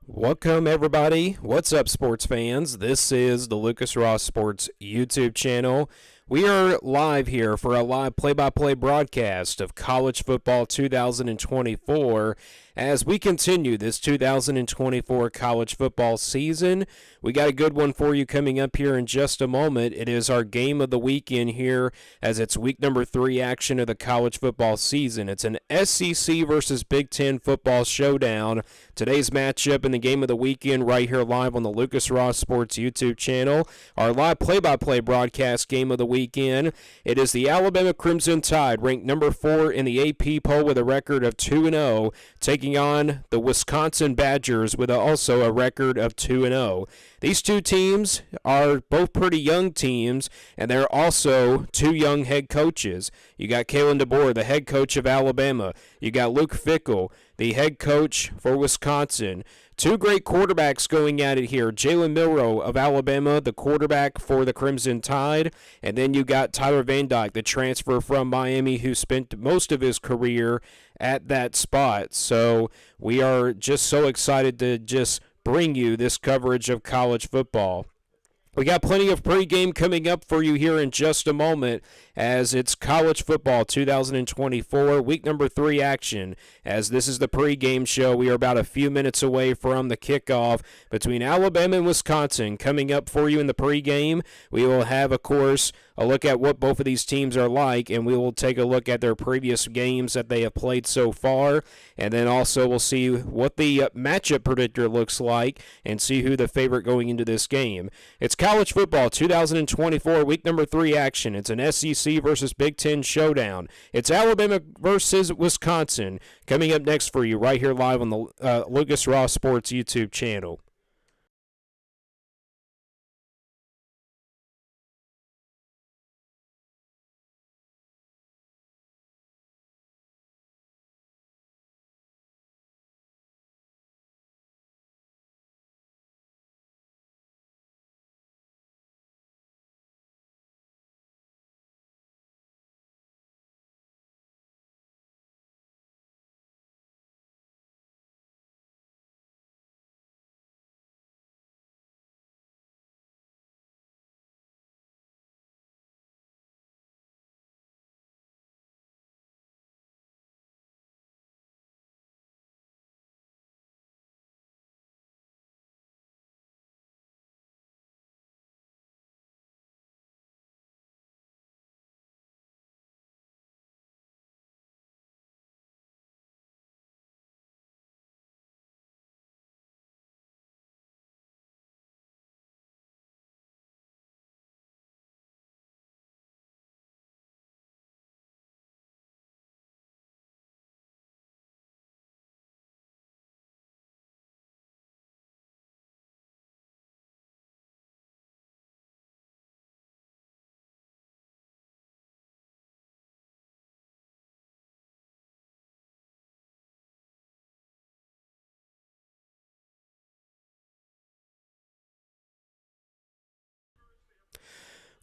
Welcome, everybody. What's up, sports fans? This is the Lucas Ross Sports YouTube channel. We are live here for a live play-by-play broadcast of college football 2024 as we continue this 2024 college football season. We got a good one for you coming up here in just a moment. It is our game of the weekend here as it's week number 3 action of the college football season. It's an SEC versus Big Ten football showdown. Today's matchup in the game of the weekend right here live on the Lucas Ross Sports YouTube channel. Our live play-by-play broadcast game of the weekend. It is the Alabama Crimson Tide, ranked number 4 in the AP poll with a record of 2-0, taking on the Wisconsin Badgers with also a record of 2-0. These two teams are both pretty young teams, and they're also two young head coaches. You got Kalen DeBoer, the head coach of Alabama. You got Luke Fickell, the head coach for Wisconsin. Two great quarterbacks going at it here. Jalen Milroe of Alabama, the quarterback for the Crimson Tide. And then you got Tyler Van Dyke, the transfer from Miami, who spent most of his career at that spot. So we are just so excited to just bring you this coverage of college football. We got plenty of pregame coming up for you here in just a moment as it's college football 2024, week number 3 action. As this is the pregame show, we are about a few minutes away from the kickoff between Alabama and Wisconsin. Coming up for you in the pregame, we will have, of course, a look at what both of these teams are like, and we will take a look at their previous games that they have played so far, and then also we'll see what the matchup predictor looks like and see who the favorite going into this game. It's college football 2024, week number 3 action. It's an SEC versus Big Ten showdown. It's Alabama versus Wisconsin. Coming up next for you right here live on the Lucas Ross Sports YouTube channel.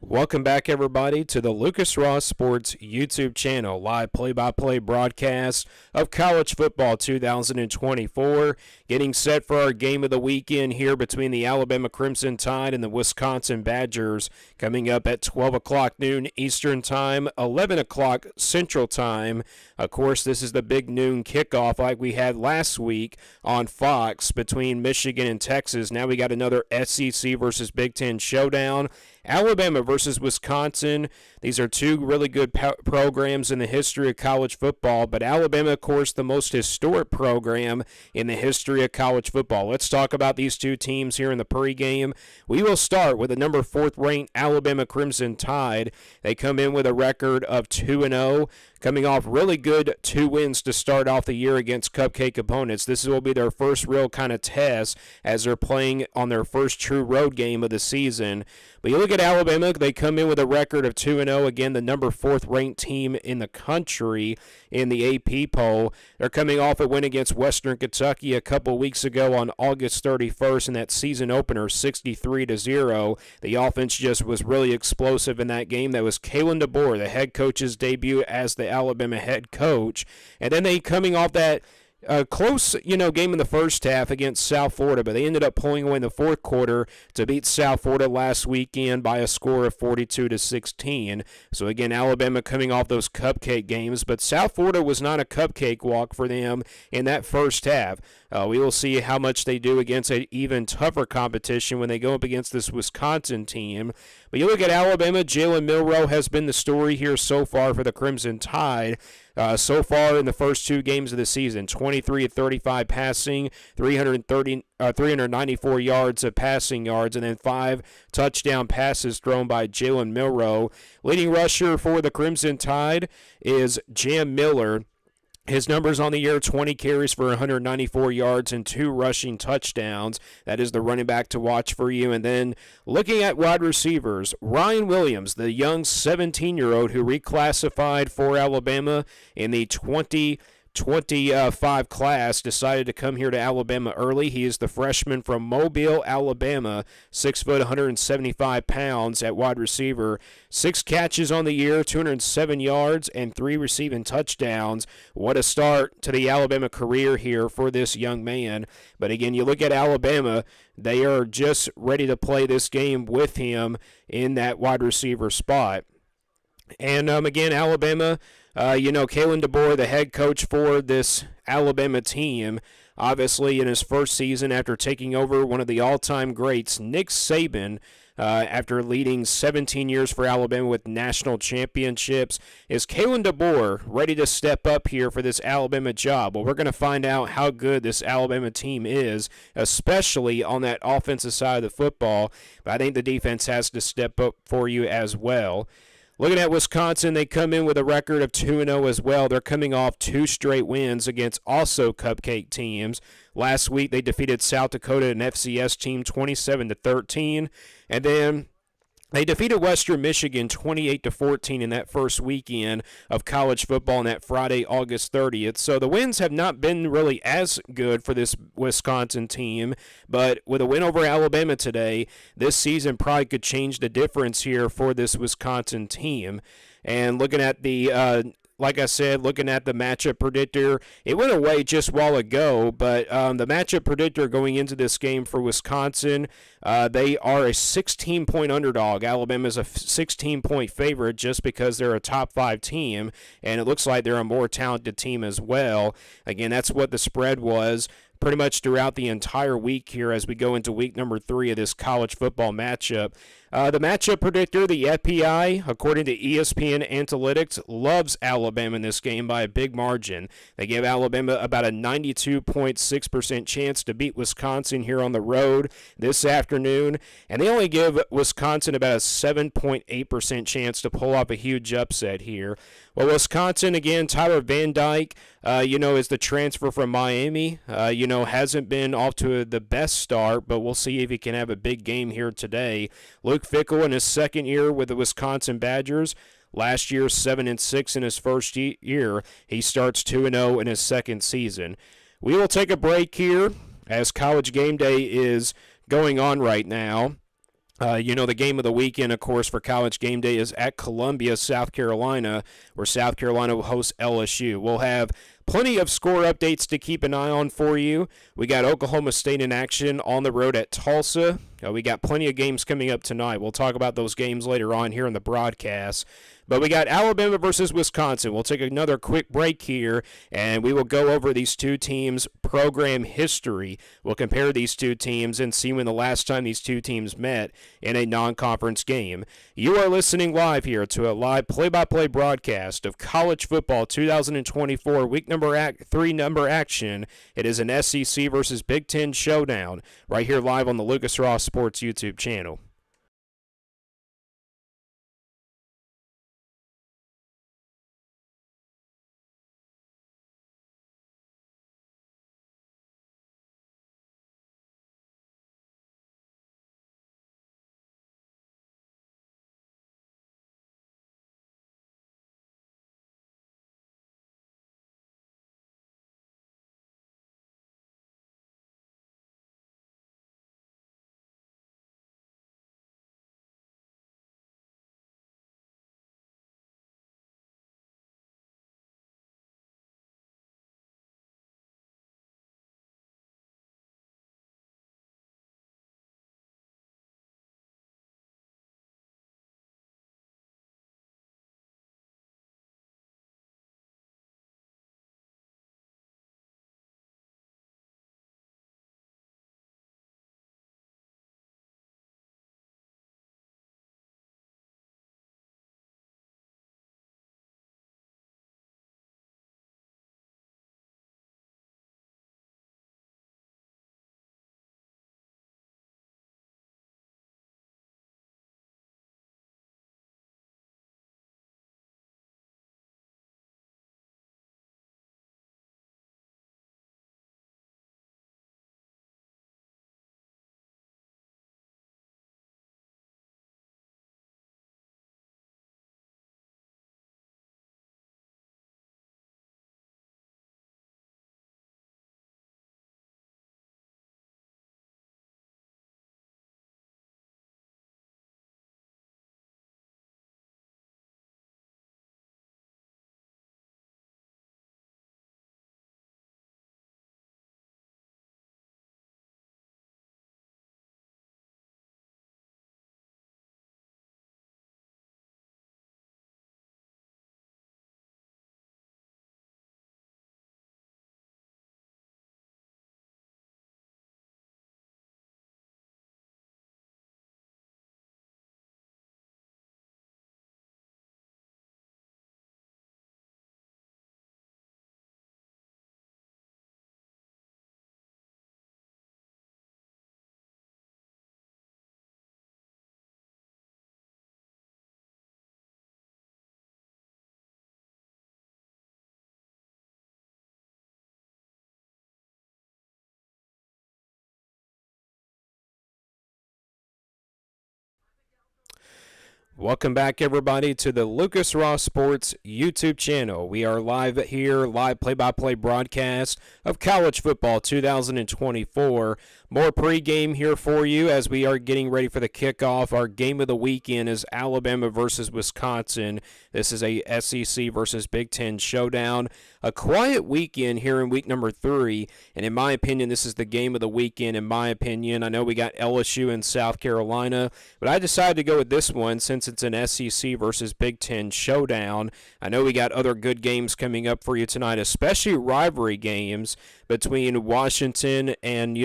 Welcome back, everybody, to the Lucas Ross Sports YouTube channel, live play-by-play broadcast of college football 2024, getting set for our game of the weekend here between the Alabama Crimson Tide and the Wisconsin Badgers, coming up at 12 o'clock noon Eastern Time, 11 o'clock Central Time. Of course, this is the big noon kickoff like we had last week on Fox between Michigan and Texas. Now we got another SEC versus Big Ten showdown. Alabama versus Wisconsin. These are two really good programs in the history of college football, but Alabama, of course, the most historic program in the history of college football. Let's talk about these two teams here in the pregame. We will start with the number 4th ranked Alabama Crimson Tide. They come in with a record of 2-0, coming off really good 2 wins to start off the year against cupcake opponents. This will be their first real kind of test as they're playing on their first true road game of the season. But you look at Alabama, they come in with a record of 2-0, again, the number 4th ranked team in the country in the AP poll. They're coming off a win against Western Kentucky a couple weeks ago on August 31st in that season opener, 63-0. The offense just was really explosive in that game. That was Kalen DeBoer, the head coach's debut as the Alabama head coach. And then they coming off that a close, game in the first half against South Florida, but they ended up pulling away in the fourth quarter to beat South Florida last weekend by a score of 42-16. So again, Alabama coming off those cupcake games, but South Florida was not a cupcake walk for them in that first half. We will see how much they do against an even tougher competition when they go up against this Wisconsin team. But you look at Alabama, Jalen Milroe has been the story here so far for the Crimson Tide. So far in the first two games of the season, 23 of 35 passing, 394 yards of passing yards, and then 5 touchdown passes thrown by Jalen Milroe. Leading rusher for the Crimson Tide is Jam Miller. His numbers on the year, 20 carries for 194 yards and 2 rushing touchdowns. That is the running back to watch for you. And then looking at wide receivers, Ryan Williams, the young 17-year-old who reclassified for Alabama in the 2025 class, decided to come here to Alabama early. He is the freshman from Mobile, Alabama, 6 foot, 175 pounds at wide receiver. 6 catches on the year, 207 yards, and 3 receiving touchdowns. What a start to the Alabama career here for this young man. But again, you look at Alabama, they are just ready to play this game with him in that wide receiver spot. And again, Alabama, Kalen DeBoer, the head coach for this Alabama team, obviously in his first season after taking over one of the all-time greats, Nick Saban, after leading 17 years for Alabama with national championships. Is Kalen DeBoer ready to step up here for this Alabama job? Well, we're going to find out how good this Alabama team is, especially on that offensive side of the football. But I think the defense has to step up for you as well. Looking at Wisconsin, they come in with a record of 2-0 as well. They're coming off 2 straight wins against also cupcake teams. Last week, they defeated South Dakota, an FCS team, 27-13. And then they defeated Western Michigan 28-14 in that first weekend of college football on that Friday, August 30th. So the wins have not been really as good for this Wisconsin team, but with a win over Alabama today, this season probably could change the difference here for this Wisconsin team. And looking at the like I said, looking at the matchup predictor, it went away just a while ago, but the matchup predictor going into this game for Wisconsin, they are a 16-point underdog. Alabama's a 16-point favorite just because they're a top 5 team, and it looks like they're a more talented team as well. Again, that's what the spread was pretty much throughout the entire week here as we go into week number 3 of this college football matchup. The matchup predictor, the FPI, according to ESPN Analytics, loves Alabama in this game by a big margin. They give Alabama about a 92.6% chance to beat Wisconsin here on the road this afternoon, and they only give Wisconsin about a 7.8% chance to pull off a huge upset here. Well, Wisconsin, again, Tyler Van Dyke, is the transfer from Miami. Hasn't been off to the best start, but we'll see if he can have a big game here today. Luke Fickell in his second year with the Wisconsin Badgers. Last year, 7-6 in his first year. He starts 2-0 in his second season. We will take a break here as College Game Day is going on right now. The game of the weekend, of course, for College Game Day is at Columbia, South Carolina, where South Carolina will host LSU. We'll have plenty of score updates to keep an eye on for you. We got Oklahoma State in action on the road at Tulsa. We got plenty of games coming up tonight. We'll talk about those games later on here in the broadcast. But we got Alabama versus Wisconsin. We'll take another quick break here, and we will go over these two teams' program history. We'll compare these two teams and see when the last time these two teams met in a non-conference game. You are listening live here to a live play-by-play broadcast of College Football 2024 Week number 3 number action. It is an SEC versus Big Ten showdown right here live on the Lucas Ross Sports YouTube channel. Welcome back, everybody, to the Lucas Ross Sports YouTube channel. We are live here, live play-by-play broadcast of college football 2024. More pregame here for you as we are getting ready for the kickoff. Our game of the weekend is Alabama versus Wisconsin. This is a SEC versus Big Ten showdown. A quiet weekend here in week number 3, and in my opinion, this is the game of the weekend. In my opinion, I know we got LSU and South Carolina, but I decided to go with this one since it's an SEC versus Big Ten showdown. I know we got other good games coming up for you tonight, especially rivalry games between Washington and,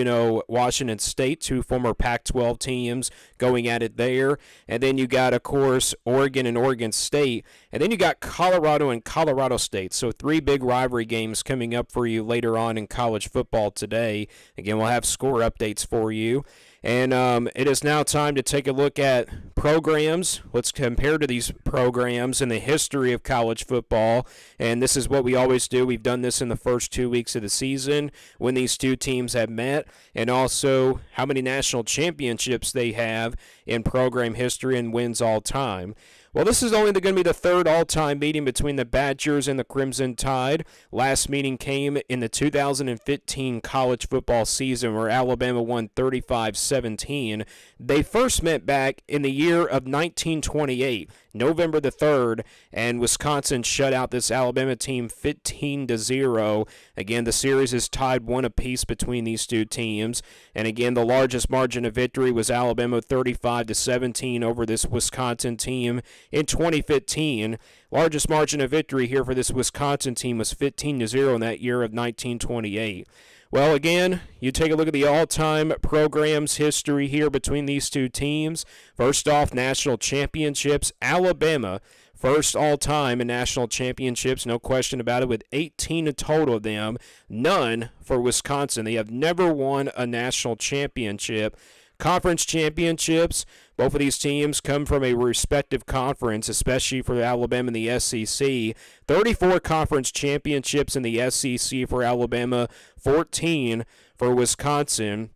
Washington State, two former Pac-12 teams going at it there. And then you got, of course, Oregon and Oregon State. And then you got Colorado and Colorado State. So 3 big rivalry games coming up for you later on in college football today. Again, we'll have score updates for you. And it is now time to take a look at programs. Let's compare to these programs in the history of college football. And this is what we always do. We've done this in the first 2 weeks of the season when these two teams have met, and also how many national championships they have in program history and wins all time. Well, this is only going to be the 3rd all-time meeting between the Badgers and the Crimson Tide. Last meeting came in the 2015 college football season where Alabama won 35-17. They first met back in the year of 1928, November the 3rd, and Wisconsin shut out this Alabama team 15-0. Again, the series is tied 1 apiece between these two teams. And again, the largest margin of victory was Alabama 35-17 over this Wisconsin team in 2015. Largest margin of victory here for this Wisconsin team was 15-0 in that year of 1928. Well, again, you take a look at the all-time programs history here between these two teams. First off, national championships. Alabama, first all-time in national championships, no question about it, with 18 in total of them. None for Wisconsin. They have never won a national championship. Conference championships, both of these teams come from a respective conference, especially for Alabama and the SEC. 34 conference championships in the SEC for Alabama, 14 for Wisconsin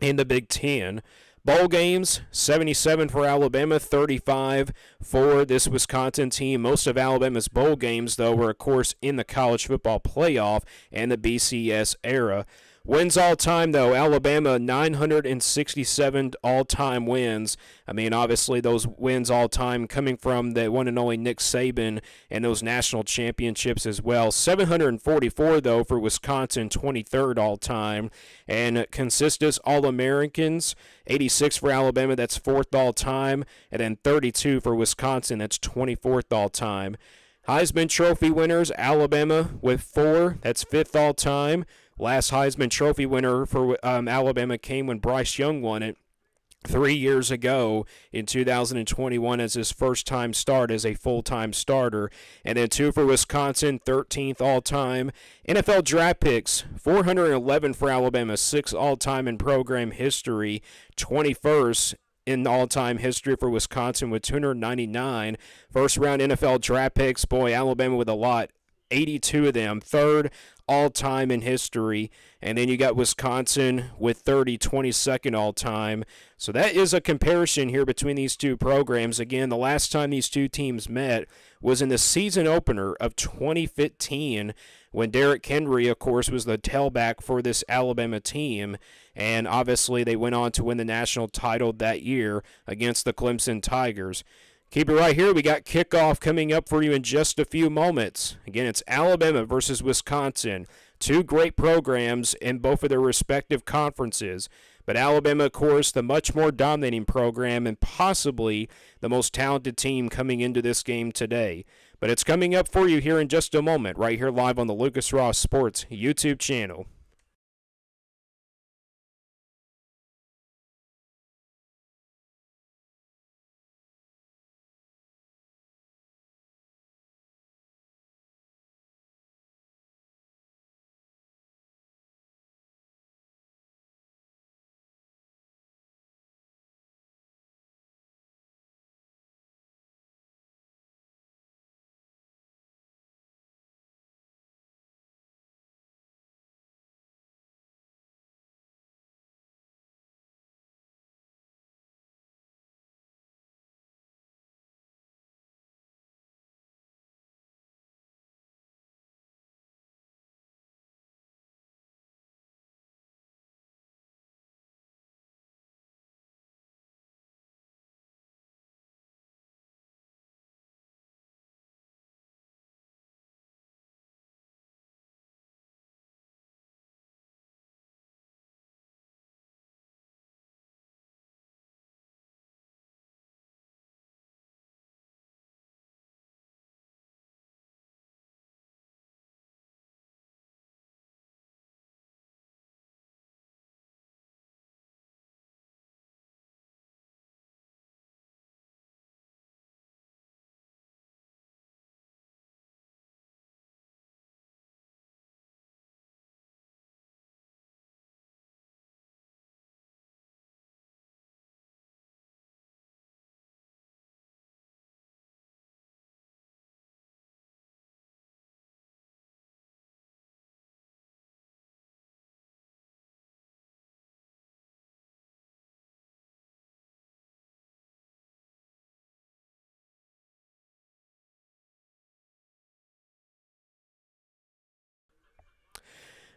in the Big Ten. Bowl games, 77 for Alabama, 35 for this Wisconsin team. Most of Alabama's bowl games, though, were, of course, in the college football playoff and the BCS era. Wins all time, though. Alabama, 967 all-time wins. I mean, obviously, those wins all time coming from the one and only Nick Saban and those national championships as well. 744, though, for Wisconsin, 23rd all time. And consistent All-Americans, 86 for Alabama, that's 4th all time. And then 32 for Wisconsin, that's 24th all time. Heisman Trophy winners, Alabama with 4, that's 5th all time. Last Heisman Trophy winner for Alabama came when Bryce Young won it 3 years ago in 2021 as his first time start as a full-time starter. And then 2 for Wisconsin, 13th all-time. NFL draft picks, 411 for Alabama, 6 all-time in program history, 21st in all-time history for Wisconsin with 299. First-round NFL draft picks, boy, Alabama with a lot. 82 of them, 3rd all-time in history. And then you got Wisconsin with 30, 22nd all-time. So that is a comparison here between these two programs. Again, the last time these two teams met was in the season opener of 2015 when Derrick Henry, of course, was the tailback for this Alabama team. And obviously they went on to win the national title that year against the Clemson Tigers. Keep it right here. We got kickoff coming up for you in just a few moments. Again, it's Alabama versus Wisconsin. 2 great programs in both of their respective conferences. But Alabama, of course, the much more dominating program and possibly the most talented team coming into this game today. But it's coming up for you here in just a moment, right here live on the Lucas Ross Sports YouTube channel.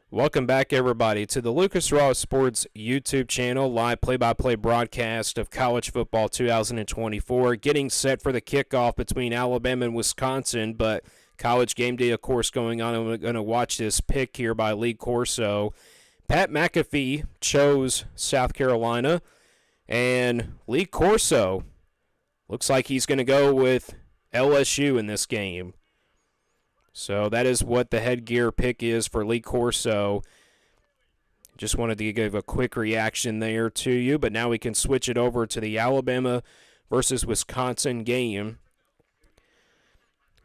Welcome back, everybody, to the Lucas Ross Sports YouTube channel, live play-by-play broadcast of college football 2024, getting set for the kickoff between Alabama and Wisconsin, but college game day, of course, going on, and we're going to watch this pick here by Lee Corso. Pat McAfee chose South Carolina, and Lee Corso looks like he's going to go with LSU in this game. So that is what the headgear pick is for Lee Corso. Just wanted to give a quick reaction there to you, but now we can switch it over to the Alabama versus Wisconsin game.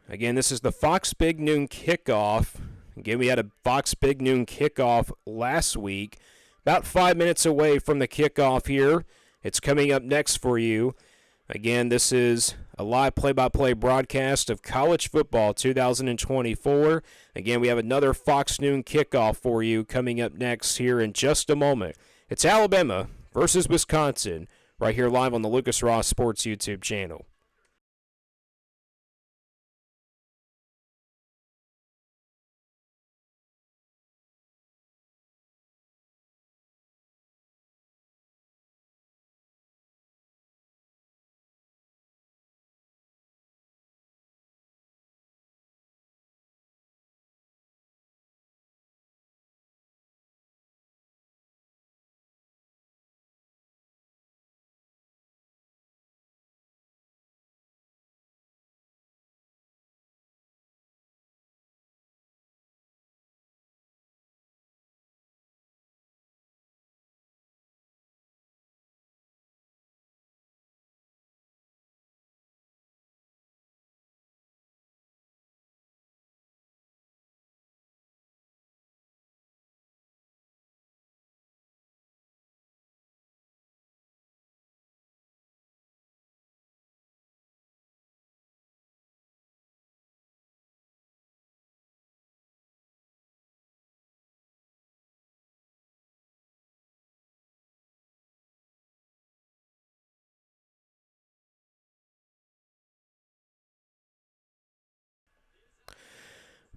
Again, this is the Fox Big Noon kickoff. Again, we had a Fox Big Noon kickoff last week. About 5 minutes away from the kickoff here. It's coming up next for you. Again, this is a live play-by-play broadcast of college football 2024. Again, we have another Fox Noon kickoff for you coming up next here in just a moment. It's Alabama versus Wisconsin right here live on the Lucas Ross Sports YouTube channel.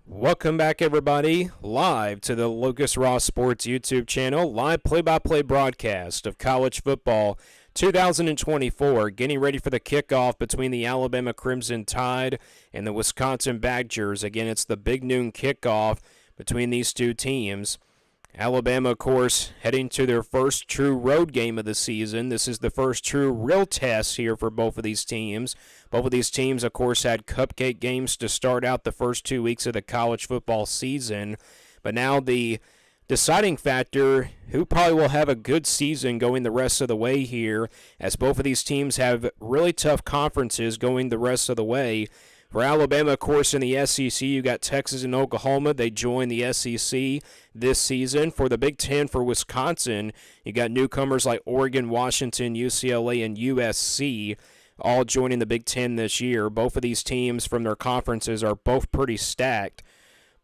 Welcome back, everybody, live to the Lucas Ross Sports YouTube channel, live play-by-play broadcast of college football 2024, getting ready for the kickoff between the Alabama Crimson Tide and the Wisconsin Badgers. Again, it's the big noon kickoff between these two teams. Alabama, of course, heading to their first true road game of the season. This is the first true real test here for both of these teams. Both of these teams, of course, had cupcake games to start out the first 2 weeks of the college football season. But now the deciding factor, who probably will have a good season going the rest of the way here, as both of these teams have really tough conferences going the rest of the way. For Alabama, of course, in the SEC, you got Texas and Oklahoma. They joined the SEC this season. For the Big Ten, for Wisconsin, you got newcomers like Oregon, Washington, UCLA, and USC all joining the Big Ten this year. Both of these teams from their conferences are both pretty stacked.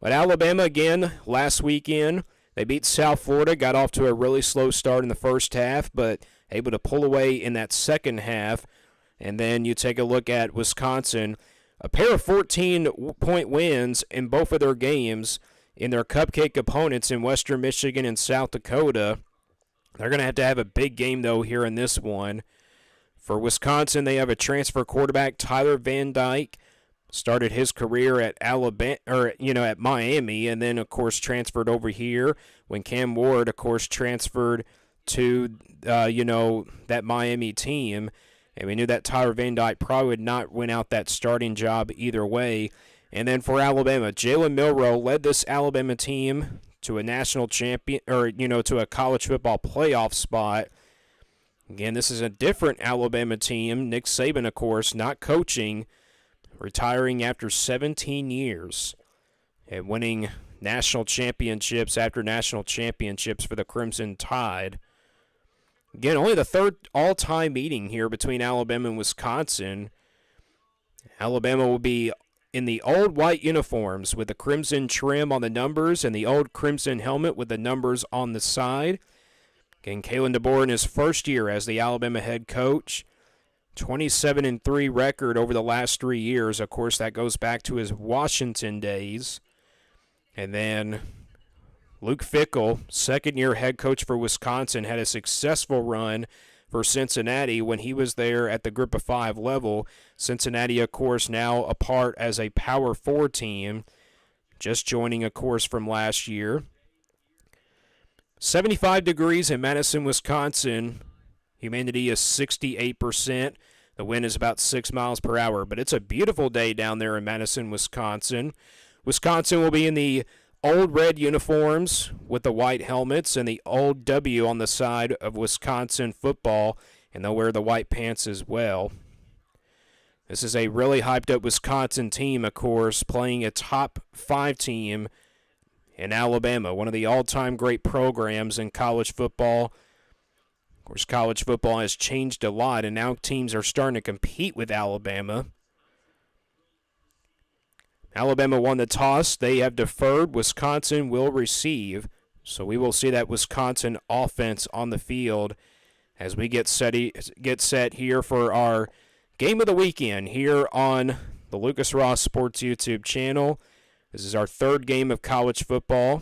But Alabama, again, last weekend, they beat South Florida, got off to a really slow start in the first half, but able to pull away in that second half. And then you take a look at Wisconsin, a pair of 14-point wins in both of their games in their cupcake opponents in Western Michigan and South Dakota. They're going to have a big game, though, here in this one. For Wisconsin, they have a transfer quarterback, Tyler Van Dyke. Started his career at Alabama, at Miami, and then, of course, transferred over here when Cam Ward, of course, transferred to, that Miami team. And we knew that Tyler Van Dyke probably would not win out that starting job either way. And then for Alabama, Jalen Milroe led this Alabama team to a national champion, to a college football playoff spot. Again, this is a different Alabama team. Nick Saban, of course, not coaching, retiring after 17 years and winning national championships after national championships for the Crimson Tide. Again, only the third all-time meeting here between Alabama and Wisconsin. Alabama will be in the old white uniforms with the crimson trim on the numbers and the old crimson helmet with the numbers on the side. Again, Kalen DeBoer in his first year as the Alabama head coach. 27-3 record over the last 3 years. Of course, that goes back to his Washington days. And then Luke Fickell, second-year head coach for Wisconsin, had a successful run for Cincinnati when he was there at the Group of 5 level. Cincinnati, of course, now a part as a Power 4 team, just joining, of course, from last year. 75 degrees in Madison, Wisconsin. Humidity is 68%. The wind is about 6 miles per hour, but it's a beautiful day down there in Madison, Wisconsin. Wisconsin will be in the old red uniforms with the white helmets and the old W on the side of Wisconsin football, and they'll wear the white pants as well. This is a really hyped up Wisconsin team, of course, playing a top 5 team in Alabama, one of the all-time great programs in college football. Of course, college football has changed a lot, and now teams are starting to compete with Alabama. Alabama won the toss. They have deferred. Wisconsin will receive. So we will see that Wisconsin offense on the field as we get set here for our game of the weekend here on the Lucas Ross Sports YouTube channel. This is our third game of college football.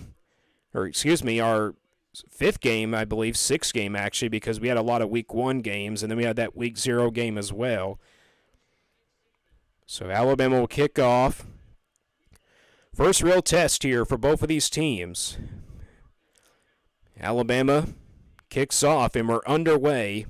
Our 5th game, I believe, 6th game actually, because we had a lot of Week 1 games, and then we had that Week 0 game as well. So Alabama will kick off. First real test here for both of these teams. Alabama kicks off, and we're underway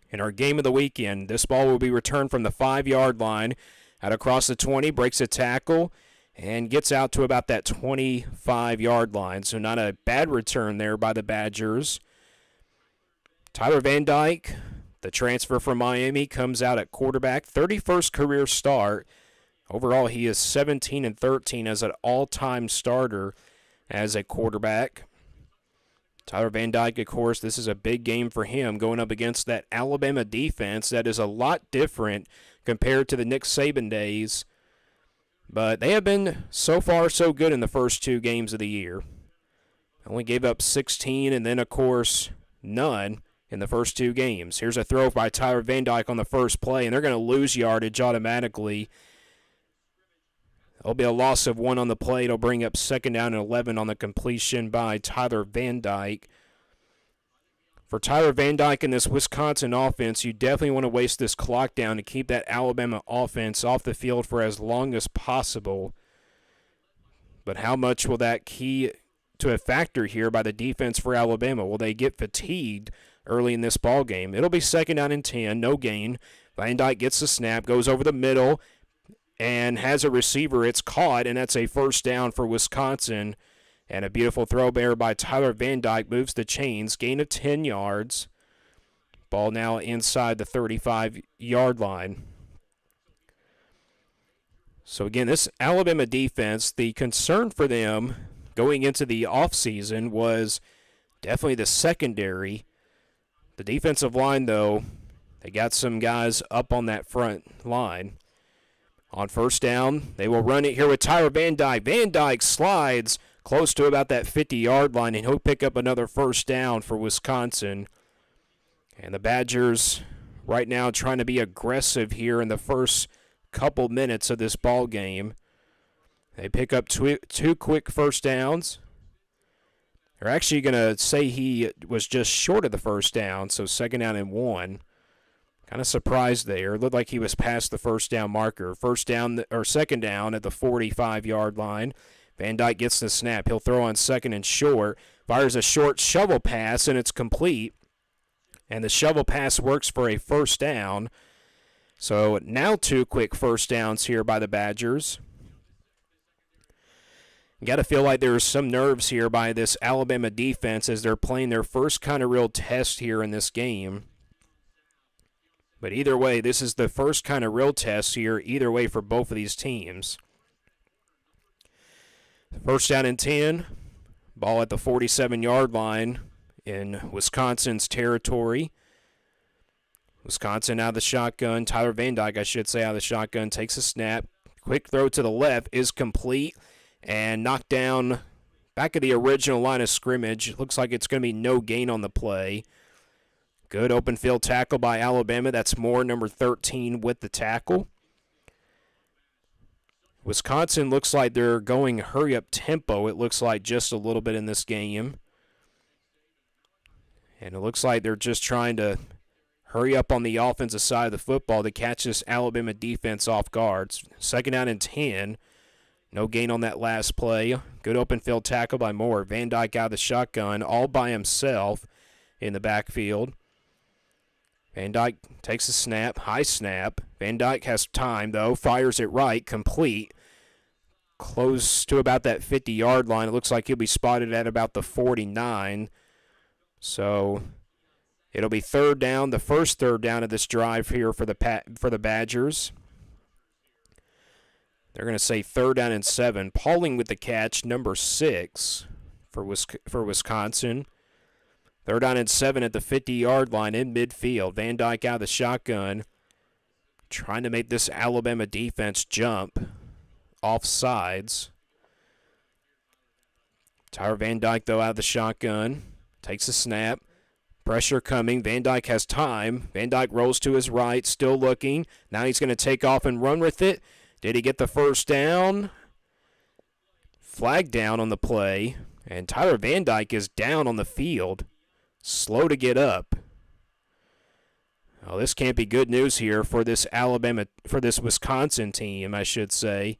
in our game of the weekend. This ball will be returned from the 5-yard line out across the 20, breaks a tackle, and gets out to about that 25-yard line. So not a bad return there by the Badgers. Tyler Van Dyke, the transfer from Miami, comes out at quarterback. 31st career start. Overall, he is 17-13 as an all-time starter as a quarterback. Tyler Van Dyke, of course, this is a big game for him going up against that Alabama defense that is a lot different compared to the Nick Saban days. But they have been so far so good in the first 2 games of the year. Only gave up 16 and then, of course, none in the first 2 games. Here's a throw by Tyler Van Dyke on the first play, and they're going to lose yardage automatically. There'll be a loss of 1 on the play. It'll bring up 2nd down and 11 on the completion by Tyler Van Dyke. For Tyler Van Dyke in this Wisconsin offense, you definitely want to waste this clock down to keep that Alabama offense off the field for as long as possible. But how much will that key to a factor here by the defense for Alabama? Will they get fatigued early in this ball game? It'll be 2nd down and 10, no gain. Van Dyke gets the snap, goes over the middle, and has a receiver. It's caught, and that's a 1st down for Wisconsin. And a beautiful throw there by Tyler Van Dyke moves the chains, gain of 10 yards. Ball now inside the 35-yard line. So again, this Alabama defense, the concern for them going into the offseason was definitely the secondary. The defensive line, though, they got some guys up on that front line. On 1st down, they will run it here with Tyler Van Dyke. Van Dyke slides close to about that 50-yard line, and he'll pick up another 1st down for Wisconsin. And the Badgers right now trying to be aggressive here in the first couple minutes of this ball game. They pick up 2 quick 1st downs. They're actually going to say he was just short of the 1st down, so 2nd down and 1. Kind of surprised there. It looked like he was past the 1st down marker. 2nd down at the 45-yard line. Van Dyke gets the snap. He'll throw on 2nd and short. Fires a short shovel pass, and it's complete. And the shovel pass works for a 1st down. So now 2 quick 1st downs here by the Badgers. You got to feel like there's some nerves here by this Alabama defense as they're playing their first kind of real test here in this game. But either way, this is the first kind of real test here, either way for both of these teams. 1st down and 10. Ball at the 47-yard line in Wisconsin's territory. Wisconsin out of the shotgun. Tyler Van Dyke, I should say, out of the shotgun. Takes a snap. Quick throw to the left is complete and knocked down back of the original line of scrimmage. Looks like it's going to be no gain on the play. Good open field tackle by Alabama. That's Moore, number 13, with the tackle. Wisconsin looks like they're going hurry-up tempo, it looks like, just a little bit in this game. And it looks like they're just trying to hurry up on the offensive side of the football to catch this Alabama defense off guard. 2nd down and 10. No gain on that last play. Good open field tackle by Moore. Van Dyke out of the shotgun all by himself in the backfield. Van Dyke takes a snap, high snap. Van Dyke has time, though, fires it right, complete. Close to about that 50-yard line. It looks like he'll be spotted at about the 49. So it'll be 3rd down, the first 3rd down of this drive here for the Badgers. They're going to say 3rd down and 7. Pauling with the catch, number 6 for Wisconsin. 3rd down and 7 at the 50-yard line in midfield. Van Dyke out of the shotgun, trying to make this Alabama defense jump off sides. Tyler Van Dyke, though, out of the shotgun. Takes a snap. Pressure coming. Van Dyke has time. Van Dyke rolls to his right, still looking. Now he's going to take off and run with it. Did he get the first down? Flag down on the play. And Tyler Van Dyke is down on the field. Slow to get up. Oh, this can't be good news here for this Wisconsin team, I should say.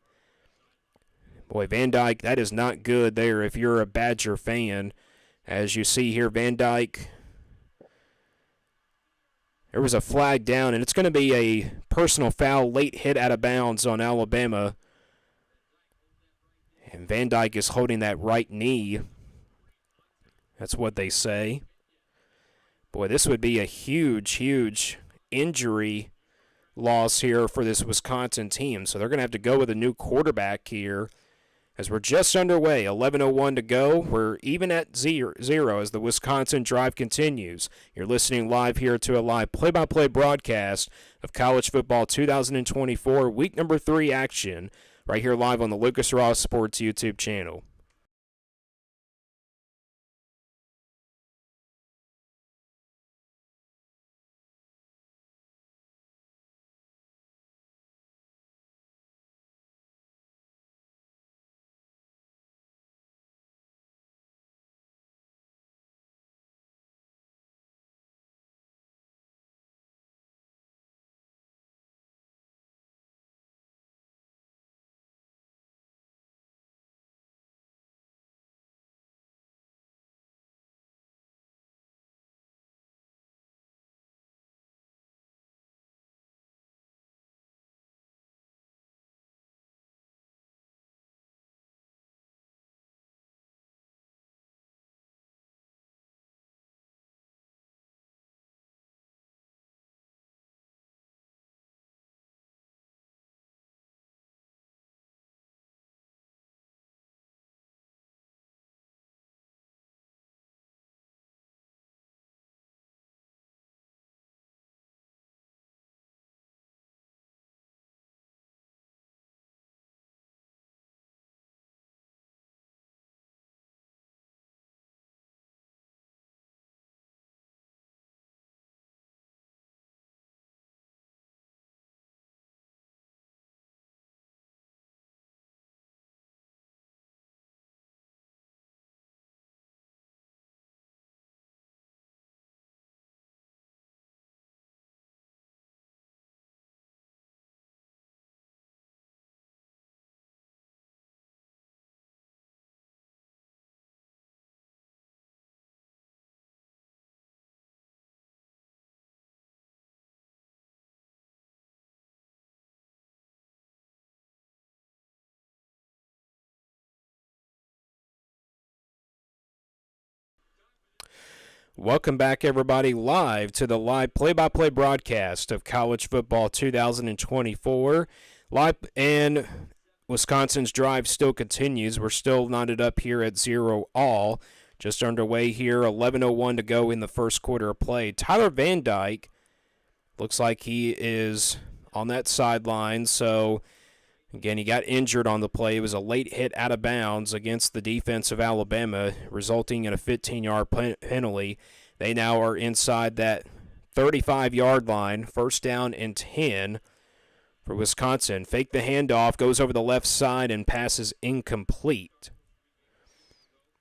Boy, Van Dyke, that is not good there if you're a Badger fan. As you see here, Van Dyke, there was a flag down, and it's going to be a personal foul, late hit out of bounds on Alabama. And Van Dyke is holding that right knee. That's what they say. Boy, this would be a huge, huge injury loss here for this Wisconsin team. So they're going to have to go with a new quarterback here. As we're just underway, 11:01 to go. We're even at 0 as the Wisconsin drive continues. You're listening live here to a live play-by-play broadcast of college football 2024, week number 3 action, right here live on the Lucas Ross Sports YouTube channel. Welcome back, everybody, live to the live play-by-play broadcast of college football 2024. Live, and Wisconsin's drive still continues. We're still knotted up here at 0-all. Just underway here, 11:01 to go in the first quarter of play. Tyler Van Dyke looks like he is on that sideline, so again, he got injured on the play. It was a late hit out of bounds against the defense of Alabama, resulting in a 15-yard penalty. They now are inside that 35-yard line, 1st down and 10 for Wisconsin. Fake the handoff, goes over the left side, and passes incomplete.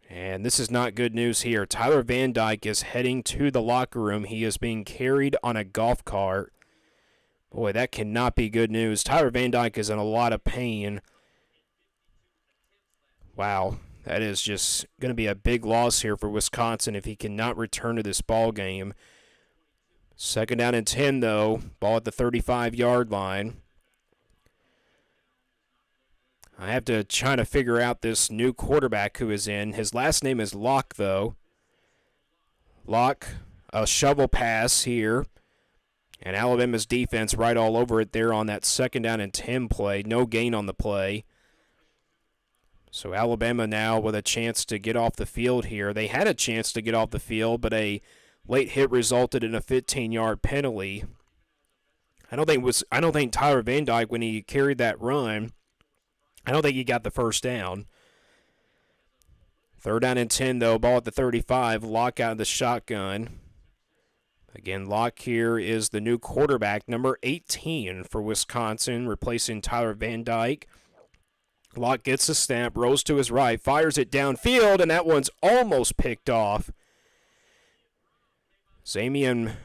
And this is not good news here. Tyler Van Dyke is heading to the locker room. He is being carried on a golf cart. Boy, that cannot be good news. Tyler Van Dyke is in a lot of pain. Wow, that is just going to be a big loss here for Wisconsin if he cannot return to this ball game. Second down and 10, though. Ball at the 35-yard line. I have to try to figure out this new quarterback who is in. His last name is Locke, though. Locke, a shovel pass here. And Alabama's defense right all over it there on that second down and 10 play. No gain on the play. So Alabama now with a chance to get off the field here. They had a chance to get off the field, but a late hit resulted in a 15-yard penalty. I don't think Tyler Van Dyke, when he carried that run, I don't think he got the first down. Third down and 10, though. Ball at the 35. Locke out of the shotgun. Again, Locke here is the new quarterback, number 18 for Wisconsin, replacing Tyler Van Dyke. Locke gets the snap, rolls to his right, fires it downfield, and that one's almost picked off. Zamian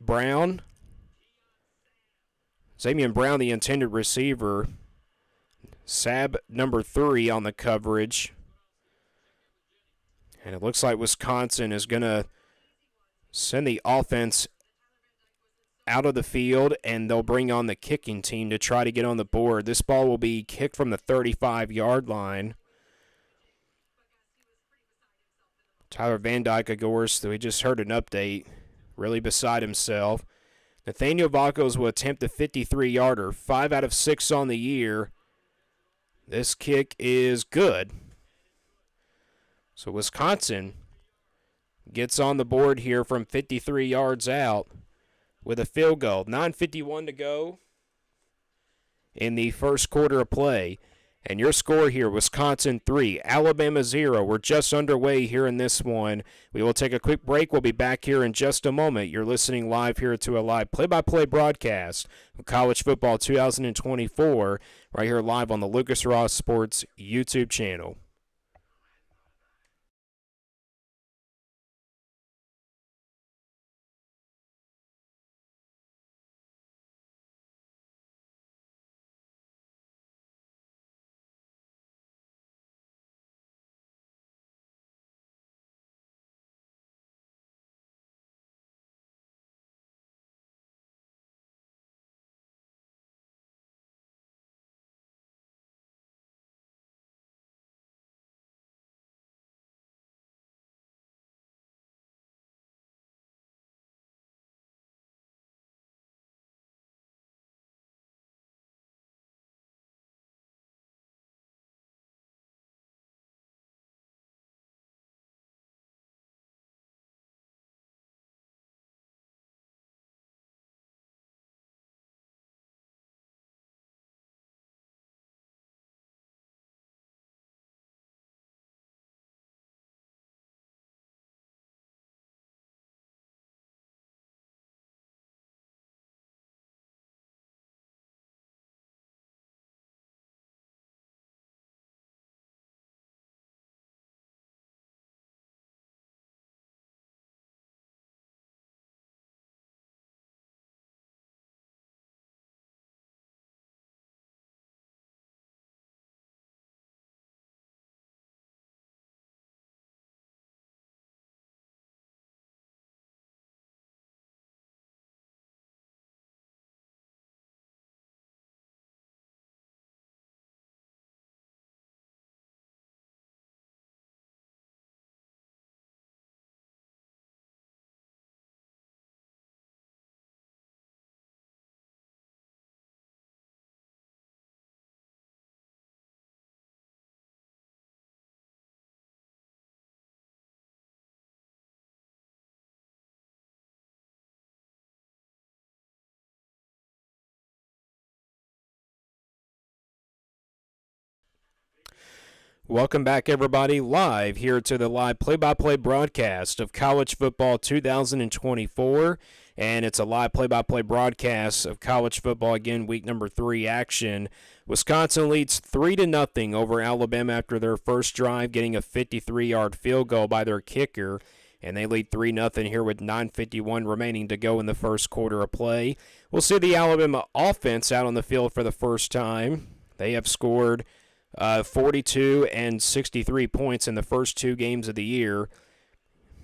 Brown, the intended receiver. Sab number 3 on the coverage. And it looks like Wisconsin is going to send the offense out of the field, and they'll bring on the kicking team to try to get on the board. This ball will be kicked from the 35-yard line. Tyler Van Dyke, of course, we just heard an update, really beside himself. Nathaniel Vacos will attempt a 53-yarder, 5 out of 6 on the year. This kick is good. So Wisconsin gets on the board here from 53 yards out with a field goal. 9:51 to go in the first quarter of play. And your score here, Wisconsin 3, Alabama 0. We're just underway here in this one. We will take a quick break. We'll be back here in just a moment. You're listening live here to a live play-by-play broadcast of College Football 2024 right here live on the Lucas Ross Sports YouTube channel. Welcome back, everybody, live here to the live play-by-play broadcast of college football 2024. And it's a live play-by-play broadcast of college football, again, week number 3 action. Wisconsin leads 3-0 over Alabama after their first drive, getting a 53-yard field goal by their kicker. And they lead 3-0 here with 9:51 remaining to go in the first quarter of play. We'll see the Alabama offense out on the field for the first time. They have scored 42 and 63 points in the first 2 games of the year.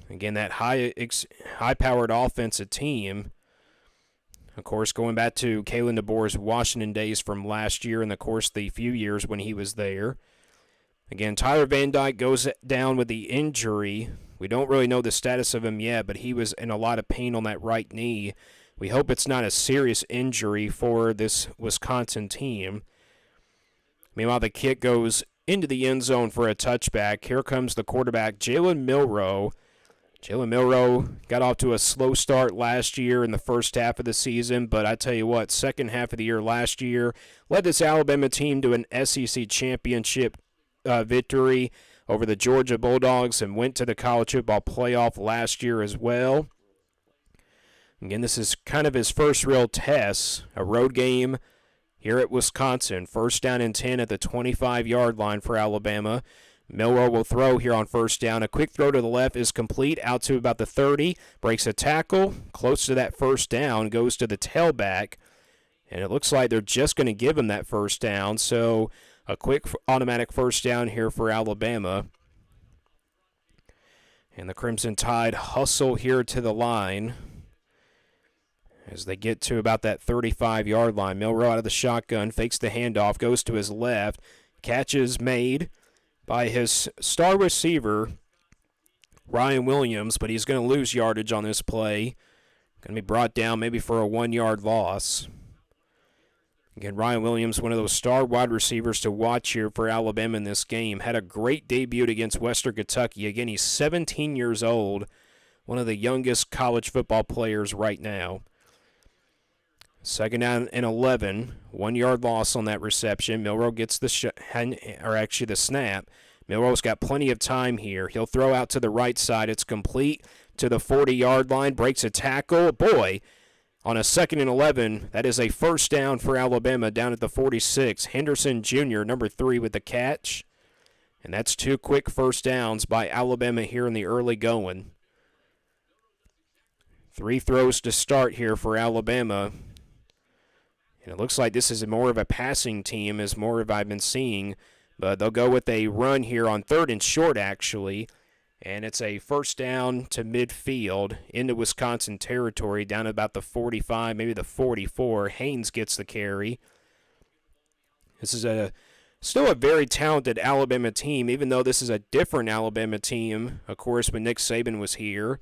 Again, that high-powered offensive team. Of course, going back to Kalen DeBoer's Washington days from last year and, of course, the few years when he was there. Again, Tyler Van Dyke goes down with the injury. We don't really know the status of him yet, but he was in a lot of pain on that right knee. We hope it's not a serious injury for this Wisconsin team. Meanwhile, the kick goes into the end zone for a touchback. Here comes the quarterback, Jalen Milroe. Jalen Milroe got off to a slow start last year in the first half of the season, but I tell you what, second half of the year last year led this Alabama team to an SEC championship victory over the Georgia Bulldogs and went to the college football playoff last year as well. Again, this is kind of his first real test, a road game here at Wisconsin. First down and 10 at the 25-yard line for Alabama. Milroe will throw here on first down. A quick throw to the left is complete out to about the 30. Breaks a tackle close to that first down. Goes to the tailback. And it looks like they're just going to give him that first down. So a quick automatic first down here for Alabama. And the Crimson Tide hustle here to the line as they get to about that 35-yard line. Milroe out of the shotgun, fakes the handoff, goes to his left. Catch is made by his star receiver, Ryan Williams, but he's going to lose yardage on this play. Going to be brought down maybe for a 1-yard loss. Again, Ryan Williams, one of those star wide receivers to watch here for Alabama in this game. Had a great debut against Western Kentucky. Again, he's 17 years old, one of the youngest college football players right now. Second down and 11, 1-yard loss on that reception. Milroe gets the snap. Milroe's got plenty of time here. He'll throw out to the right side. It's complete to the 40-yard line. Breaks a tackle. Boy, on a second and 11, that is a first down for Alabama down at the 46. Henderson Jr., number 3, with the catch. And that's 2 quick first downs by Alabama here in the early going. 3 throws to start here for Alabama. And it looks like this is more of a passing team, as more of I've been seeing. But they'll go with a run here on 3rd and short, actually. And it's a first down to midfield into Wisconsin territory, down at about the 45, maybe the 44. Haynes gets the carry. This is still a very talented Alabama team, even though this is a different Alabama team, of course, when Nick Saban was here.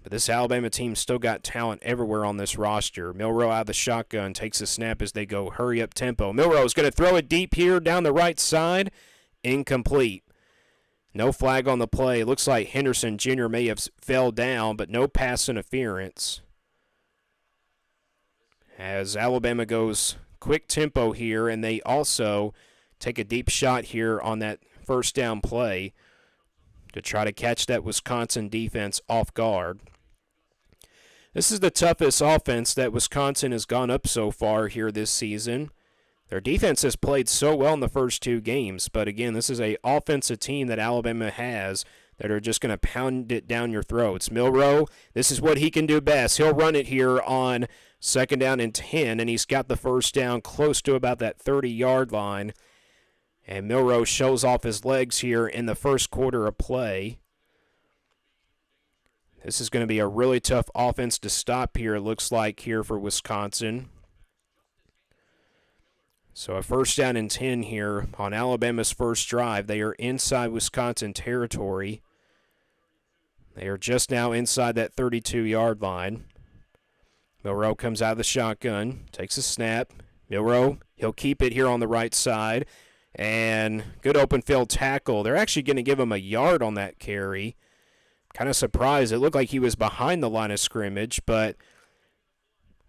But this Alabama team still got talent everywhere on this roster. Milroe out of the shotgun, takes a snap as they go hurry-up tempo. Milroe's going to throw it deep here down the right side. Incomplete. No flag on the play. Looks like Henderson Jr. may have fell down, but no pass interference. As Alabama goes quick tempo here, and they also take a deep shot here on that first down play to try to catch that Wisconsin defense off guard. This is the toughest offense that Wisconsin has gone up so far here this season. Their defense has played so well in the first 2 games, but again, this is an offensive team that Alabama has that are just going to pound it down your throats. Milroe, this is what he can do best. He'll run it here on second down and 10, and he's got the first down close to about that 30-yard line. And Milroe shows off his legs here in the first quarter of play. This is going to be a really tough offense to stop here, it looks like, here for Wisconsin. So a first down and 10 here on Alabama's first drive. They are inside Wisconsin territory. They are just now inside that 32-yard line. Milroe comes out of the shotgun, takes a snap. Milroe, he'll keep it here on the right side. And good open field tackle. They're actually going to give him a yard on that carry. Kind of surprised. It looked like he was behind the line of scrimmage, but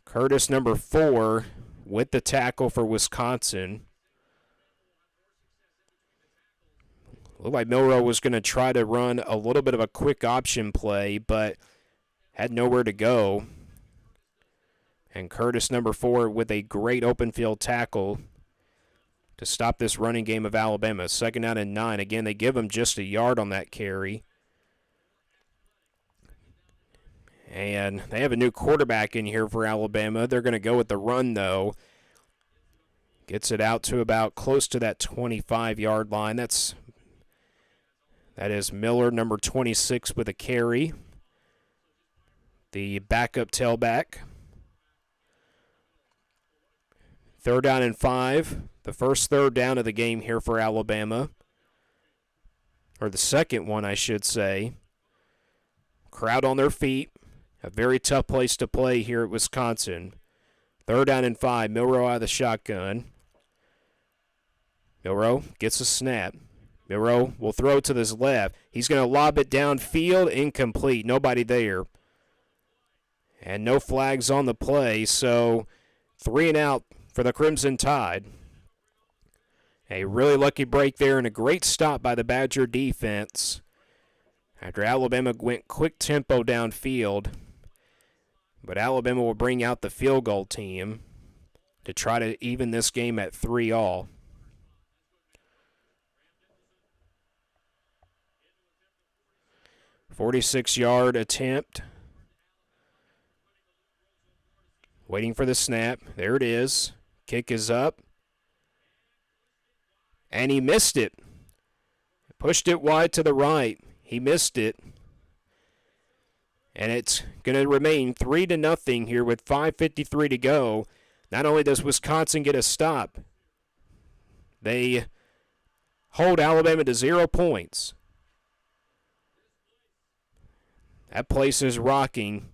Curtis, number 4, with the tackle for Wisconsin. Looked like Milroe was going to try to run a little bit of a quick option play, but had nowhere to go. And Curtis, number 4, with a great open field tackle to stop this running game of Alabama. 2nd down and 9. Again, they give them just a yard on that carry. And they have a new quarterback in here for Alabama. They're going to go with the run, though. Gets it out to about close to that 25-yard line. That is Miller, number 26, with a carry. The backup tailback. 3rd down and 5. The first 3rd down of the game here for Alabama. Or the second one, I should say. Crowd on their feet. A very tough place to play here at Wisconsin. 3rd down and 5. Milroe out of the shotgun. Milroe gets a snap. Milroe will throw to his left. He's going to lob it downfield. Incomplete. Nobody there. And no flags on the play, so 3 and out for the Crimson Tide. A really lucky break there and a great stop by the Badger defense after Alabama went quick tempo downfield. But Alabama will bring out the field goal team to try to even this game at 3-all. .46-yard attempt. Waiting for the snap. There it is. Kick is up. And he missed it. Pushed it wide to the right. He missed it. And it's going to remain 3-0 here with 5:53 to go. Not only does Wisconsin get a stop, they hold Alabama to 0 points. That place is rocking.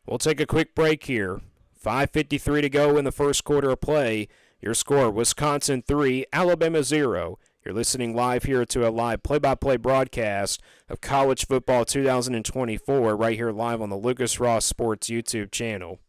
We'll take a quick break here. 5:53 to go in the first quarter of play. Your score, Wisconsin 3, Alabama 0. You're listening live here to a live play-by-play broadcast of college football 2024 right here live on the Lucas Ross Sports YouTube channel.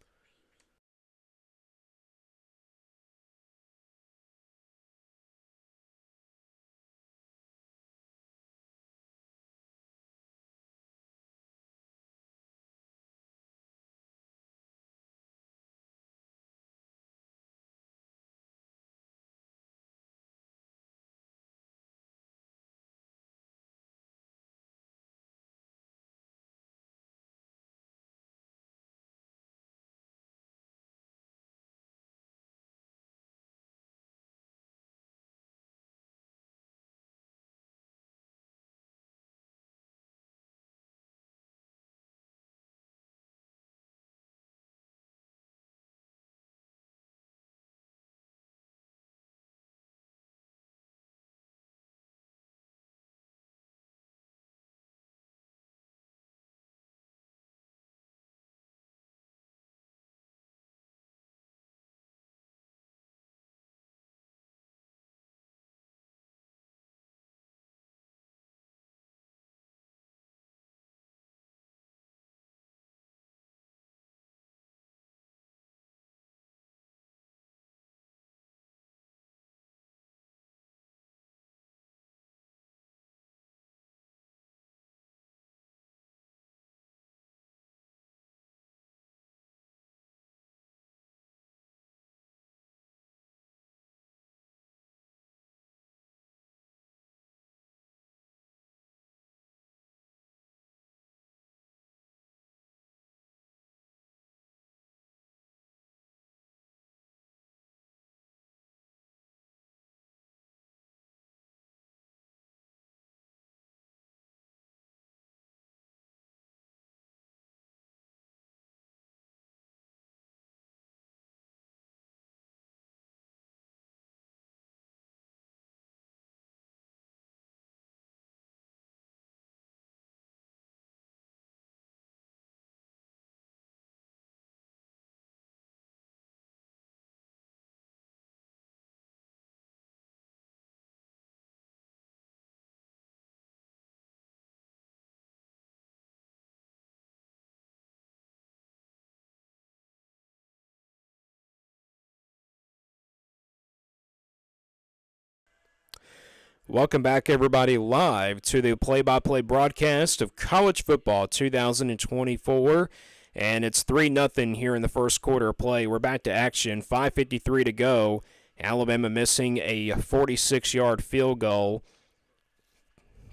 Welcome back, everybody, live to the play-by-play broadcast of college football 2024. And it's 3-0 here in the first quarter of play. We're back to action, 5:53 to go. Alabama missing a 46-yard field goal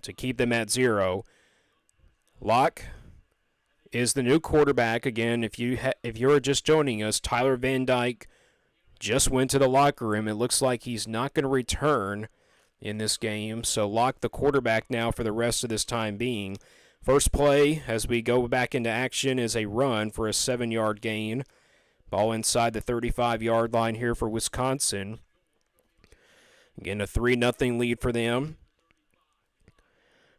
to keep them at 0. Locke is the new quarterback. Again, if you're just joining us, Tyler Van Dyke just went to the locker room. It looks like he's not going to return in this game. So Locke, the quarterback now for the rest of this time being. First play as we go back into action is a run for a 7-yard gain. Ball inside the 35-yard line here for Wisconsin. Again, a 3-0 lead for them.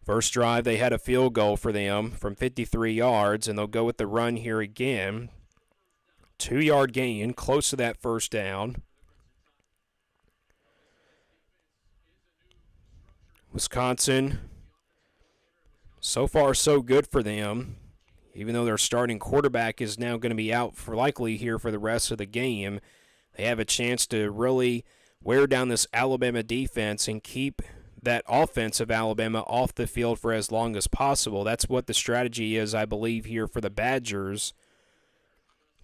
First drive, they had a field goal for them from 53 yards, and they'll go with the run here again. 2-yard gain, close to that first down. Wisconsin, so far so good for them, even though their starting quarterback is now going to be out for likely here for the rest of the game. They have a chance to really wear down this Alabama defense and keep that offense of Alabama off the field for as long as possible. That's what the strategy is, I believe, here for the Badgers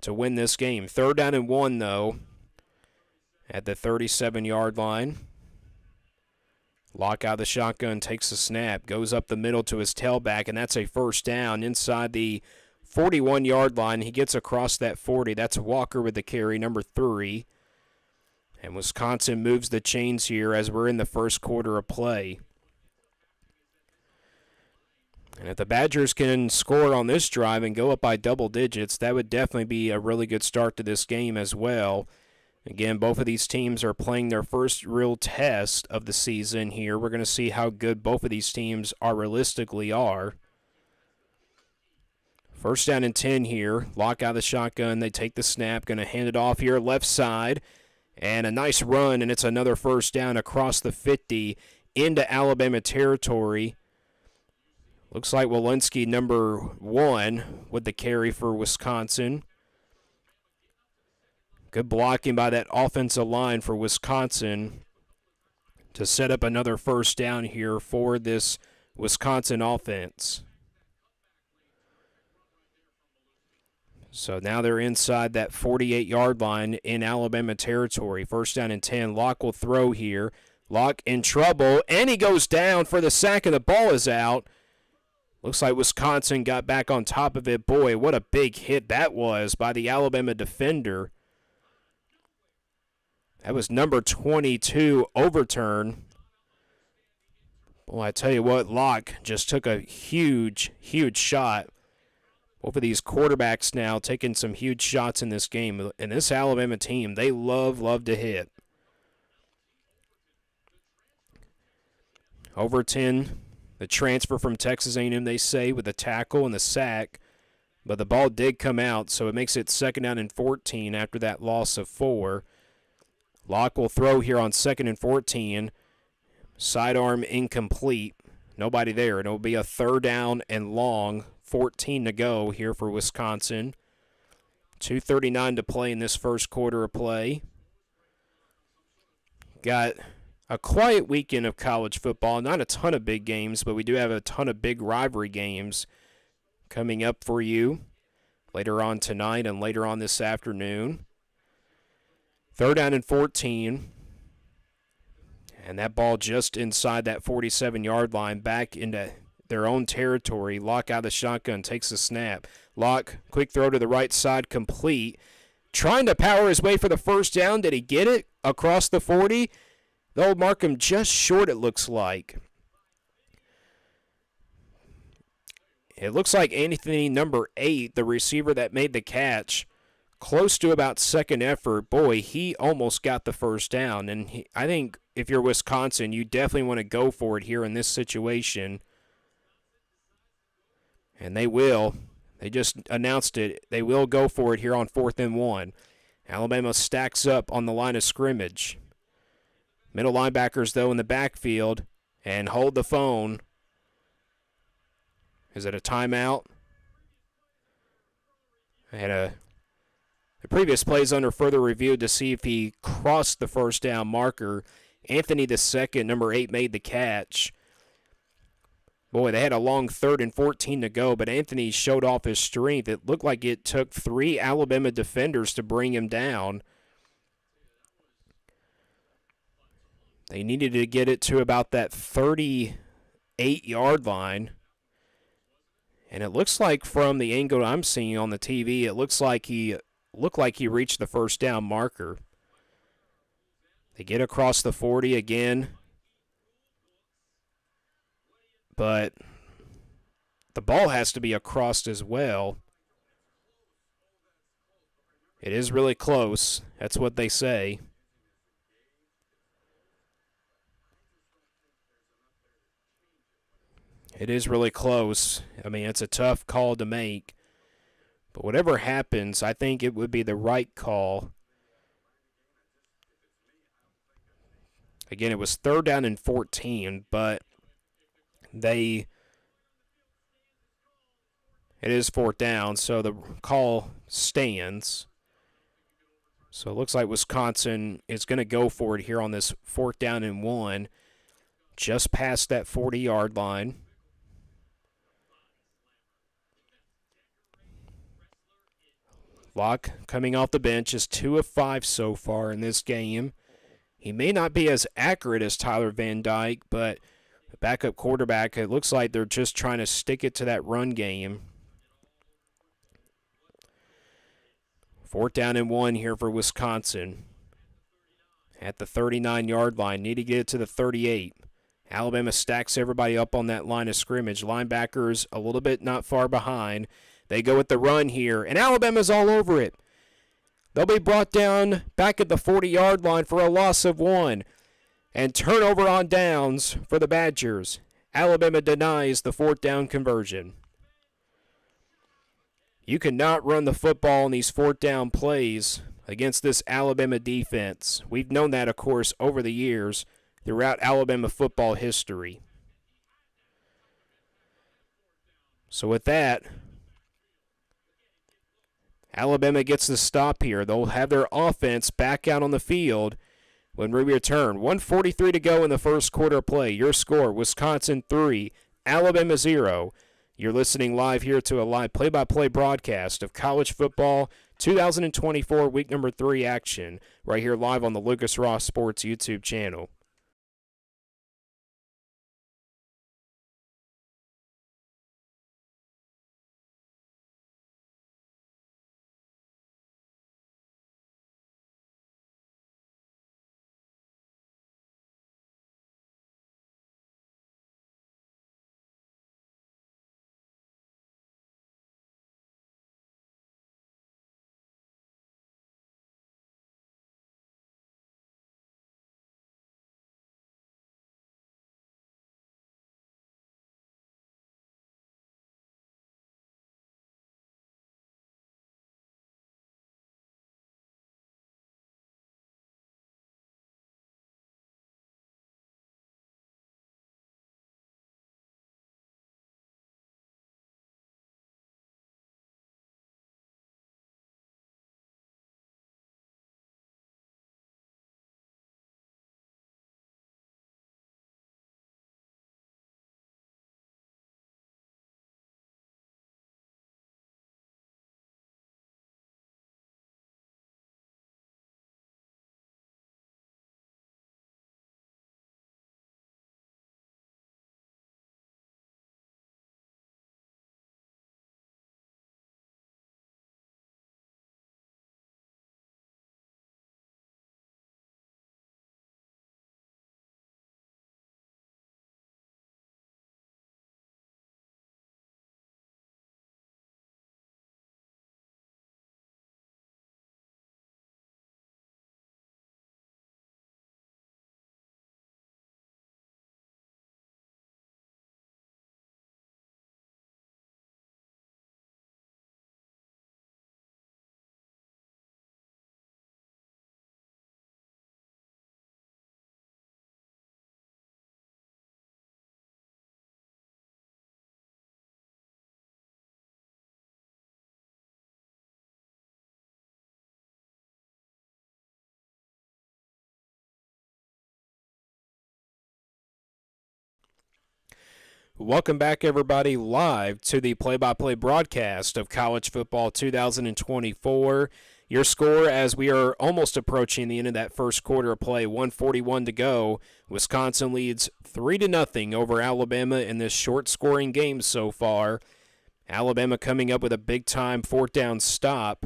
to win this game. 3rd down and 1, though, at the 37-yard line. Locke out of the shotgun, takes the snap, goes up the middle to his tailback, and that's a first down inside the 41-yard line. He gets across that 40. That's Walker with the carry, number 3. And Wisconsin moves the chains here as we're in the first quarter of play. And if the Badgers can score on this drive and go up by double digits, that would definitely be a really good start to this game as well. Again, both of these teams are playing their first real test of the season here. We're going to see how good both of these teams realistically are. First down and 10 here. Locke out of the shotgun. They take the snap. Going to hand it off here left side. And a nice run, and it's another first down across the 50 into Alabama territory. Looks like Walensky, number 1, with the carry for Wisconsin. Good blocking by that offensive line for Wisconsin to set up another first down here for this Wisconsin offense. So now they're inside that 48-yard line in Alabama territory. First down and 10. Locke will throw here. Locke in trouble, and he goes down for the sack, and the ball is out. Looks like Wisconsin got back on top of it. Boy, what a big hit that was by the Alabama defender. That was number 22, overturn. Boy, I tell you what, Locke just took a huge, huge shot. Both of these quarterbacks now taking some huge shots in this game. And this Alabama team, they love to hit. Overton, the transfer from Texas A&M, they say, with the tackle and the sack. But the ball did come out, so it makes it 2nd down and 14 after that loss of 4. Locke will throw here on 2nd and 14. Sidearm incomplete. Nobody there. It'll be a 3rd down and long. 14 to go here for Wisconsin. 2:39 to play in this first quarter of play. Got a quiet weekend of college football. Not a ton of big games, but we do have a ton of big rivalry games coming up for you later on tonight and later on this afternoon. 3rd down and 14. And that ball just inside that 47-yard line back into their own territory. Locke out of the shotgun, takes the snap. Locke, quick throw to the right side, complete. Trying to power his way for the first down. Did he get it across the 40? They'll mark him just short, it looks like. It looks like Anthony, number 8, the receiver that made the catch, close to about second effort. Boy, he almost got the first down. And I think if you're Wisconsin, you definitely want to go for it here in this situation. And they will. They just announced it. They will go for it here on 4th and 1. Alabama stacks up on the line of scrimmage. Middle linebackers, though, in the backfield. And hold the phone. Is it a timeout? I had the previous plays under further review to see if he crossed the first down marker. Anthony the second, number 8, made the catch. Boy, they had a long 3rd and 14 to go, but Anthony showed off his strength. It looked like it took 3 Alabama defenders to bring him down. They needed to get it to about that 38-yard line. And it looks like from the angle I'm seeing on the TV, it looks like he reached the first down marker. They get across the 40 again. But the ball has to be across as well. It is really close. That's what they say. It is really close. I mean, it's a tough call to make. But whatever happens, I think it would be the right call. Again, it was 3rd down and 14, but it is 4th down, so the call stands. So it looks like Wisconsin is going to go for it here on this 4th down and 1, just past that 40-yard line. Locke coming off the bench is 2 of 5 so far in this game. He may not be as accurate as Tyler Van Dyke, but backup quarterback, it looks like they're just trying to stick it to that run game. 4th down and 1 here for Wisconsin. At the 39-yard line, need to get it to the 38. Alabama stacks everybody up on that line of scrimmage. Linebackers a little bit not far behind. They go with the run here, and Alabama's all over it. They'll be brought down back at the 40-yard line for a loss of 1. And turnover on downs for the Badgers. Alabama denies the 4th down conversion. You cannot run the football in these 4th down plays against this Alabama defense. We've known that, of course, over the years throughout Alabama football history. So with that, Alabama gets the stop here. They'll have their offense back out on the field when we return. 1:43 to go in the first quarter of play. Your score, Wisconsin 3, Alabama 0. You're listening live here to a live play-by-play broadcast of college football 2024 week number 3 action right here live on the Lucas Ross Sports YouTube channel. Welcome back, everybody, live to the play-by-play broadcast of College Football 2024. Your score as we are almost approaching the end of that first quarter of play, 1:41 to go. Wisconsin leads 3-0 over Alabama in this short-scoring game so far. Alabama coming up with a big-time fourth-down stop.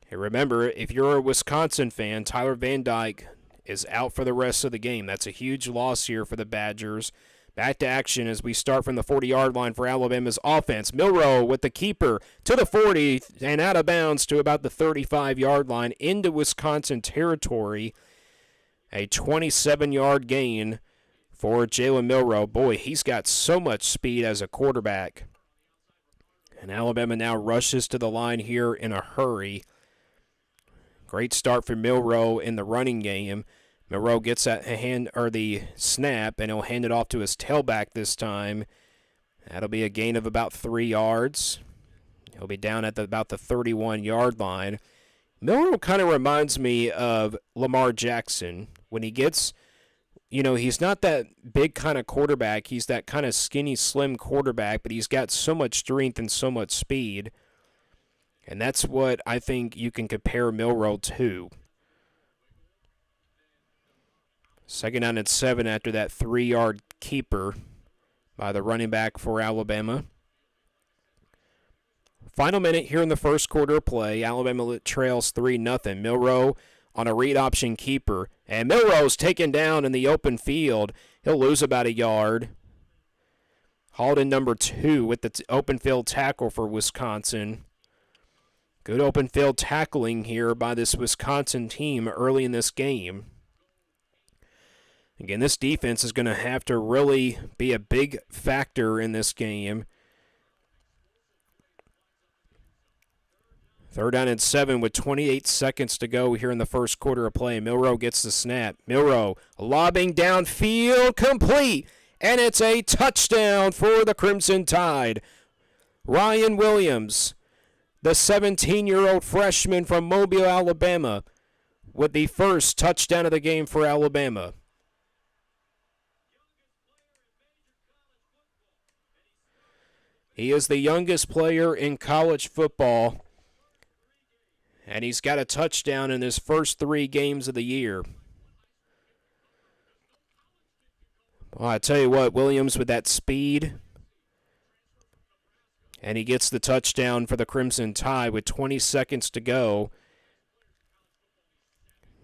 Hey, remember, if you're a Wisconsin fan, Tyler Van Dyke is out for the rest of the game. That's a huge loss here for the Badgers. Back to action as we start from the 40-yard line for Alabama's offense. Milroe with the keeper to the 40 and out of bounds to about the 35-yard line into Wisconsin territory. A 27-yard gain for Jalen Milroe. Boy, he's got so much speed as a quarterback. And Alabama now rushes to the line here in a hurry. Great start for Milroe in the running game. Milroe gets that the snap, and he'll hand it off to his tailback this time. That'll be a gain of about 3 yards. He'll be down at about the 31-yard line. Milroe kind of reminds me of Lamar Jackson. When he gets, he's not that big kind of quarterback. He's that kind of skinny, slim quarterback, but he's got so much strength and so much speed. And that's what I think you can compare Milroe to. 2nd down and 7 after that 3-yard keeper by the running back for Alabama. Final minute here in the first quarter of play. Alabama trails 3-0. Milroe on a read option keeper. And Milroe's taken down in the open field. He'll lose about a yard. Hauled in number 2 with the open field tackle for Wisconsin. Good open field tackling here by this Wisconsin team early in this game. Again, this defense is going to have to really be a big factor in this game. 3rd down and 7 with 28 seconds to go here in the first quarter of play. Milroe gets the snap. Milroe lobbing downfield, complete, and it's a touchdown for the Crimson Tide. Ryan Williams, the 17-year-old freshman from Mobile, Alabama, with the first touchdown of the game for Alabama. He is the youngest player in college football, and he's got a touchdown in his first 3 games of the year. Well, I tell you what, Williams with that speed, and he gets the touchdown for the Crimson Tide with 20 seconds to go,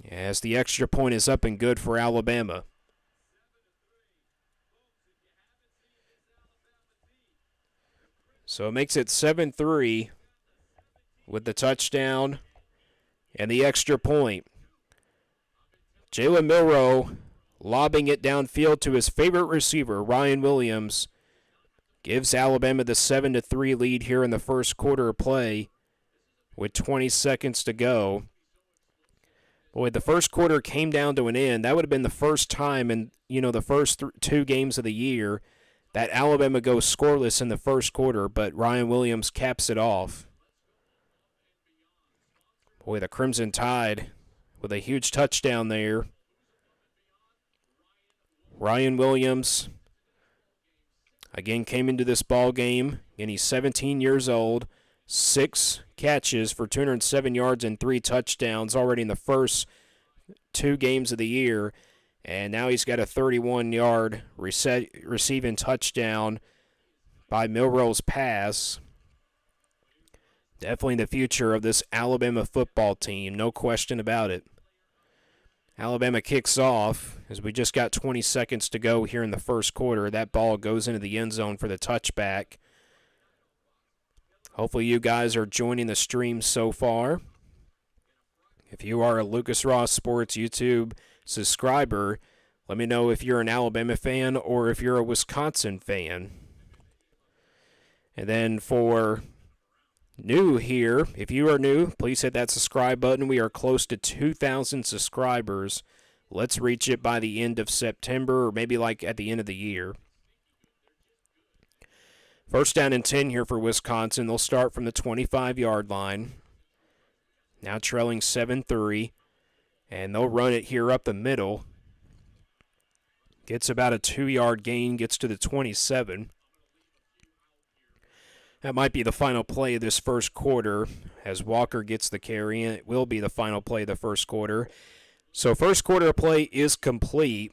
as the extra point is up and good for Alabama. So it makes it 7-3 with the touchdown and the extra point. Jalen Milroe lobbing it downfield to his favorite receiver, Ryan Williams, gives Alabama the 7-3 lead here in the first quarter of play with 20 seconds to go. Boy, the first quarter came down to an end. That would have been the first time in, the first 2 games of the year that Alabama goes scoreless in the first quarter, but Ryan Williams caps it off. Boy, the Crimson Tide with a huge touchdown there. Ryan Williams, again, came into this ball game, and he's 17 years old, 6 catches for 207 yards and 3 touchdowns already in the first 2 games of the year. And now he's got a 31-yard receiving touchdown by Milroe's pass. Definitely the future of this Alabama football team, no question about it. Alabama kicks off as we just got 20 seconds to go here in the first quarter. That ball goes into the end zone for the touchback. Hopefully you guys are joining the stream so far. If you are a Lucas Ross Sports YouTube subscriber, let me know if you're an Alabama fan or if you're a Wisconsin fan. And then for new here, if you are new, please hit that subscribe button. We are close to 2,000 subscribers. Let's reach it by the end of September or maybe like at the end of the year. 1st down and 10 here for Wisconsin. They'll start from the 25-yard line. Now trailing 7-3. And they'll run it here up the middle. Gets about a 2-yard gain, gets to the 27. That might be the final play of this first quarter as Walker gets the carry, and it will be the final play of the first quarter. So first quarter play is complete.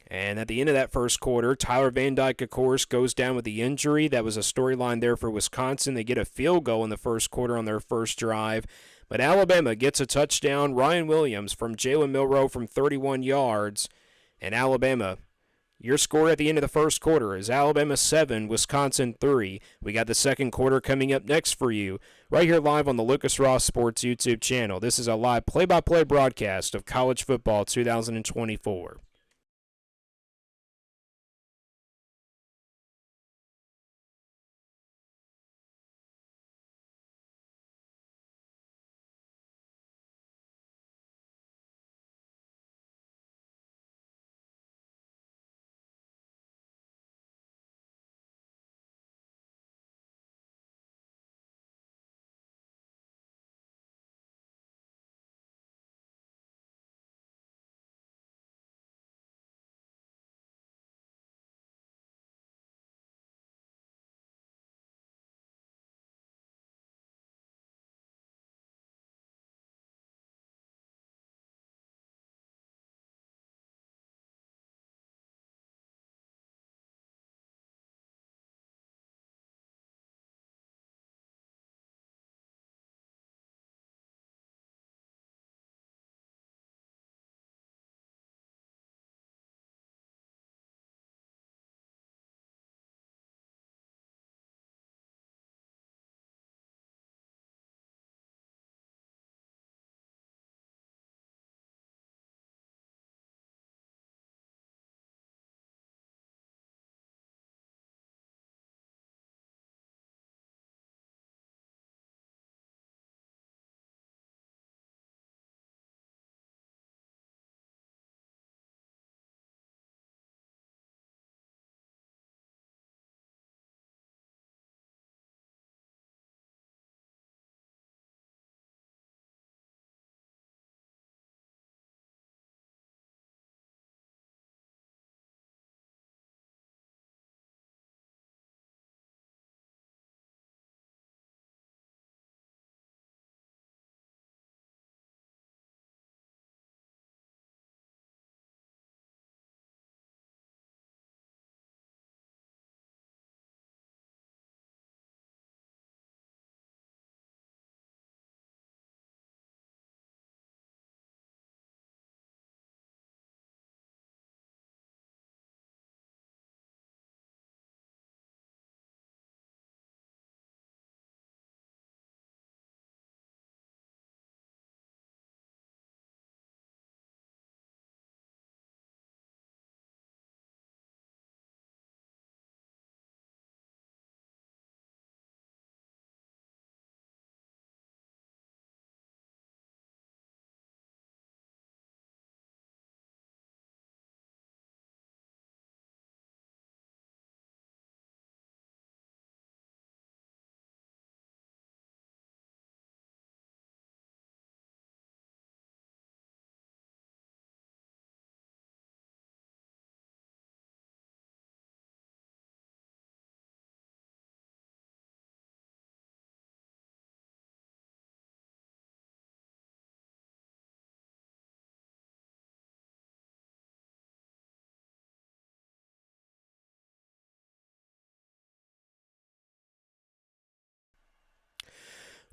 And at the end of that first quarter, Tyler Van Dyke, of course, goes down with the injury. That was a storyline there for Wisconsin. They get a field goal in the first quarter on their first drive. But Alabama gets a touchdown. Ryan Williams from Jalen Milroe from 31 yards. And Alabama, your score at the end of the first quarter is Alabama 7, Wisconsin 3. We got the second quarter coming up next for you, right here live on the Lucas Ross Sports YouTube channel. This is a live play-by-play broadcast of college football 2024.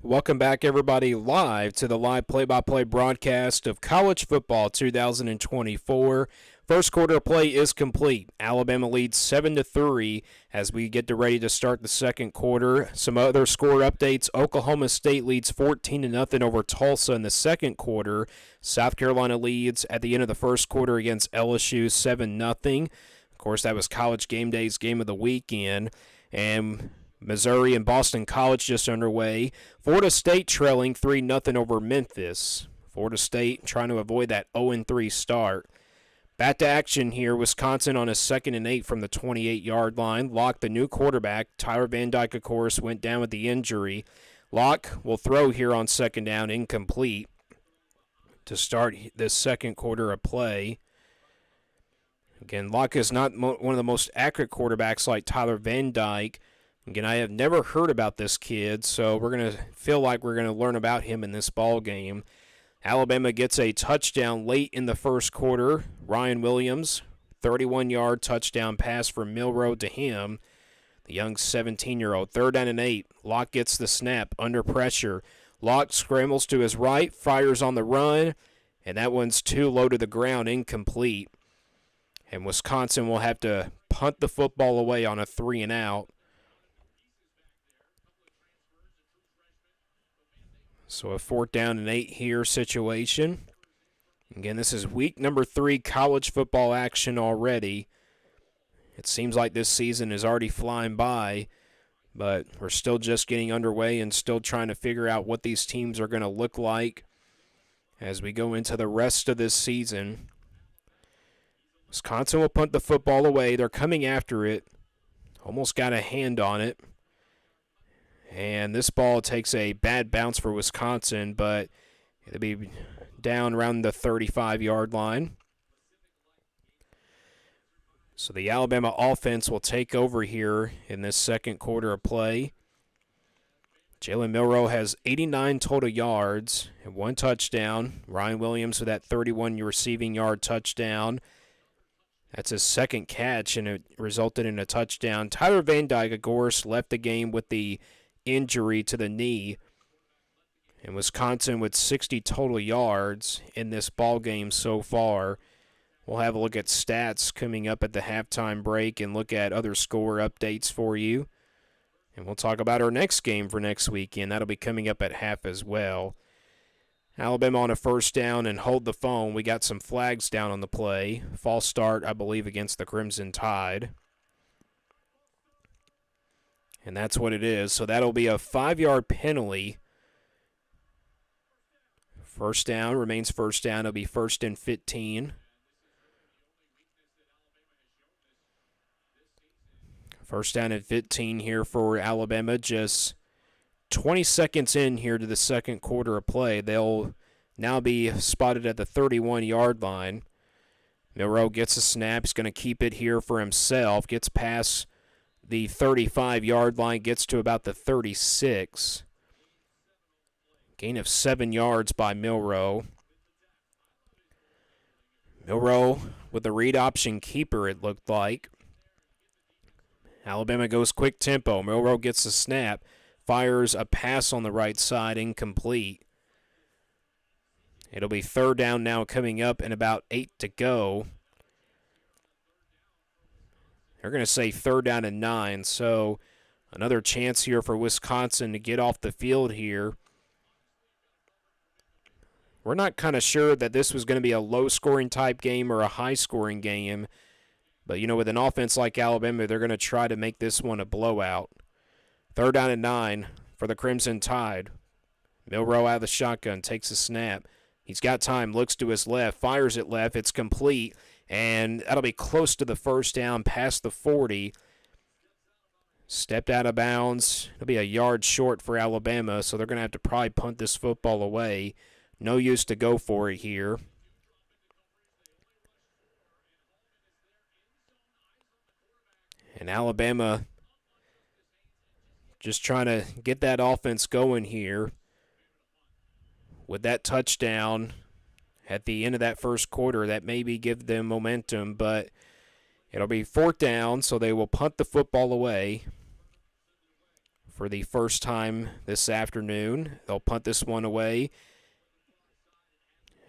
Welcome back, everybody, live to the live play-by-play broadcast of college football 2024. First quarter play is complete. Alabama leads 7-3 as we get ready to start the second quarter. Some other score updates. Oklahoma State leads 14-0 over Tulsa in the second quarter. South Carolina leads at the end of the first quarter against LSU 7-0. Of course, that was College Game Day's game of the weekend. And Missouri and Boston College just underway. Florida State trailing 3-0 over Memphis. Florida State trying to avoid that 0-3 start. Back to action here. Wisconsin on a 2nd and 8 from the 28-yard line. Locke, the new quarterback. Tyler Van Dyke, of course, went down with the injury. Locke will throw here on 2nd down, incomplete, to start this second quarter of play. Again, Locke is not one of the most accurate quarterbacks like Tyler Van Dyke. Again, I have never heard about this kid, so we're going to feel like we're going to learn about him in this ball game. Alabama gets a touchdown late in the first quarter. Ryan Williams, 31-yard touchdown pass from Milroe to him, the young 17-year-old. 3rd down and 8. Locke gets the snap under pressure. Locke scrambles to his right, fires on the run, and that one's too low to the ground, incomplete. And Wisconsin will have to punt the football away on a 3-and-out. So a 4th down and 8 here situation. Again, this is week number 3 college football action already. It seems like this season is already flying by, but we're still just getting underway and still trying to figure out what these teams are going to look like as we go into the rest of this season. Wisconsin will punt the football away. They're coming after it. Almost got a hand on it. And this ball takes a bad bounce for Wisconsin, but it'll be down around the 35-yard line. So the Alabama offense will take over here in this second quarter of play. Jalen Milroe has 89 total yards and 1 touchdown. Ryan Williams with that 31 receiving yard touchdown. That's his second catch, and it resulted in a touchdown. Tyler Van Dyke, of course, left the game with the injury to the knee. And Wisconsin with 60 total yards in this ball game so far. We'll have a look at stats coming up at the halftime break and look at other score updates for you. And we'll talk about our next game for next weekend. That'll be coming up at half as well. Alabama on a 1st down and hold the phone. We got some flags down on the play. False start, I believe, against the Crimson Tide. And that's what it is. So that'll be a 5-yard penalty. 1st down remains 1st down. It'll be 1st and 15. 1st down and 15 here for Alabama. Just 20 seconds in here to the second quarter of play. They'll now be spotted at the 31-yard line. Milroe gets a snap. He's going to keep it here for himself. Gets past the 35-yard line. Gets to about the 36. Gain of 7 yards by Milroe. Milroe with the read option keeper, it looked like. Alabama goes quick tempo. Milroe gets the snap. Fires a pass on the right side, incomplete. It'll be 3rd down now coming up and about 8 to go. They're going to say 3rd down and 9, so another chance here for Wisconsin to get off the field here. We're not kind of sure that this was going to be a low-scoring type game or a high-scoring game, but, you know, with an offense like Alabama, they're going to try to make this one a blowout. 3rd down and 9 for the Crimson Tide. Milroe out of the shotgun, takes a snap. He's got time, looks to his left, fires it left. It's complete, and that'll be close to the 1st down, past the 40. Stepped out of bounds. It'll be a yard short for Alabama, so they're going to have to probably punt this football away. No use to go for it here. And Alabama just trying to get that offense going here with that touchdown at the end of that first quarter. That maybe give them momentum, but it'll be 4th down, so they will punt the football away for the first time this afternoon. They'll punt this one away.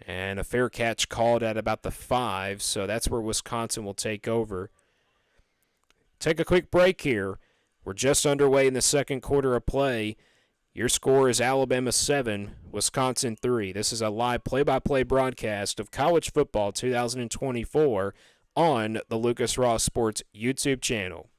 And a fair catch called at about the 5, so that's where Wisconsin will take over. Take a quick break here. We're just underway in the second quarter of play. Your score is Alabama 7, Wisconsin 3. This is a live play-by-play broadcast of college football 2024 on the Lucas Ross Sports YouTube channel.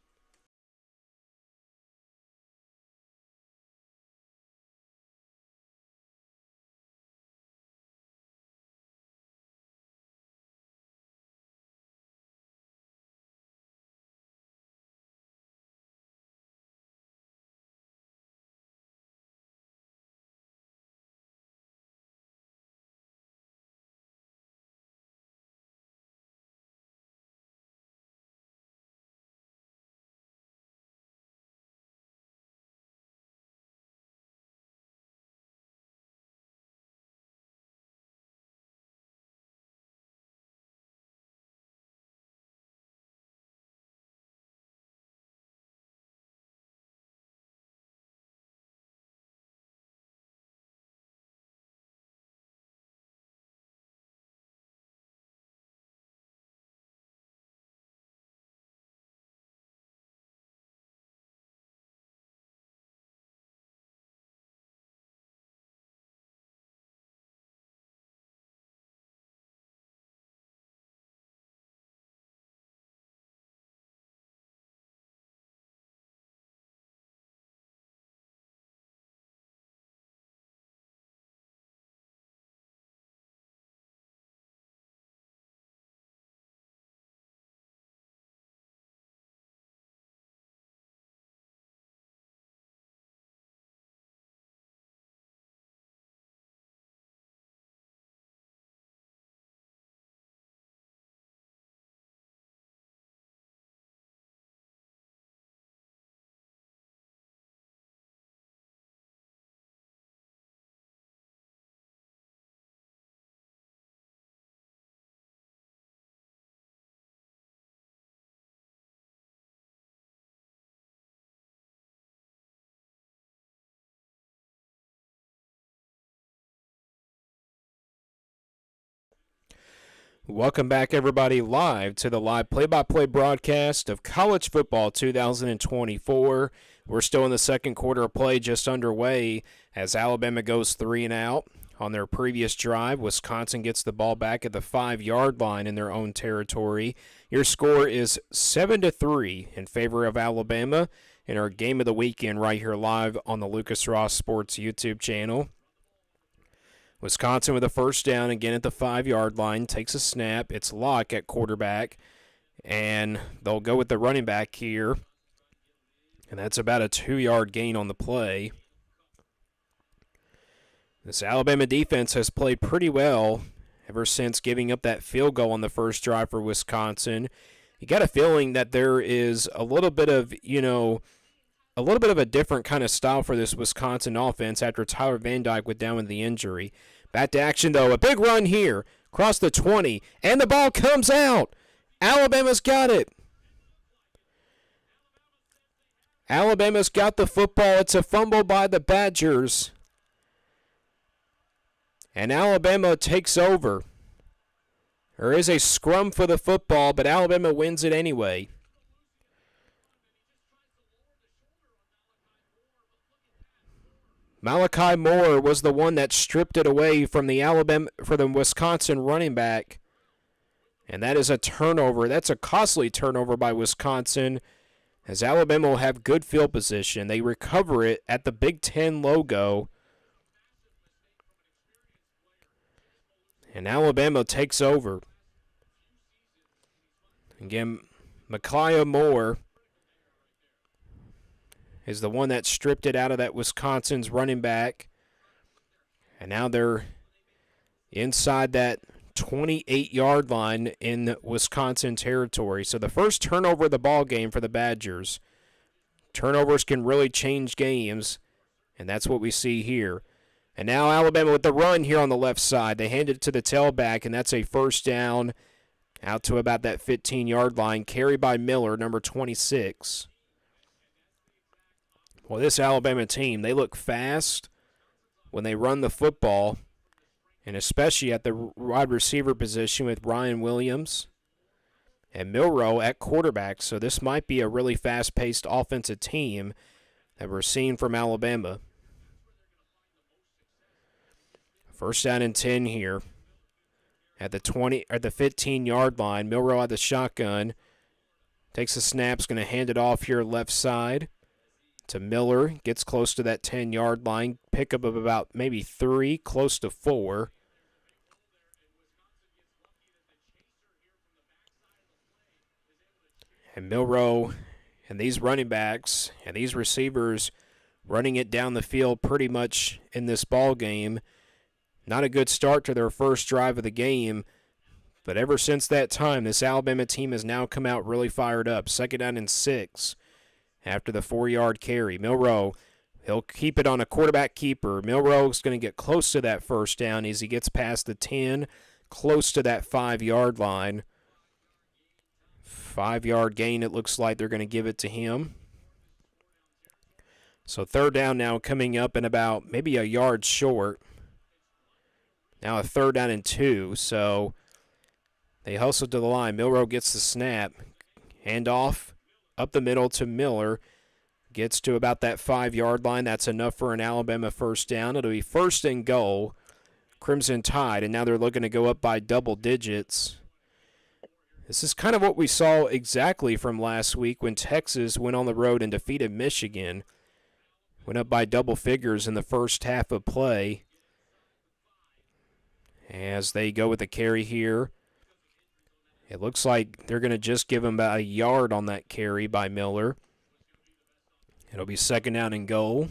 Welcome back, everybody, live to the live play-by-play broadcast of College Football 2024. We're still in the second quarter of play, just underway, as Alabama goes 3 and out. On their previous drive, Wisconsin gets the ball back at the 5-yard line in their own territory. Your score is 7-3 in favor of Alabama in our game of the weekend right here live on the Lucas Ross Sports YouTube channel. Wisconsin with a first down again at the 5-yard line, takes a snap. It's Locke at quarterback, and they'll go with the running back here, and that's about a 2-yard gain on the play. This Alabama defense has played pretty well ever since giving up that field goal on the first drive for Wisconsin. You got a feeling that there is a little bit of, a different kind of style for this Wisconsin offense after Tyler Van Dyke went down with the injury. Back to action, though. A big run here. Across the 20. And the ball comes out. Alabama's got it. Alabama's got the football. It's a fumble by the Badgers. And Alabama takes over. There is a scrum for the football, but Alabama wins it anyway. Malachi Moore was the one that stripped it away from the Wisconsin running back. And that is a turnover. That's a costly turnover by Wisconsin, as Alabama will have good field position. They recover it at the Big Ten logo. And Alabama takes over. Again, Malachi Moore is the one that stripped it out of that Wisconsin's running back. And now they're inside that 28-yard line in Wisconsin territory. So the first turnover of the ball game for the Badgers. Turnovers can really change games, and that's what we see here. And now Alabama with the run here on the left side. They hand it to the tailback, and that's a first down out to about that 15-yard line. Carry by Miller, number 26. Well, this Alabama team, they look fast when they run the football, and especially at the wide receiver position with Ryan Williams and Milroe at quarterback. So this might be a really fast-paced offensive team that we're seeing from Alabama. First down and 10 here at the 15-yard line. Milroe at the shotgun. Takes a snap, is going to hand it off here left side to Miller. Gets close to that 10-yard line. Pickup of about maybe 3, close to 4. And Milroe and these running backs and these receivers running it down the field pretty much in this ball game. Not a good start to their first drive of the game, but ever since that time, this Alabama team has now come out really fired up. Second down and 6 after the 4-yard carry. Milroe, he'll keep it on a quarterback keeper. Milroe's going to get close to that first down as he gets past the 10, close to that 5-yard line. 5-yard gain, it looks like they're going to give it to him. So third down now coming up and about maybe a yard short. Now a third down and 2, so they hustle to the line. Milroe gets the snap. Handoff up the middle to Miller. Gets to about that 5-yard line. That's enough for an Alabama first down. It'll be first and goal. Crimson Tide, and now they're looking to go up by double digits. This is kind of what we saw exactly from last week when Texas went on the road and defeated Michigan. Went up by double figures in the first half of play. As they go with the carry here, it looks like they're going to just give him about a yard on that carry by Miller. It'll be second down and goal.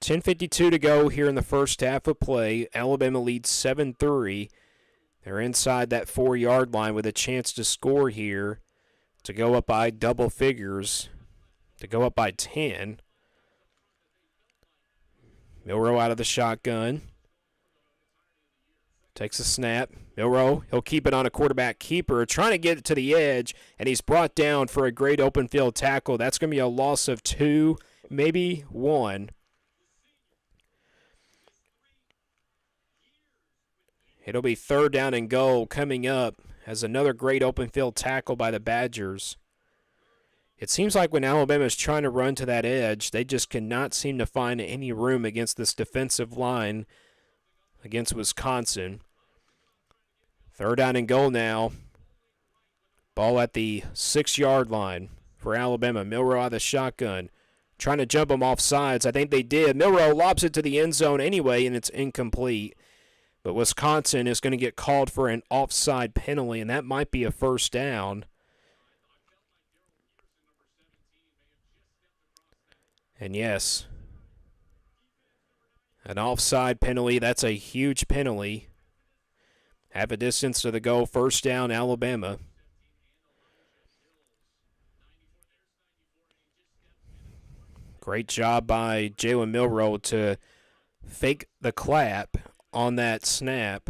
10:52 to go here in the first half of play. Alabama leads 7-3. They're inside that 4-yard line with a chance to score here to go up by double figures, to go up by 10. Milroe out of the shotgun. Takes a snap. Milroe, he'll keep it on a quarterback keeper, trying to get it to the edge, and he's brought down for a great open field tackle. That's going to be a loss of 2, maybe 1. It'll be 3rd down and goal coming up as another great open field tackle by the Badgers. It seems like when Alabama is trying to run to that edge, they just cannot seem to find any room against this defensive line against Wisconsin. 3rd down and goal now. Ball at the 6-yard line for Alabama. Milroe out of the shotgun. Trying to jump him off sides. I think they did. Milroe lobs it to the end zone anyway, and it's incomplete. But Wisconsin is going to get called for an offside penalty, and that might be a 1st down. And yes, an offside penalty. That's a huge penalty. Half a distance to the goal. 1st down, Alabama. Great job by Jalen Milroe to fake the clap on that snap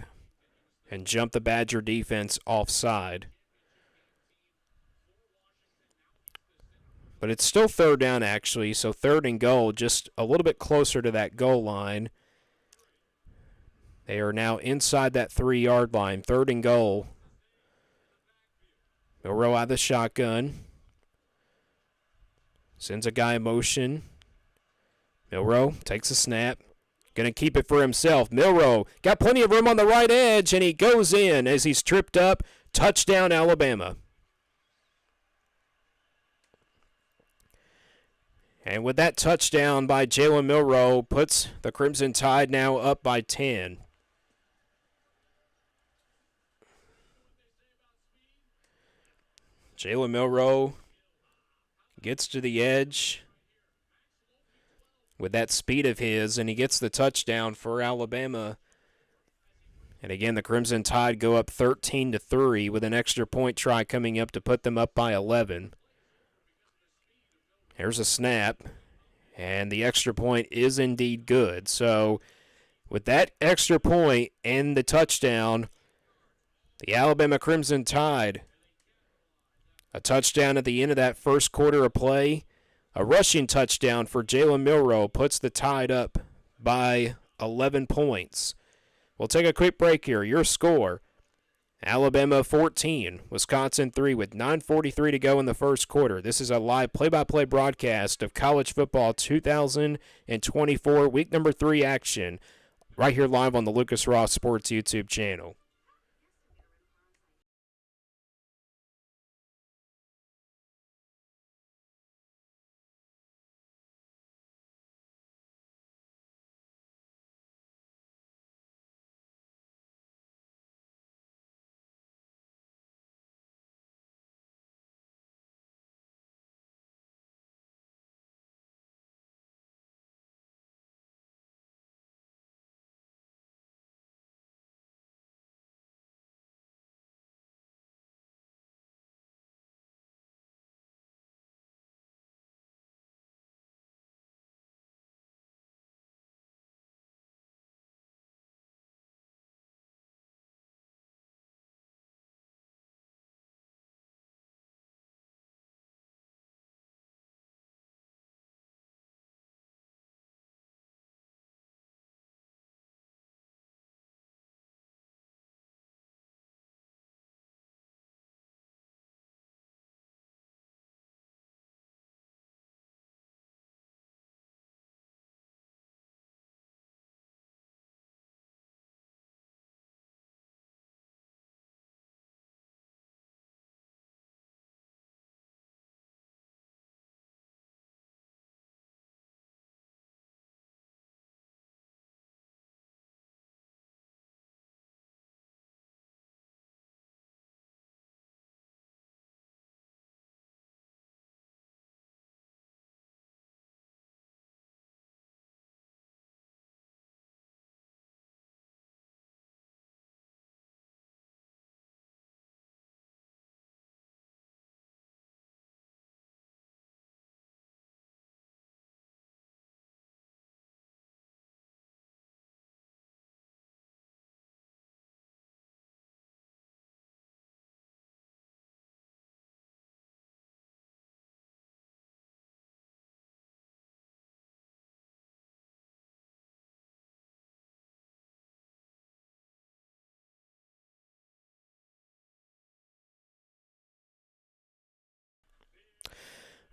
and jump the Badger defense offside. But it's still 3rd down, actually, so 3rd and goal, just a little bit closer to that goal line. They are now inside that 3-yard line. 3rd and goal. Milroe out of the shotgun. Sends a guy in motion. Milroe takes a snap. Going to keep it for himself. Milroe got plenty of room on the right edge, and he goes in as he's tripped up. Touchdown, Alabama. And with that touchdown by Jalen Milroe, puts the Crimson Tide now up by 10. Jalen Milroe gets to the edge with that speed of his, and he gets the touchdown for Alabama. And again, the Crimson Tide go up 13-3 with an extra point try coming up to put them up by 11. Here's a snap, and the extra point is indeed good. So with that extra point and the touchdown, the Alabama Crimson Tide, a touchdown at the end of that first quarter of play, a rushing touchdown for Jalen Milroe puts the Tide up by 11 points. We'll take a quick break here. Your score, Alabama 14, Wisconsin 3 with 9:43 to go in the first quarter. This is a live play-by-play broadcast of college football 2024 week number 3 action right here live on the Lucas Ross Sports YouTube channel.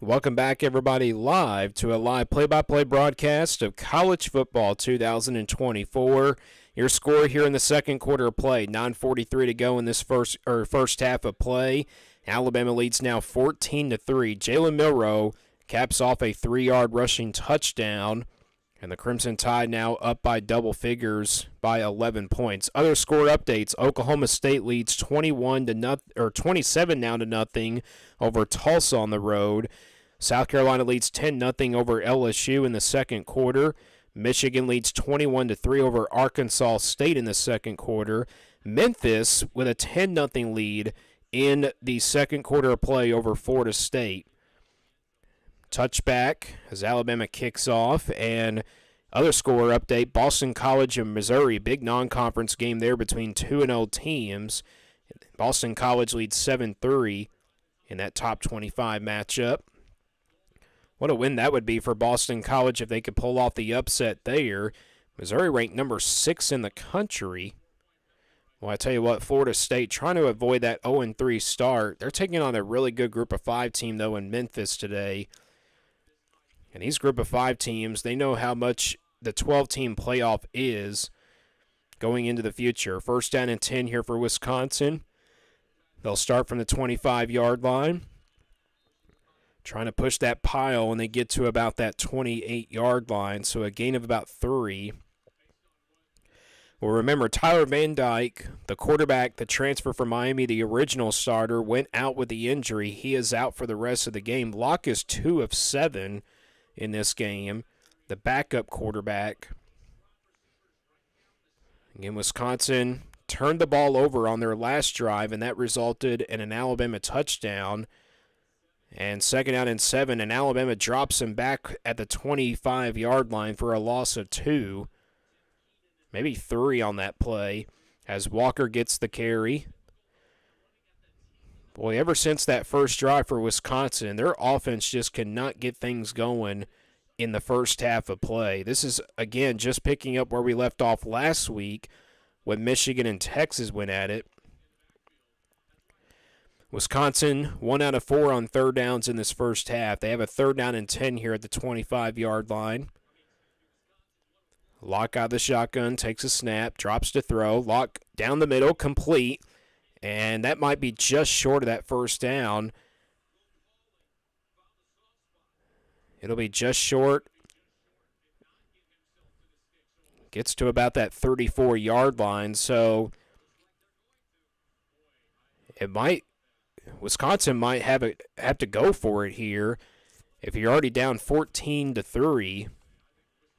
Welcome back, everybody, live to a live play-by-play broadcast of college football 2024. Your score here in the second quarter of play, 9:43 to go in this first half of play. Alabama leads now 14-3. Jalen Milroe caps off a 3-yard rushing touchdown, and the Crimson Tide now up by double figures by 11 points. Other score updates: Oklahoma State leads 27 now to nothing over Tulsa on the road. South Carolina leads 10-0 over LSU in the second quarter. Michigan leads 21-3 over Arkansas State in the second quarter. Memphis with a 10-0 lead in the second quarter of play over Florida State. Touchback as Alabama kicks off, and other score update: Boston College and Missouri, big non-conference game there between 2-0 teams. Boston College leads 7-3 in that top 25 matchup. What a win that would be for Boston College if they could pull off the upset there. Missouri ranked number 6 in the country. Well, I tell you what, Florida State trying to avoid that 0-3 start. They're taking on a really good Group of 5 team, though, in Memphis today. And these Group of 5 teams, they know how much the 12-team playoff is going into the future. First down and 10 here for Wisconsin. They'll start from the 25-yard line, trying to push that pile when they get to about that 28-yard line, so a gain of about 3. Well, remember, Tyler Van Dyke, the quarterback, the transfer from Miami, the original starter, went out with the injury. He is out for the rest of the game. Locke is 2 of 7 in this game, the backup quarterback. Again, Wisconsin turned the ball over on their last drive, and that resulted in an Alabama touchdown. And second out and 7, and Alabama drops him back at the 25-yard line for a loss of 2, maybe 3 on that play, as Walker gets the carry. Boy, ever since that first drive for Wisconsin, their offense just cannot get things going in the first half of play. This is, again, just picking up where we left off last week when Michigan and Texas went at it. Wisconsin, 1 out of 4 on third downs in this first half. They have a third down and 10 here at the 25-yard line. Locke out of the shotgun, takes a snap, drops to throw. Locke down the middle, complete. And that might be just short of that first down. It'll be just short. Gets to about that 34-yard line, so Wisconsin might have to go for it here if you're already down 14-3.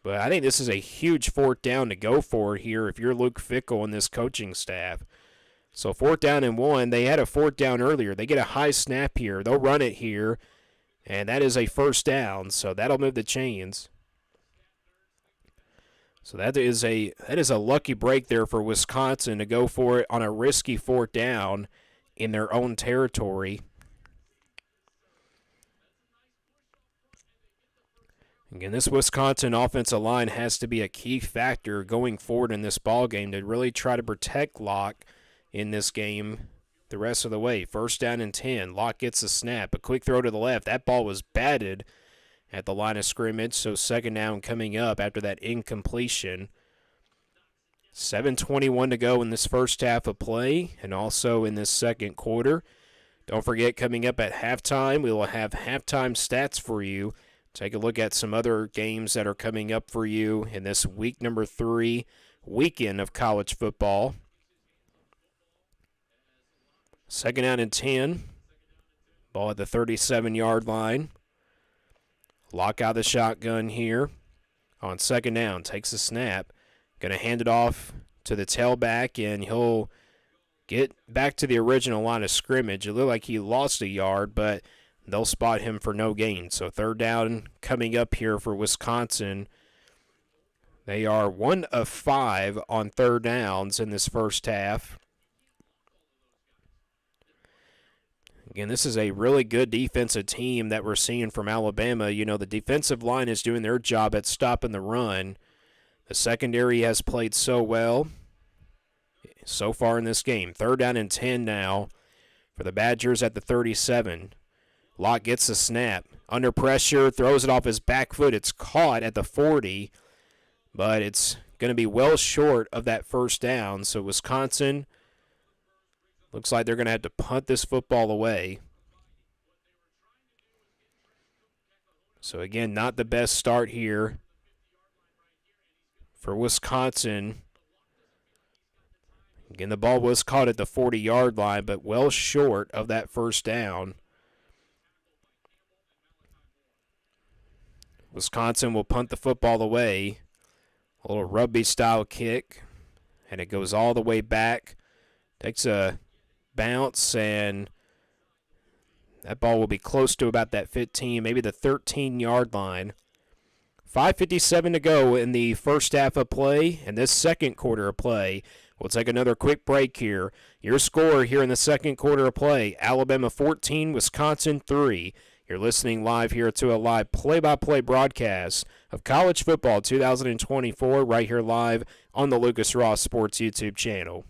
But I think this is a huge fourth down to go for it here if you're Luke Fickell and this coaching staff. So 4th down and 1. They had a 4th down earlier. They get a high snap here. They'll run it here, and that is a first down. So that'll move the chains. So that is a lucky break there for Wisconsin to go for it on a risky 4th down in their own territory. Again, this Wisconsin offensive line has to be a key factor going forward in this ballgame to really try to protect Locke in this game the rest of the way. First down and 10. Locke gets a snap. A quick throw to the left. That ball was batted at the line of scrimmage, so second down coming up after that incompletion. 7:21 to go in this first half of play and also in this second quarter. Don't forget, coming up at halftime, we will have halftime stats for you. Take a look at some other games that are coming up for you in this week number 3 weekend of college football. Second down and 10. Ball at the 37-yard line. Lock out the shotgun here on second down. Takes a snap. Going to hand it off to the tailback, and he'll get back to the original line of scrimmage. It looked like he lost a yard, but they'll spot him for no gain. So third down coming up here for Wisconsin. They are 1 of 5 on third downs in this first half. Again, this is a really good defensive team that we're seeing from Alabama. You know, the defensive line is doing their job at stopping the run. The secondary has played so well so far in this game. Third down and 10 now for the Badgers at the 37. Locke gets the snap. Under pressure, throws it off his back foot. It's caught at the 40, but it's going to be well short of that first down. So Wisconsin looks like they're going to have to punt this football away. So again, not the best start here for Wisconsin. Again, the ball was caught at the 40-yard line, but well short of that first down. Wisconsin will punt the football away. A little rugby-style kick, and it goes all the way back. Takes a bounce, and that ball will be close to about that 15, maybe the 13-yard line. 5:57 to go in the first half of play, and this second quarter of play. We'll take another quick break here. Your score here in the second quarter of play, Alabama 14, Wisconsin 3. You're listening live here to a live play-by-play broadcast of college football 2024 right here live on the Lucas Ross Sports YouTube channel.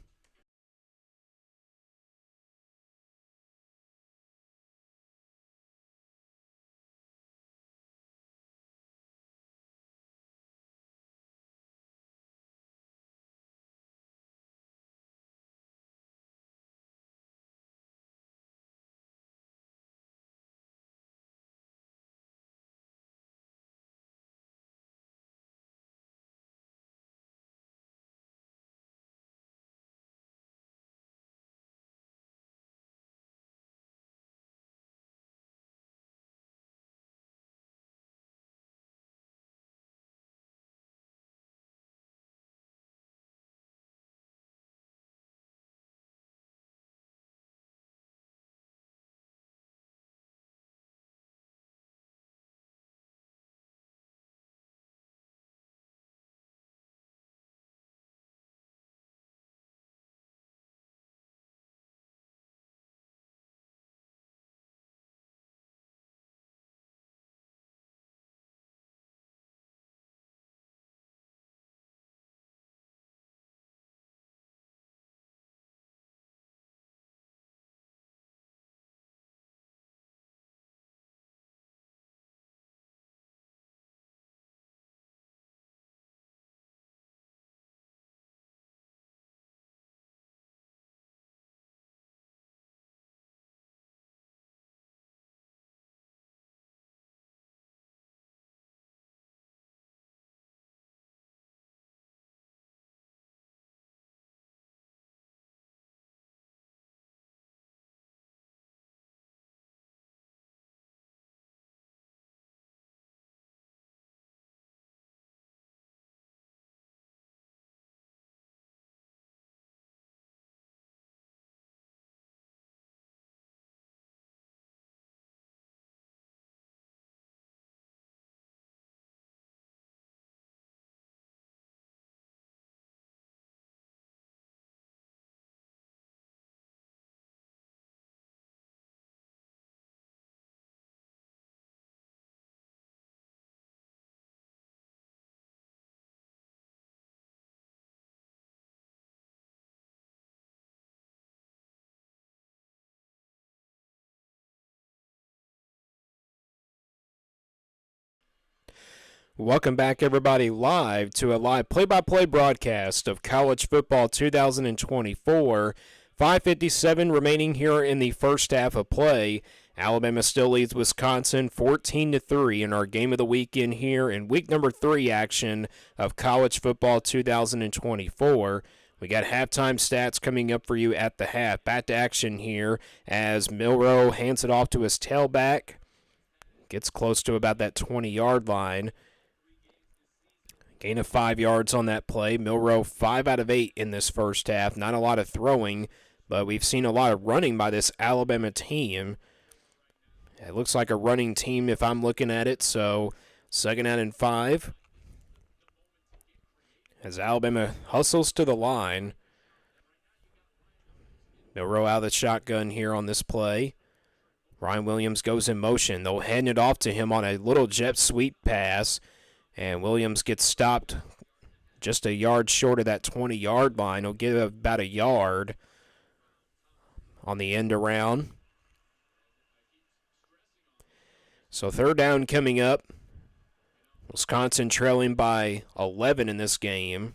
Welcome back, everybody, live to a live play-by-play broadcast of college football 2024. 5:57 remaining here in the first half of play. Alabama still leads Wisconsin 14-3 in our game of the weekend here in week number 3 action of college football 2024. We got halftime stats coming up for you at the half. Back to action here as Milroe hands it off to his tailback. Gets close to about that 20-yard line. Gain of 5 yards on that play. Milroe 5 out of 8 in this first half. Not a lot of throwing, but we've seen a lot of running by this Alabama team. It looks like a running team if I'm looking at it. So second out and 5. As Alabama hustles to the line. Milroe out of the shotgun here on this play. Ryan Williams goes in motion. They'll hand it off to him on a little jet sweep pass. And Williams gets stopped just a yard short of that 20-yard line. He'll get about a yard on the end around. So third down coming up. Wisconsin trailing by 11 in this game.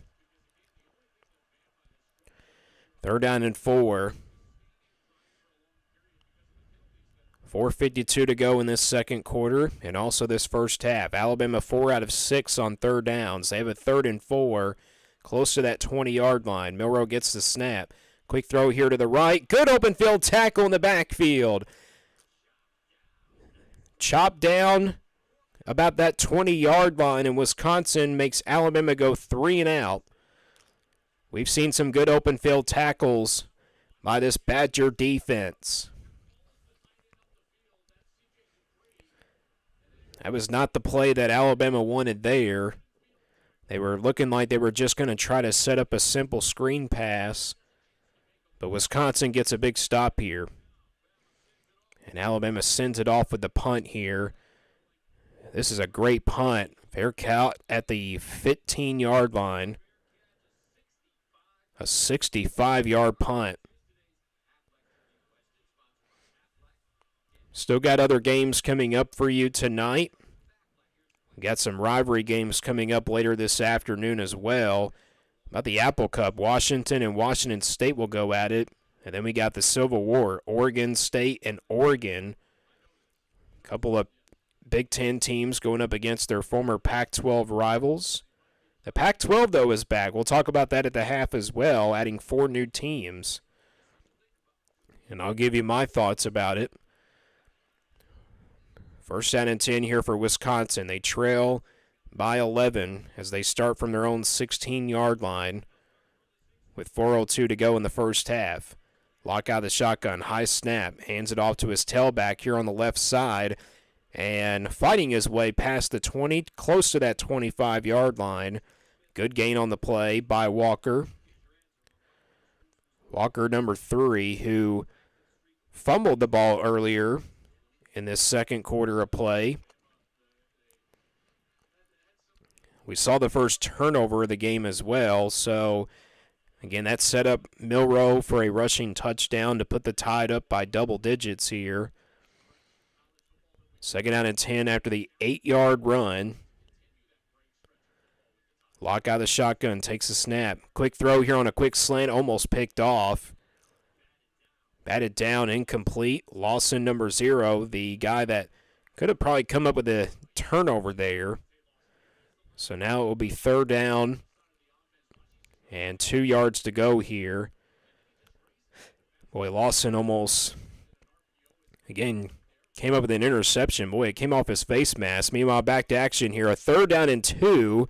Third down and 4. 4:52 to go in this second quarter and also this first half. Alabama 4 out of 6 on third downs. They have a 3rd and 4 close to that 20-yard line. Milroe gets the snap. Quick throw here to the right. Good open field tackle in the backfield. Chopped down about that 20-yard line, and Wisconsin makes Alabama go 3 and out. We've seen some good open field tackles by this Badger defense. That was not the play that Alabama wanted there. They were looking like they were just going to try to set up a simple screen pass, but Wisconsin gets a big stop here. And Alabama sends it off with the punt here. This is a great punt. Fair count at the 15-yard line. A 65-yard punt. Still got other games coming up for you tonight. We got some rivalry games coming up later this afternoon as well. About the Apple Cup, Washington and Washington State will go at it. And then we got the Civil War, Oregon State and Oregon. A couple of Big Ten teams going up against their former Pac-12 rivals. The Pac-12, though, is back. We'll talk about that at the half as well, adding 4 new teams. And I'll give you my thoughts about it. First down and 10 here for Wisconsin. They trail by 11 as they start from their own 16-yard line with 4:02 to go in the first half. Lock out the shotgun, high snap, hands it off to his tailback here on the left side, and fighting his way past the 20, close to that 25-yard line. Good gain on the play by Walker. Walker, number 3, who fumbled the ball earlier in this second quarter of play. We saw the first turnover of the game as well, so again, that set up Milroe for a rushing touchdown to put the Tide up by double digits here. Second down and 10 after the 8-yard run. Lock out the shotgun, takes a snap. Quick throw here on a quick slant, almost picked off. Batted down, incomplete. Lawson, number 0, the guy that could have probably come up with a turnover there. So now it will be third down and 2 yards to go here. Boy, Lawson almost, again, came up with an interception. Boy, it came off his face mask. Meanwhile, back to action here. A third down and 2,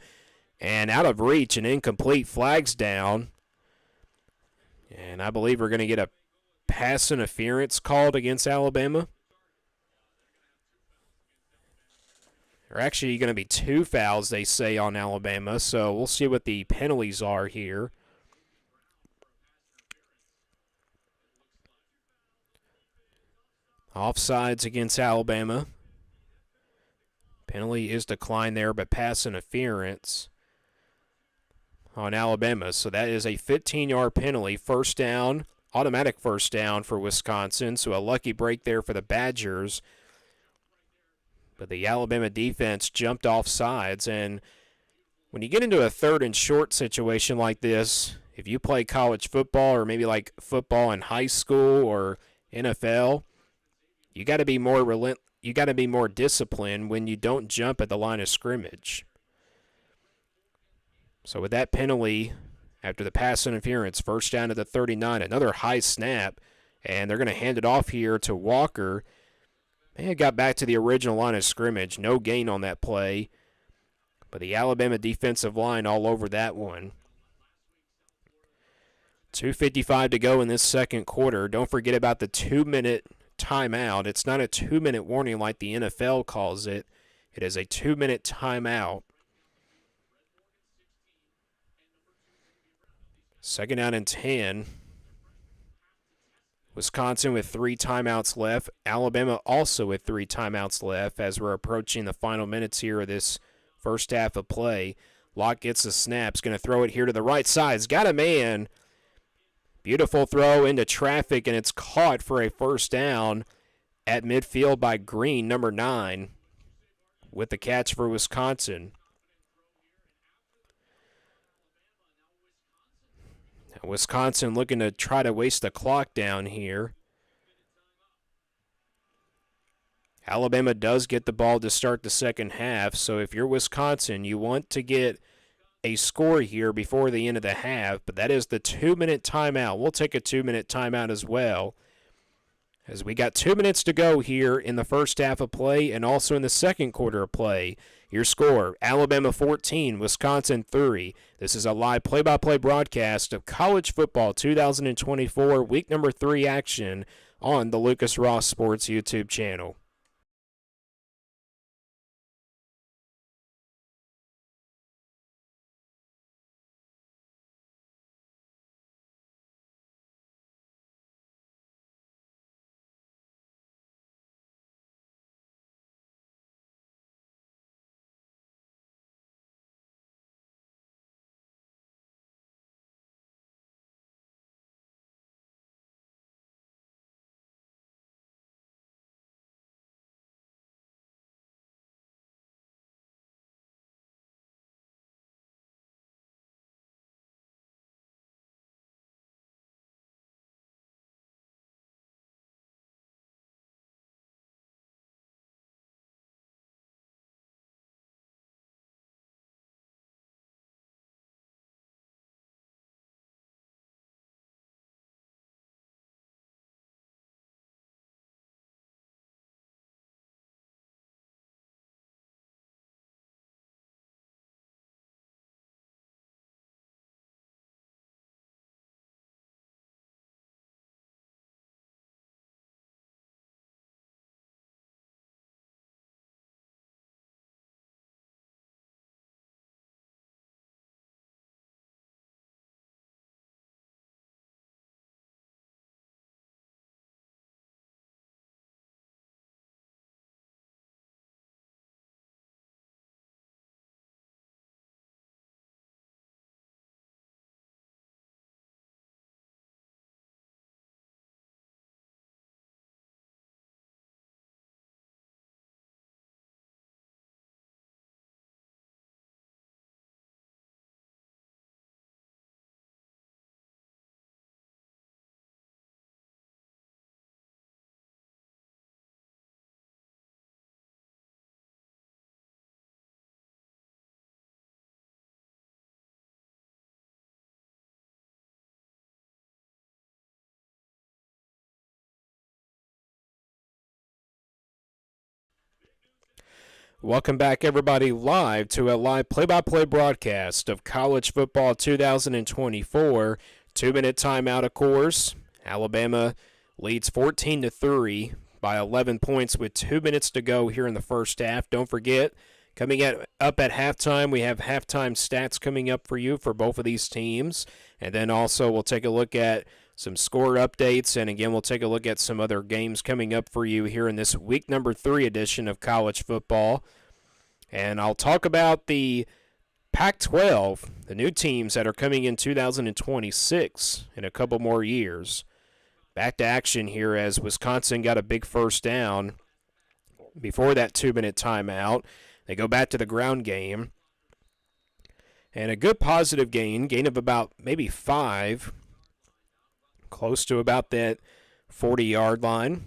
and out of reach, an incomplete. Flags down. And I believe we're going to get a pass interference called against Alabama. There are actually going to be 2 fouls, they say, on Alabama, so we'll see what the penalties are here. Offsides against Alabama. Penalty is declined there, but pass interference on Alabama. So that is a 15-yard penalty. First down, automatic first down for Wisconsin. So a lucky break there for the Badgers. But the Alabama defense jumped off sides. And when you get into a third and short situation like this, if you play college football or maybe like football in high school or NFL, you got to be more disciplined when you don't jump at the line of scrimmage. So with that penalty, after the pass interference, first down to the 39, another high snap, and they're going to hand it off here to Walker. Man, got back to the original line of scrimmage. No gain on that play, but the Alabama defensive line all over that one. 2:55 to go in this second quarter. Don't forget about the 2-minute timeout. It's not a 2-minute warning like the NFL calls it. It is a 2-minute timeout. Second down and 10. Wisconsin with 3 timeouts left. Alabama also with 3 timeouts left as we're approaching the final minutes here of this first half of play. Locke gets the snap. He's going to throw it here to the right side. He's got a man. Beautiful throw into traffic, and it's caught for a first down at midfield by Green, number 9. with the catch for Wisconsin. Now, Wisconsin looking to try to waste the clock down here. Alabama does get the ball to start the second half, so if you're Wisconsin, you want to get a score here before the end of the half, but that is the 2-minute timeout. We'll take a 2-minute timeout as well, as we got 2 minutes to go here in the first half of play and also in the second quarter of play. Your score, Alabama 14, Wisconsin 3. This is a live play-by-play broadcast of college football 2024 week number 3 action on the Lucas Ross Sports YouTube channel. Welcome back, everybody, live to a live play-by-play broadcast of college football 2024. 2-minute timeout, of course. Alabama leads 14-3 by 11 points with 2 minutes to go here in the first half. Don't forget, coming up at halftime, we have halftime stats coming up for you for both of these teams. And then also we'll take a look at some score updates, and again, we'll take a look at some other games coming up for you here in this week number 3 edition of college football. And I'll talk about the Pac-12, the new teams that are coming in 2026 in a couple more years. Back to action here as Wisconsin got a big first down before that 2-minute timeout. They go back to the ground game. And a good positive gain of about maybe 5, close to about that 40-yard line.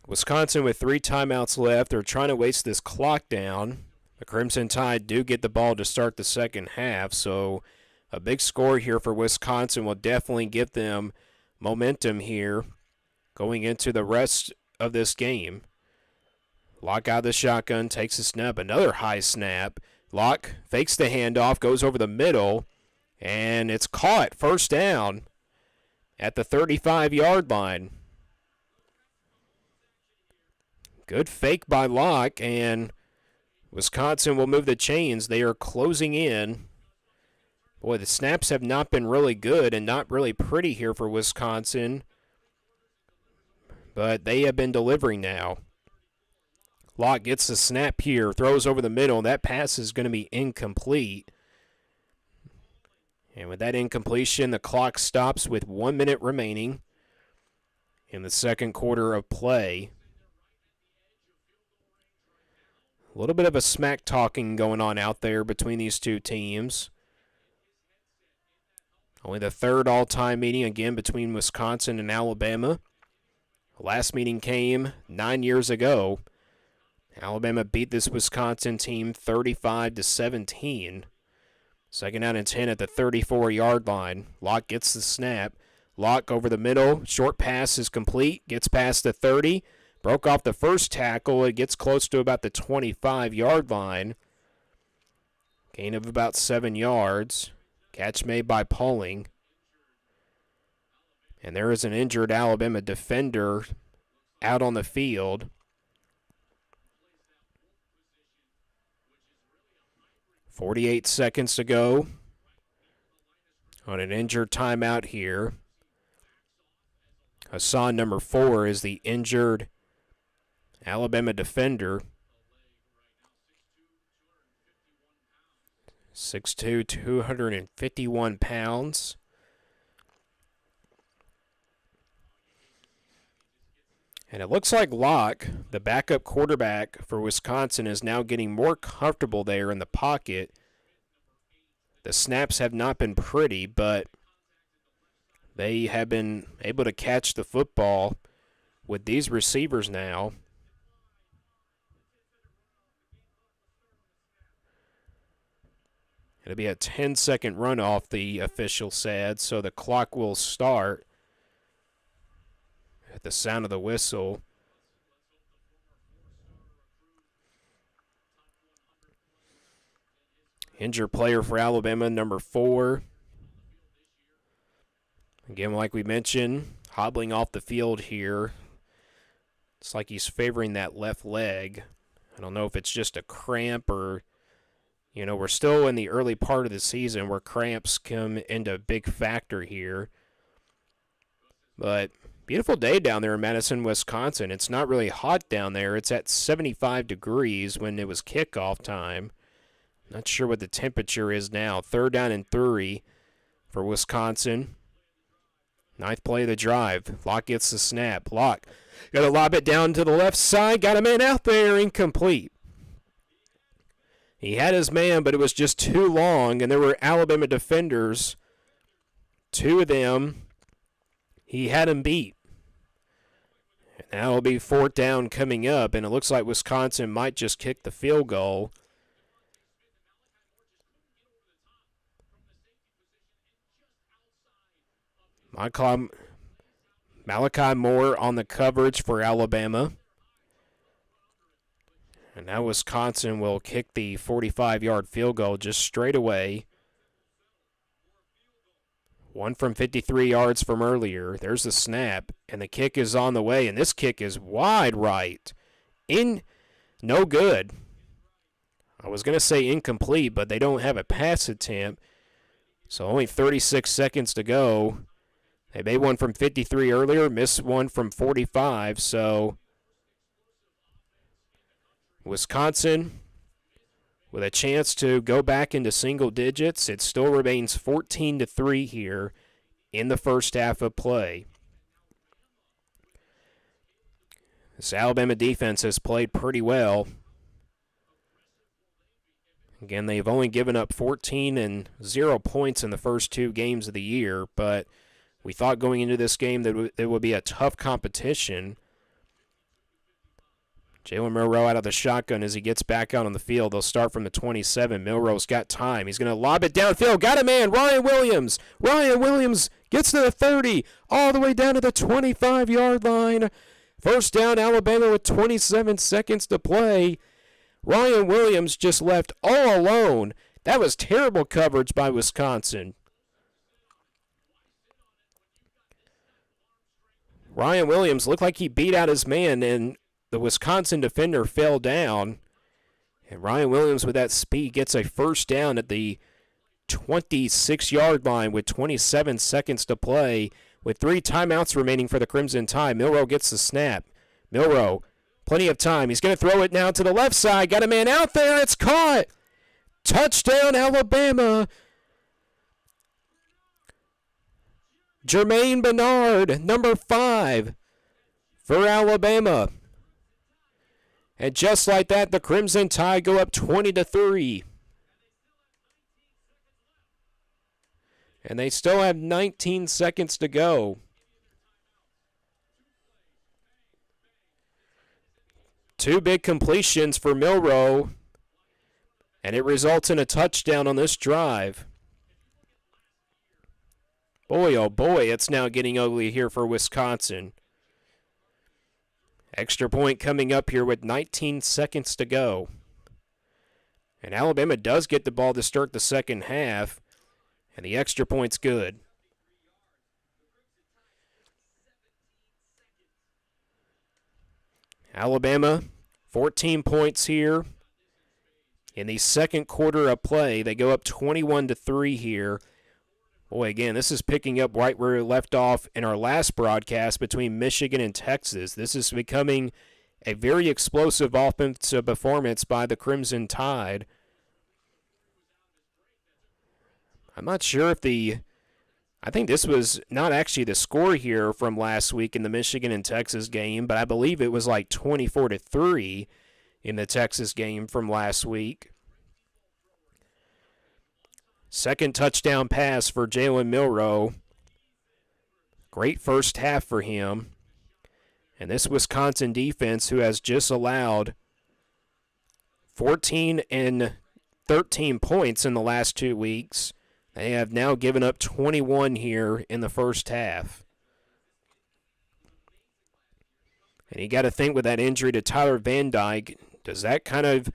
Wisconsin with 3 timeouts left. They're trying to waste this clock down. The Crimson Tide do get the ball to start the second half, so a big score here for Wisconsin will definitely give them momentum here going into the rest of this game. Locke out of the shotgun, takes a snap, another high snap. Locke fakes the handoff, goes over the middle, and it's caught, first down at the 35-yard line. Good fake by Locke, and Wisconsin will move the chains. They are closing in. Boy, the snaps have not been really good and not really pretty here for Wisconsin, but they have been delivering now. Locke gets the snap here, throws over the middle. That pass is going to be incomplete. And with that incompletion, the clock stops with 1 minute remaining in the second quarter of play. A little bit of a smack talking going on out there between these two teams. Only the third all-time meeting again between Wisconsin and Alabama. The last meeting came 9 years ago. Alabama beat this Wisconsin team 35-17. Second down and 10 at the 34-yard line. Locke gets the snap. Locke over the middle. Short pass is complete. Gets past the 30. Broke off the first tackle. It gets close to about the 25-yard line. Gain of about 7 yards. Catch made by Pauling. And there is an injured Alabama defender out on the field. 48 seconds to go on an injured timeout here. Hassan, number 4, is the injured Alabama defender. 6'2", 251 pounds. And it looks like Locke, the backup quarterback for Wisconsin, is now getting more comfortable there in the pocket. The snaps have not been pretty, but they have been able to catch the football with these receivers now. It'll be a 10-second runoff, the official said, so the clock will start at the sound of the whistle. Injured player for Alabama, number 4. Again, like we mentioned, hobbling off the field here. It's like he's favoring that left leg. I don't know if it's just a cramp or, you know, we're still in the early part of the season where cramps come into a big factor here. But beautiful day down there in Madison, Wisconsin. It's not really hot down there. It's at 75 degrees when it was kickoff time. Not sure what the temperature is now. 3rd down and 3 for Wisconsin. 9th play of the drive. Locke gets the snap. Locke got to lob it down to the left side. Got a man out there. Incomplete. He had his man, but it was just too long, and there were Alabama defenders. 2 of them, he had him beat. And now it'll be 4th down coming up, and it looks like Wisconsin might just kick the field goal. Malachi Moore on the coverage for Alabama. And now Wisconsin will kick the 45-yard field goal just straight away. 1 from 53 yards from earlier. There's the snap, and the kick is on the way, and this kick is wide right. No good. I was going to say incomplete, but they don't have a pass attempt. So only 36 seconds to go. They made one from 53 earlier, missed one from 45, so Wisconsin with a chance to go back into single digits. It still remains 14-3 here in the first half of play. This Alabama defense has played pretty well. Again, they've only given up 14 and 0 points in the first 2 games of the year, but we thought going into this game that it would be a tough competition. Jalen Milroe out of the shotgun as he gets back out on the field. They'll start from the 27. Milroe's got time. He's going to lob it downfield. Got a man, Ryan Williams. Ryan Williams gets to the 30, all the way down to the 25-yard line. First down, Alabama with 27 seconds to play. Ryan Williams just left all alone. That was terrible coverage by Wisconsin. Ryan Williams looked like he beat out his man, and the Wisconsin defender fell down. And Ryan Williams, with that speed, gets a first down at the 26-yard line with 27 seconds to play. With 3 timeouts remaining for the Crimson Tide, Milroe gets the snap. Milroe, plenty of time. He's going to throw it now to the left side. Got a man out there. It's caught. Touchdown, Alabama. Jermaine Bernard, number 5 for Alabama. And just like that, the Crimson Tide go up 20-3. And they still have 19 seconds to go. Two big completions for Milroe, and it results in a touchdown on this drive. Boy, oh boy, it's now getting ugly here for Wisconsin. Extra point coming up here with 19 seconds to go. And Alabama does get the ball to start the second half, and the extra point's good. Alabama, 14 points here. In the second quarter of play, they go up 21-3 here. Boy, again, this is picking up right where we left off in our last broadcast between Michigan and Texas. This is becoming a very explosive offensive performance by the Crimson Tide. I'm not sure if I think this was not actually the score here from last week in the Michigan and Texas game, but I believe it was like 24-3 in the Texas game from last week. Second touchdown pass for Jalen Milroe. Great first half for him. And this Wisconsin defense, who has just allowed 14 and 13 points in the last 2 weeks, they have now given up 21 here in the first half. And you got to think with that injury to Tyler Van Dyke, does that kind of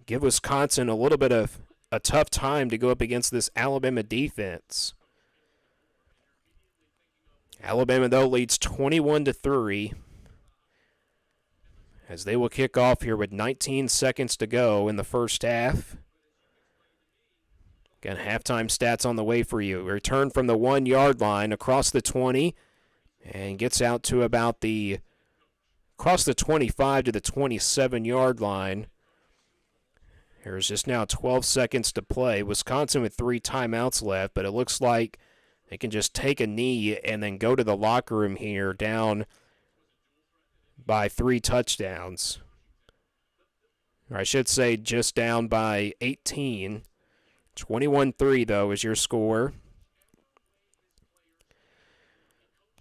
give Wisconsin a little bit of a tough time to go up against this Alabama defense? Alabama, though, leads 21-3 as they will kick off here with 19 seconds to go in the first half. Again, halftime stats on the way for you. Return from the 1-yard line across the 20 and gets out to about across the 25 to the 27-yard line. There's just now 12 seconds to play. Wisconsin with 3 timeouts left, but it looks like they can just take a knee and then go to the locker room here down by 3 touchdowns. Or I should say just down by 18. 21-3, though, is your score.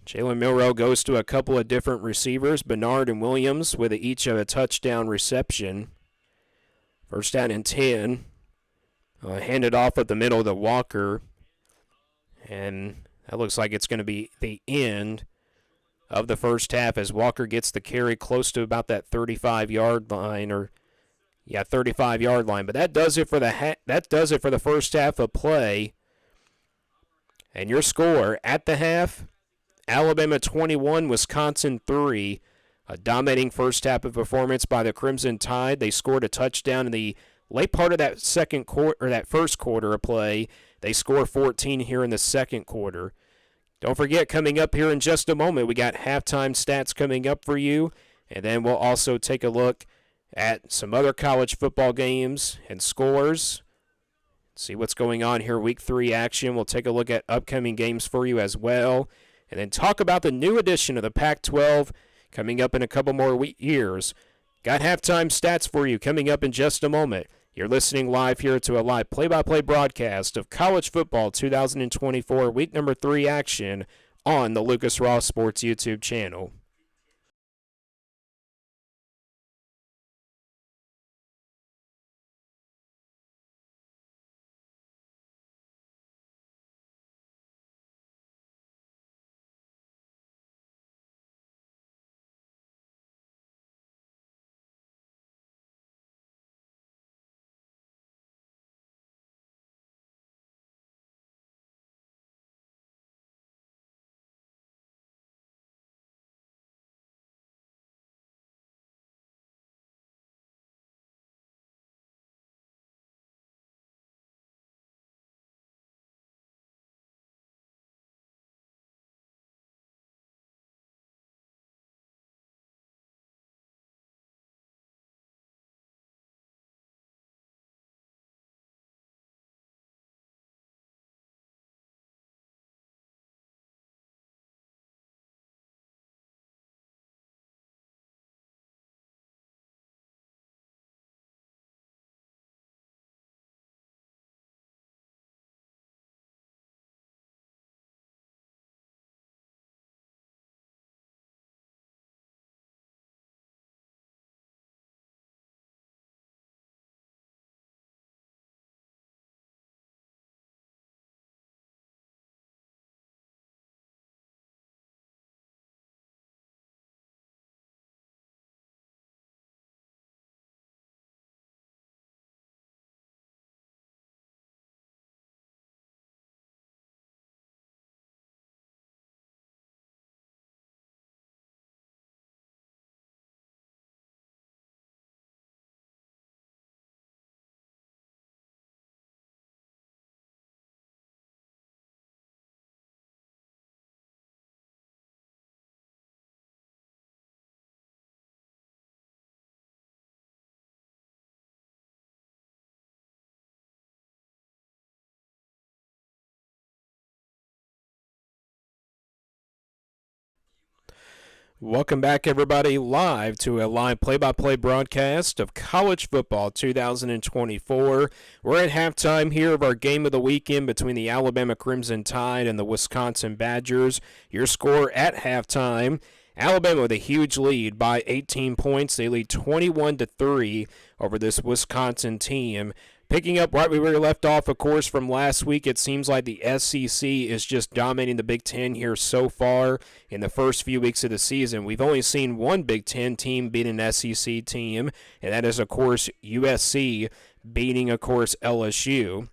Jalen Milroe goes to a couple of different receivers, Bernard and Williams, with each of a touchdown reception. First down and 10. Handed off at the middle to Walker. And that looks like it's going to be the end of the first half as Walker gets the carry close to about that 35-yard line, 35-yard line. But that does it for the first half of play. And your score at the half, Alabama 21, Wisconsin 3. A dominating first half of performance by the Crimson Tide. They scored a touchdown in the late part of that first quarter of play. They score 14 here in the second quarter. Don't forget, coming up here in just a moment, we got halftime stats coming up for you, and then we'll also take a look at some other college football games and scores. See what's going on here, Week 3 action. We'll take a look at upcoming games for you as well, and then talk about the new edition of the Pac-12 coming up in a couple more years. Got halftime stats for you coming up in just a moment. You're listening live here to a live play-by-play broadcast of College Football 2024 Week number 3 action on the Lucas Ross Sports YouTube channel. Welcome back, everybody, live to a live play-by-play broadcast of college football 2024. We're at halftime here of our game of the weekend between the Alabama Crimson Tide and the Wisconsin Badgers. Your score at halftime: Alabama with a huge lead by 18 points. They lead 21-3 over this Wisconsin team. Picking up right where we left off, of course, from last week, it seems like the SEC is just dominating the Big Ten here so far in the first few weeks of the season. We've only seen one Big Ten team beat an SEC team, and that is, of course, USC beating, of course, LSU.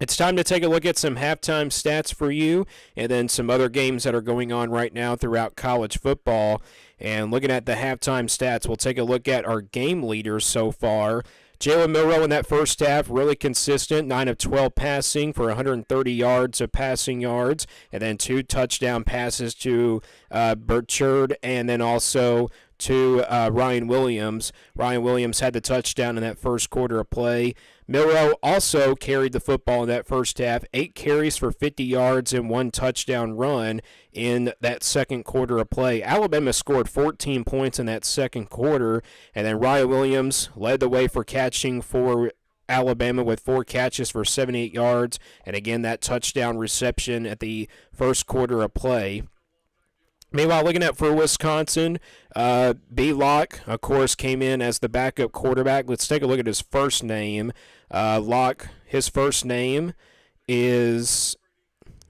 It's time to take a look at some halftime stats for you and then some other games that are going on right now throughout college football. And looking at the halftime stats, we'll take a look at our game leaders so far. Jalen Milroe in that first half, really consistent, 9 of 12 passing for 130 yards of passing yards, and then 2 touchdown passes to Burchard, and then also to Ryan Williams. Ryan Williams had the touchdown in that first quarter of play. Milroe also carried the football in that first half, 8 carries for 50 yards and 1 touchdown run in that second quarter of play. Alabama scored 14 points in that second quarter, and then Ryan Williams led the way for catching for Alabama with 4 catches for 78 yards, and again that touchdown reception at the first quarter of play. Meanwhile, looking at for Wisconsin, B. Locke, of course, came in as the backup quarterback. Let's take a look at his first name. Locke, his first name is,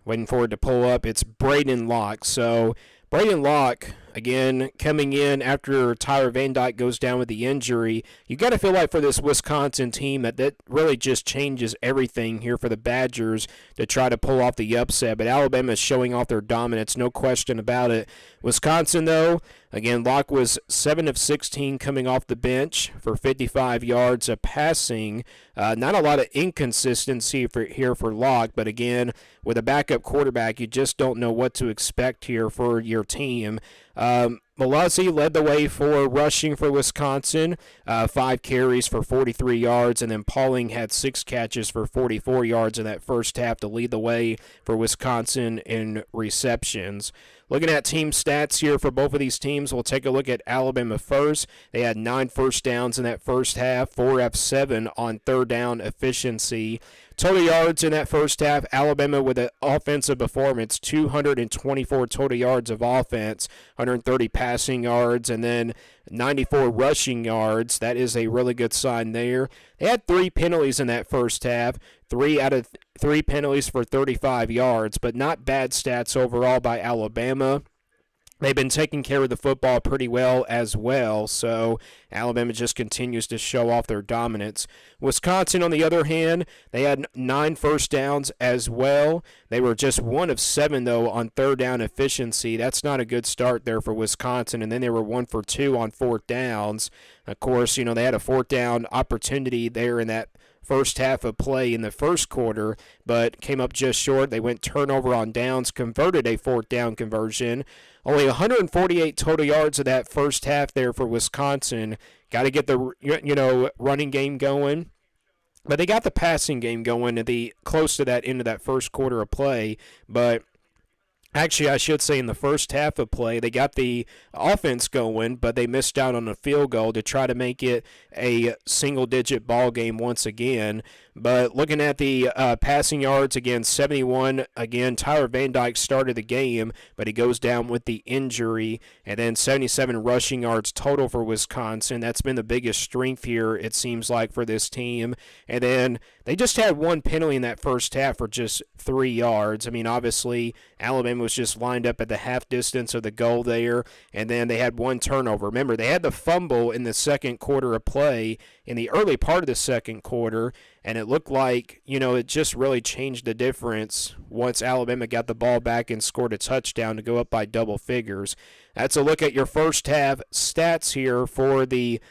waiting for it to pull up, it's Braden Locke. So Braden Locke, again, coming in after Tyler Van Dyke goes down with the injury. You got to feel like for this Wisconsin team that really just changes everything here for the Badgers to try to pull off the upset. But Alabama is showing off their dominance, no question about it. Wisconsin, though, again, Locke was 7 of 16 coming off the bench for 55 yards of passing. Not a lot of inconsistency here for Locke, but again, with a backup quarterback, you just don't know what to expect here for your team. Malazzi led the way for rushing for Wisconsin, 5 carries for 43 yards, and then Pauling had 6 catches for 44 yards in that first half to lead the way for Wisconsin in receptions. Looking at team stats here for both of these teams, we'll take a look at Alabama first. They had 9 first downs in that first half, 4 of 7 on third down efficiency. Total yards in that first half, Alabama with an offensive performance, 224 total yards of offense, 130 passing yards, and then 94 rushing yards. That is a really good sign there. They had 3 penalties in that first half, 3 out of 3 penalties for 35 yards, but not bad stats overall by Alabama. They've been taking care of the football pretty well as well, so Alabama just continues to show off their dominance. Wisconsin, on the other hand, they had 9 first downs as well. They were just 1 of 7, though, on third down efficiency. That's not a good start there for Wisconsin, and then they were 1 for 2 on fourth downs. Of course, they had a fourth down opportunity there in that first half of play in the first quarter, but came up just short. They went turnover on downs, converted a fourth down conversion. Only 148 total yards of that first half there for Wisconsin. Got to get the running game going. But they got the passing game going at the close to that end of that first quarter of play. But actually, I should say in the first half of play, they got the offense going, but they missed out on a field goal to try to make it a single-digit ball game once again. But looking at the passing yards, again, 71. Again, Tyler Van Dyke started the game, but he goes down with the injury. And then 77 rushing yards total for Wisconsin. That's been the biggest strength here, it seems like, for this team. And then they just had 1 penalty in that first half for just 3 yards. I mean, obviously, Alabama was just lined up at the half distance of the goal there. And then they had 1 turnover. Remember, they had the fumble in the second quarter of play in the early part of the second quarter, and it looked like, it just really changed the difference once Alabama got the ball back and scored a touchdown to go up by double figures. That's a look at your first half stats here for the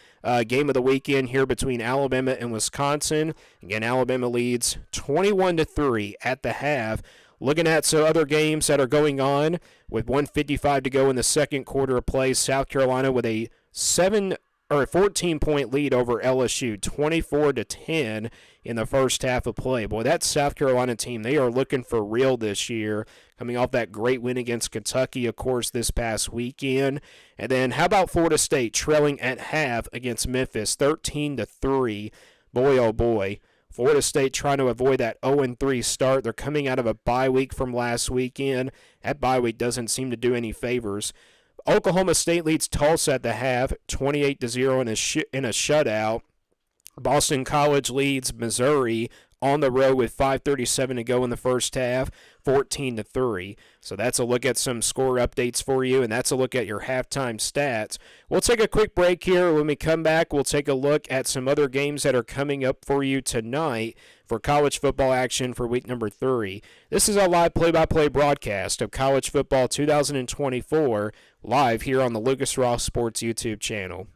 game of the weekend here between Alabama and Wisconsin. Again, Alabama leads 21-3 at the half. Looking at some other games that are going on with 1:55 to go in the second quarter of play, South Carolina with a 7 or a 14-point lead over LSU, 24-10 in the first half of play. Boy, that South Carolina team, they are looking for real this year, coming off that great win against Kentucky, of course, this past weekend. And then how about Florida State trailing at half against Memphis, 13-3? Boy, oh boy. Florida State trying to avoid that 0-3 start. They're coming out of a bye week from last weekend. That bye week doesn't seem to do any favors. Oklahoma State leads Tulsa at the half, 28-0 in a shutout. Boston College leads Missouri on the road with 5:37 to go in the first half, 14-3. So that's a look at some score updates for you, and that's a look at your halftime stats. We'll take a quick break here. When we come back, we'll take a look at some other games that are coming up for you tonight for college football action for week number 3. This is a live play-by-play broadcast of college football 2024, live here on the Lucas Ross Sports YouTube channel.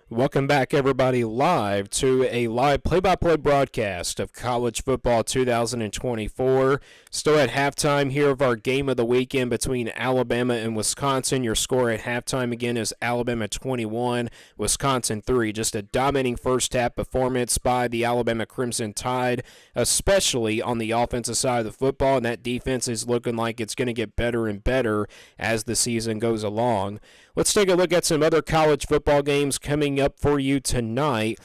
Welcome back, everybody, live to a live play-by-play broadcast of college football 2024. Still at halftime here of our game of the weekend between Alabama and Wisconsin. Your score at halftime again is Alabama 21, Wisconsin 3. Just a dominating first half performance by the Alabama Crimson Tide, especially on the offensive side of the football, and that defense is looking like it's going to get better and better as the season goes along. Let's take a look at some other college football games coming up for you tonight.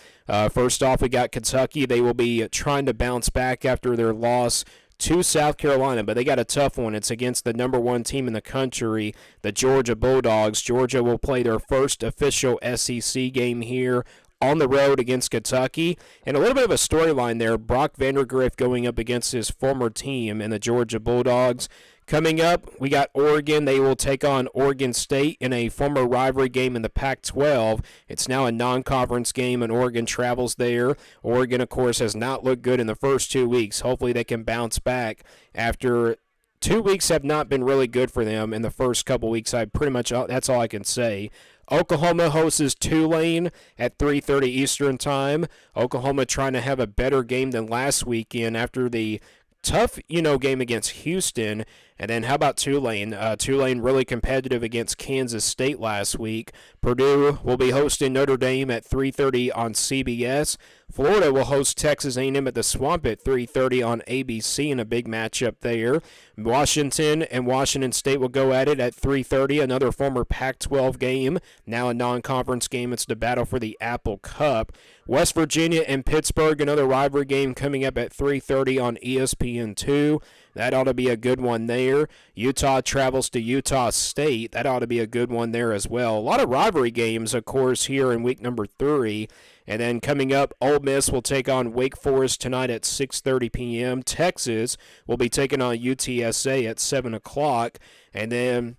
First off, we got Kentucky. They will be trying to bounce back after their loss to South Carolina, but they got a tough one. It's against the number 1 team in the country, the Georgia Bulldogs. Georgia will play their first official SEC game here on the road against Kentucky. And a little bit of a storyline there. Brock Vandergrift going up against his former team in the Georgia Bulldogs. Coming up, we got Oregon. They will take on Oregon State in a former rivalry game in the Pac-12. It's now a non-conference game, and Oregon travels there. Oregon, of course, has not looked good in the first 2 weeks. Hopefully they can bounce back after 2 weeks have not been really good for them in the first couple weeks. That's all I can say. Oklahoma hosts Tulane at 3:30 Eastern Time. Oklahoma trying to have a better game than last weekend after the tough, game against Houston. And then how about Tulane? Tulane really competitive against Kansas State last week. Purdue will be hosting Notre Dame at 3:30 on CBS. Florida will host Texas A&M at the Swamp at 3:30 on ABC in a big matchup there. Washington and Washington State will go at it at 3:30, another former Pac-12 game, now a non-conference game. It's the battle for the Apple Cup. West Virginia and Pittsburgh, another rivalry game coming up at 3:30 on ESPN2. That ought to be a good one there. Utah travels to Utah State. That ought to be a good one there as well. A lot of rivalry games, of course, here in week number 3. And then coming up, Ole Miss will take on Wake Forest tonight at 6:30 p.m. Texas will be taking on UTSA at 7 o'clock. And then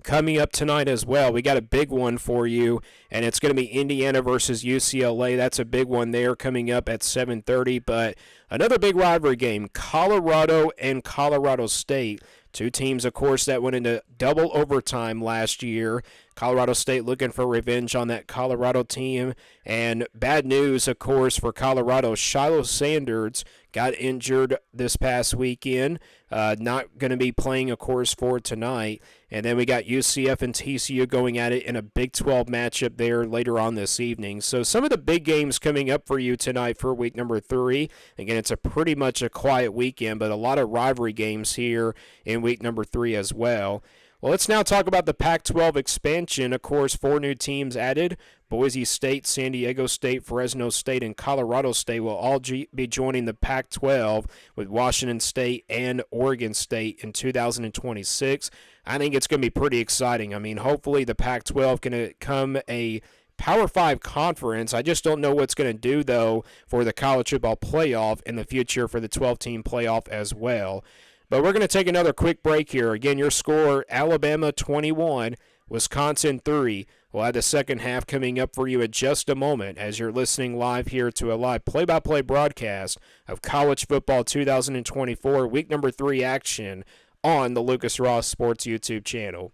coming up tonight as well, we got a big one for you, and it's going to be Indiana versus UCLA. That's a big one there coming up at 7:30. But another big rivalry game, Colorado and Colorado State. Two teams, of course, that went into double overtime last year. Colorado State looking for revenge on that Colorado team. And bad news, of course, for Colorado. Shiloh Sanders got injured this past weekend. Not going to be playing, of course, for tonight. And then we got UCF and TCU going at it in a Big 12 matchup there later on this evening. So some of the big games coming up for you tonight for week number 3. Again, it's pretty much a quiet weekend, but a lot of rivalry games here in week number 3 as well. Well, let's now talk about the Pac-12 expansion. Of course, 4 new teams added. Boise State, San Diego State, Fresno State, and Colorado State will all be joining the Pac-12 with Washington State and Oregon State in 2026. I think it's going to be pretty exciting. I mean, hopefully the Pac-12 can become a Power 5 conference. I just don't know what's going to do, though, for the college football playoff in the future for the 12-team playoff as well. But we're going to take another quick break here. Again, your score, Alabama 21, Wisconsin 3. We'll have the second half coming up for you in just a moment as you're listening live here to a live play-by-play broadcast of College Football 2024 Week Number 3 action on the Lucas Ross Sports YouTube channel.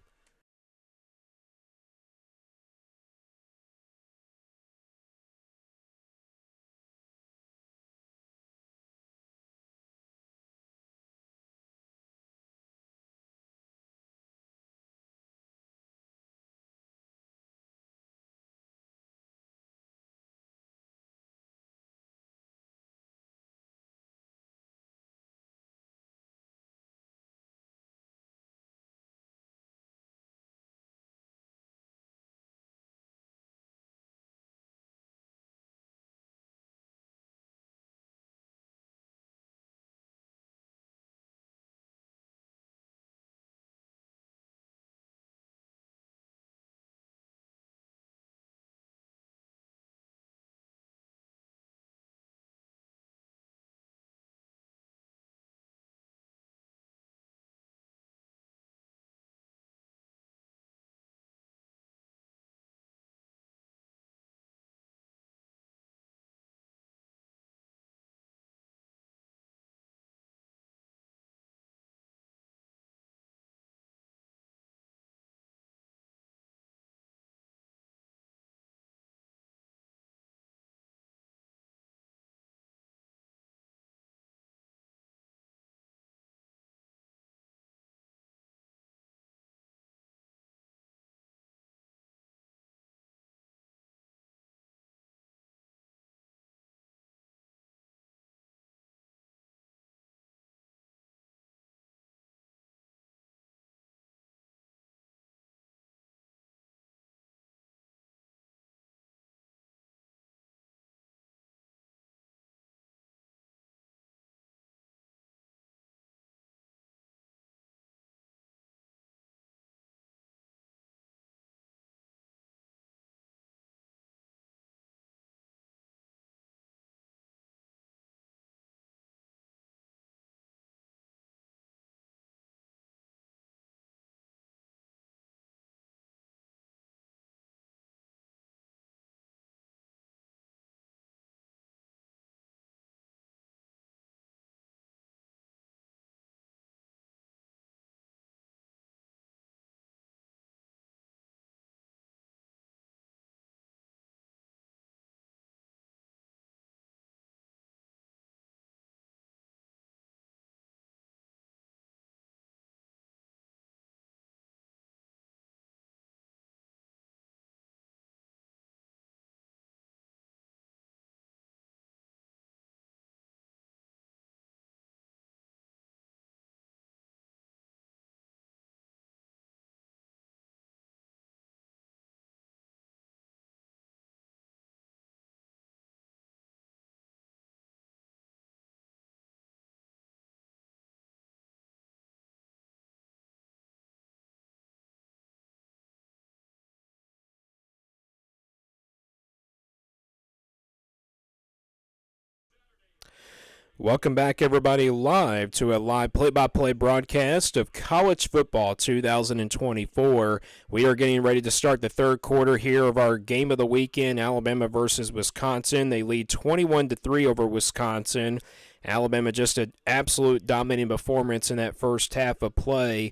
Welcome back, everybody, live to a live play-by-play broadcast of College Football 2024. We are getting ready to start the third quarter here of our game of the weekend, Alabama versus Wisconsin. They lead 21-3 over Wisconsin. Alabama just an absolute dominating performance in that first half of play,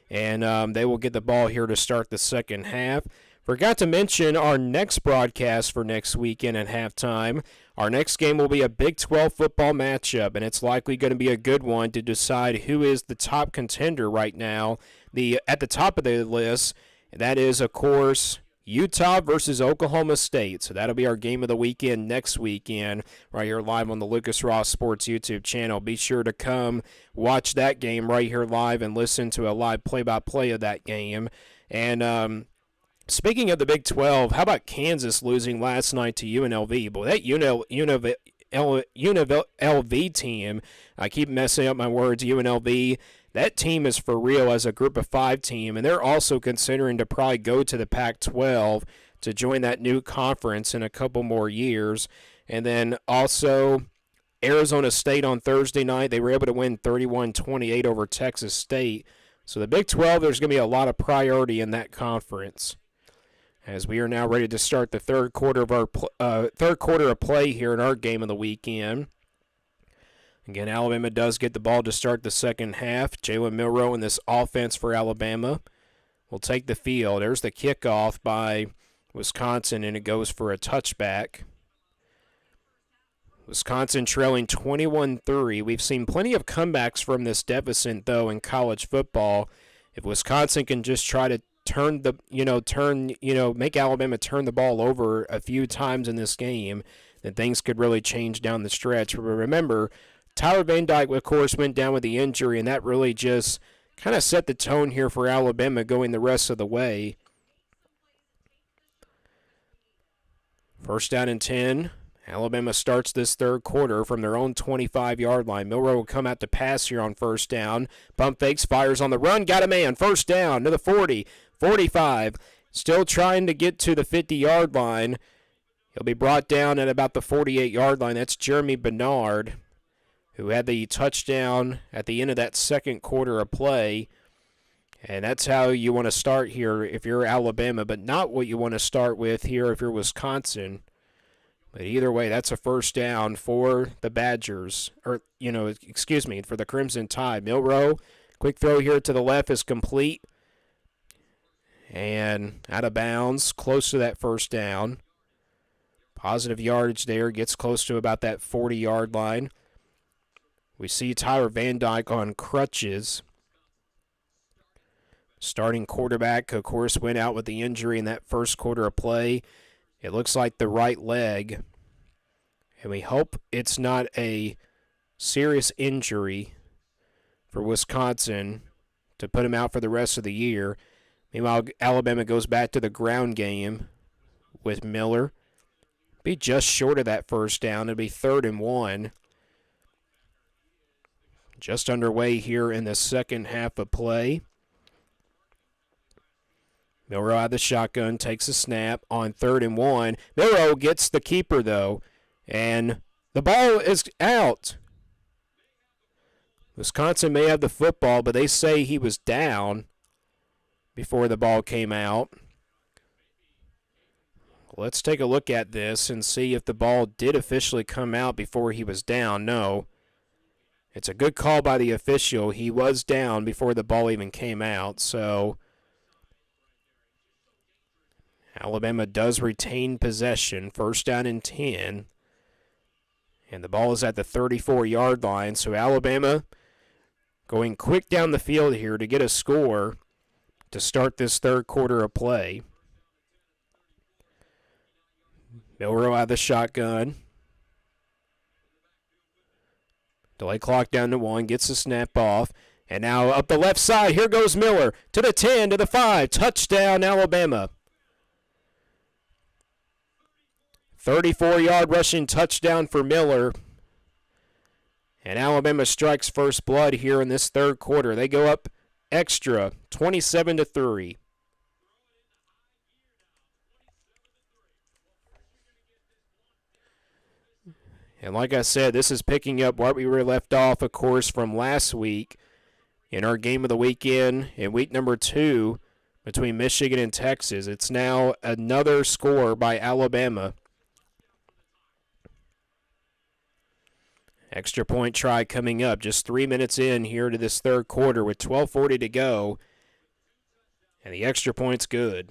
and they will get the ball here to start the second half. Forgot to mention our next broadcast for next weekend at halftime. Our next game will be a Big 12 football matchup, and it's likely going to be a good one to decide who is the top contender right now. At the top of the list, that is, of course, Utah versus Oklahoma State. So that'll be our game of the weekend next weekend right here live on the Lucas Ross Sports YouTube channel. Be sure to come watch that game right here live and listen to a live play-by-play of that game. And speaking of the Big 12, how about Kansas losing last night to UNLV? Boy, that UNLV team, I keep messing up my words, UNLV, that team is for real as a group of five team, and they're also considering to probably go to the Pac-12 to join that new conference in a couple more years. And then also Arizona State on Thursday night, they were able to win 31-28 over Texas State. So the Big 12, there's going to be a lot of priority in that conference. As we are now ready to start the third quarter of play here in our game of the weekend. Again, Alabama does get the ball to start the second half. Jalen Milroe in this offense for Alabama will take the field. There's the kickoff by Wisconsin, and it goes for a touchback. Wisconsin trailing 21-3. We've seen plenty of comebacks from this deficit, though, in college football. If Wisconsin can just try to make Alabama turn the ball over a few times in this game, then things could really change down the stretch. But remember, Tyler Van Dyke, of course, went down with the injury, and that really just kind of set the tone here for Alabama going the rest of the way. First down and 10. Alabama starts this third quarter from their own 25-yard line. Milroe will come out to pass here on first down. Pump fakes, fires on the run, got a man. First down to the 40, 45. Still trying to get to the 50-yard line. He'll be brought down at about the 48-yard line. That's Jeremy Bernard, who had the touchdown at the end of that second quarter of play. And that's how you want to start here if you're Alabama, but not what you want to start with here if you're Wisconsin. But either way, that's a first down for the Badgers, for the Crimson Tide. Milroe, quick throw here to the left is complete. And out of bounds, close to that first down. Positive yardage there, gets close to about that 40-yard line. We see Tyler Van Dyke on crutches. Starting quarterback, of course, went out with the injury in that first quarter of play. It looks like the right leg, and we hope it's not a serious injury for Wisconsin to put him out for the rest of the year. Meanwhile, Alabama goes back to the ground game with Miller. Be just short of that first down. It'll be 3rd and 1. Just underway here in the second half of play. Milroe out of the shotgun, takes a snap on 3rd and 1. Milroe gets the keeper, though, and the ball is out. Wisconsin may have the football, but they say he was down before the ball came out. Let's take a look at this and see if the ball did officially come out before he was down. No. It's a good call by the official. He was down before the ball even came out, so Alabama does retain possession, first down and 10. And the ball is at the 34-yard line. So Alabama going quick down the field here to get a score to start this third quarter of play. Milroe out of the shotgun. Delay clock down to 1, gets the snap off. And now up the left side, here goes Miller to the 10, to the 5. Touchdown, Alabama. 34-yard rushing touchdown for Miller. And Alabama strikes first blood here in this third quarter. They go up extra, 27-3. And like I said, this is picking up where we were left off, of course, from last week in our game of the weekend in week number 2 between Michigan and Texas. It's now another score by Alabama. Extra point try coming up just 3 minutes in here to this third quarter with 12:40 to go. And the extra point's good.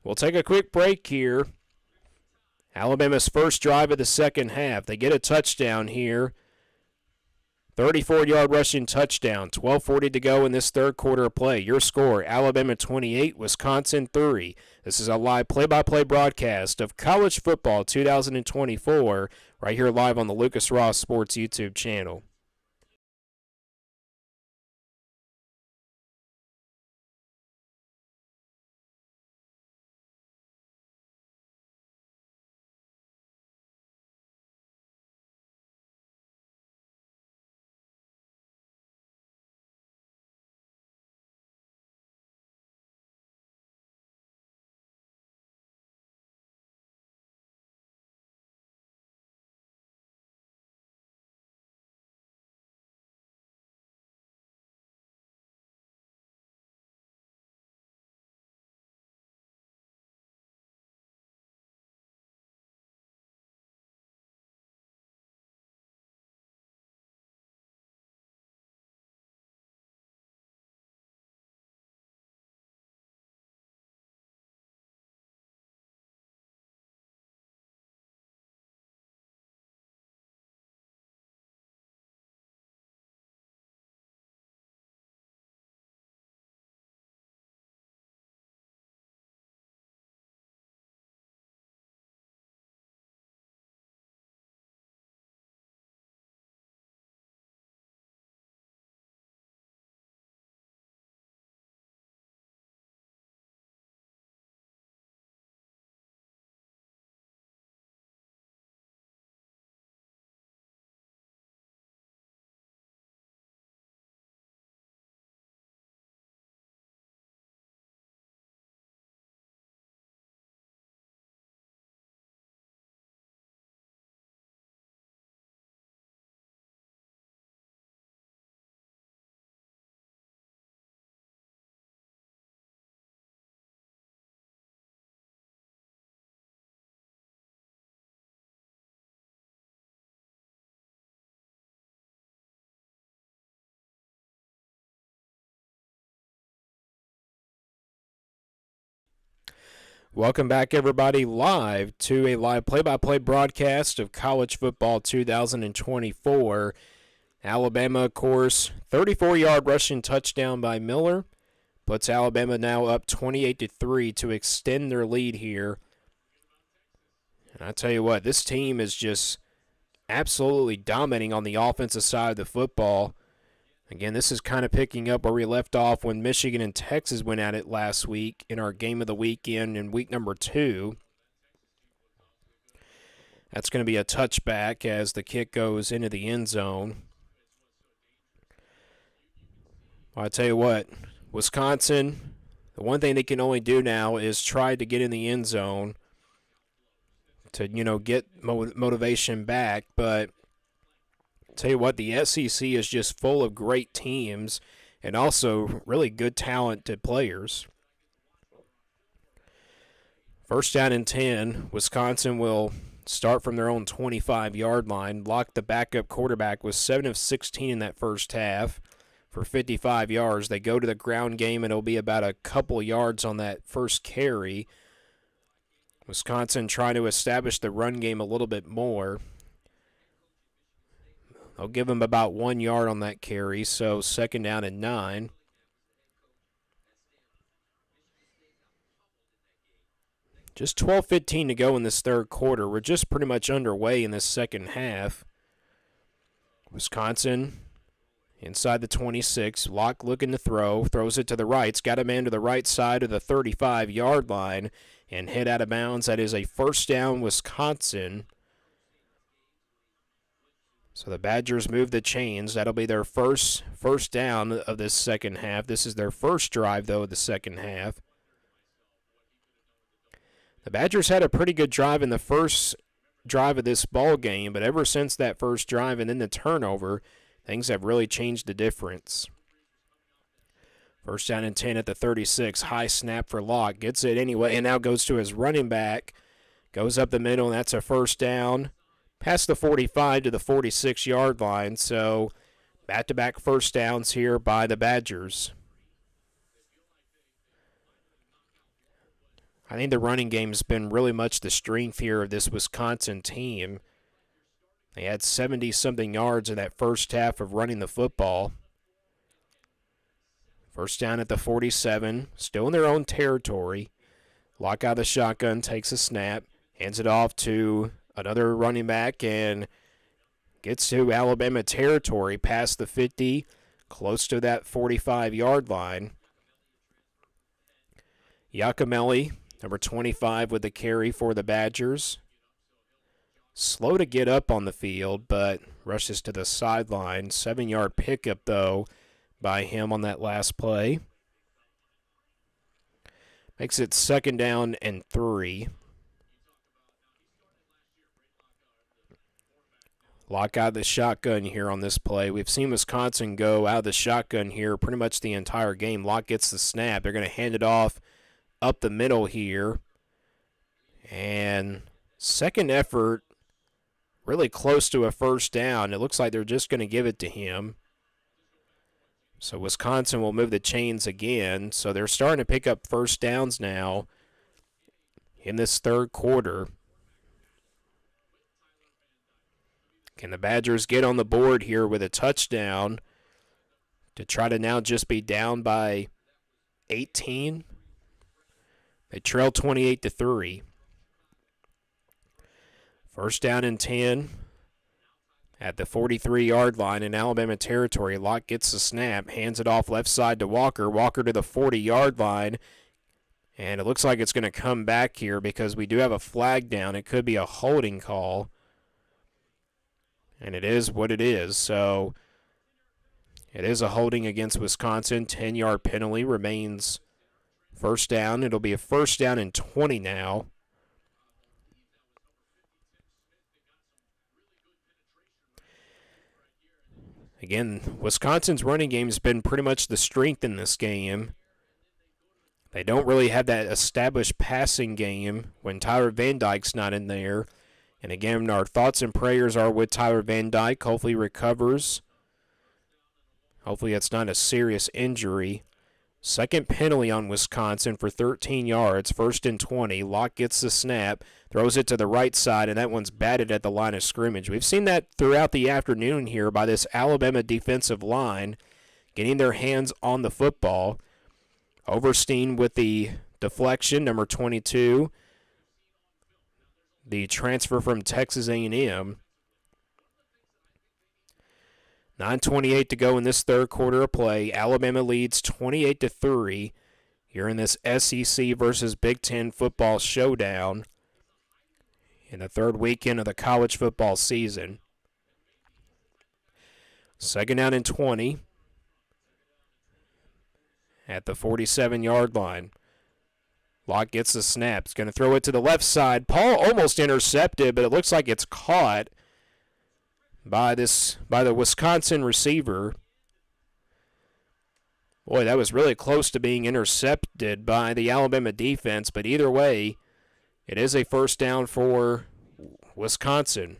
We'll take a quick break here. Alabama's first drive of the second half. They get a touchdown here. 34-yard rushing touchdown. 12:40 to go in this third quarter of play. Your score, Alabama 28, Wisconsin 3. This is a live play-by-play broadcast of college football 2024 right here live on the Lucas Ross Sports YouTube channel. Welcome back, everybody, live to a live play-by-play broadcast of college football 2024. Alabama, of course, 34-yard rushing touchdown by Miller puts Alabama now up 28-3 to extend their lead here. And I tell you what, this team is just absolutely dominating on the offensive side of the football. Again, this is kind of picking up where we left off when Michigan and Texas went at it last week in our game of the weekend in week number 2. That's going to be a touchback as the kick goes into the end zone. Well, I tell you what, Wisconsin, the one thing they can only do now is try to get in the end zone to, get motivation back, but tell you what, the SEC is just full of great teams and also really good talented players. First down and 10, Wisconsin will start from their own 25-yard line. Lock the backup quarterback was 7 of 16 in that first half for 55 yards. They go to the ground game, and it'll be about a couple yards on that first carry. Wisconsin trying to establish the run game a little bit more. I'll give him about 1 yard on that carry, so second down and 9. Just 12:15 to go in this third quarter. We're just pretty much underway in this second half. Wisconsin inside the 26. Locke looking to throw. Throws it to the right. It's got a man to the right side of the 35-yard line and hit out of bounds. That is a first down, Wisconsin. So the Badgers move the chains. That'll be their first down of this second half. This is their first drive, though, of the second half. The Badgers had a pretty good drive in the first drive of this ball game, but ever since that first drive and then the turnover, things have really changed the difference. First down and 10 at the 36. High snap for Locke. Gets it anyway and now goes to his running back. Goes up the middle, and that's a first down. Past the 45 to the 46-yard line, so back-to-back first downs here by the Badgers. I think the running game has been really much the strength here of this Wisconsin team. They had 70-something yards in that first half of running the football. First down at the 47, still in their own territory. Locke out of the shotgun, takes a snap, hands it off to another running back, and gets to Alabama territory past the 50, close to that 45-yard line. Iacomelli, number 25, with the carry for the Badgers. Slow to get up on the field, but rushes to the sideline. 7-yard pickup, though, by him on that last play. Makes it second down and 3. Locke out of the shotgun here on this play. We've seen Wisconsin go out of the shotgun here pretty much the entire game. Locke gets the snap. They're going to hand it off up the middle here. And second effort, really close to a first down. It looks like they're just going to give it to him. So Wisconsin will move the chains again. So they're starting to pick up first downs now in this third quarter. Can the Badgers get on the board here with a touchdown to try to now just be down by 18? They trail 28-3. First down and 10 at the 43-yard line in Alabama territory. Locke gets the snap, hands it off left side to Walker. Walker to the 40-yard line. And it looks like it's going to come back here because we do have a flag down. It could be a holding call. And it is what it is. So it is a holding against Wisconsin. 10-yard penalty remains first down. It'll be a first down and 20 now. Again, Wisconsin's running game has been pretty much the strength in this game. They don't really have that established passing game when Tyler Van Dyke's not in there. And again, our thoughts and prayers are with Tyler Van Dyke. Hopefully he recovers. Hopefully it's not a serious injury. Second penalty on Wisconsin for 13 yards. First and 20. Locke gets the snap. Throws it to the right side, and that one's batted at the line of scrimmage. We've seen that throughout the afternoon here by this Alabama defensive line getting their hands on the football. Overstein with the deflection, number 22. The transfer from Texas A&M. 9:28 to go in this third quarter of play. Alabama leads 28-3 here in this SEC versus Big Ten football showdown in the third weekend of the college football season. Second down and 20 at the 47-yard line. Locke gets the snap. He's going to throw it to the left side. Paul almost intercepted, but it looks like it's caught by the Wisconsin receiver. Boy, that was really close to being intercepted by the Alabama defense, but either way, it is a first down for Wisconsin.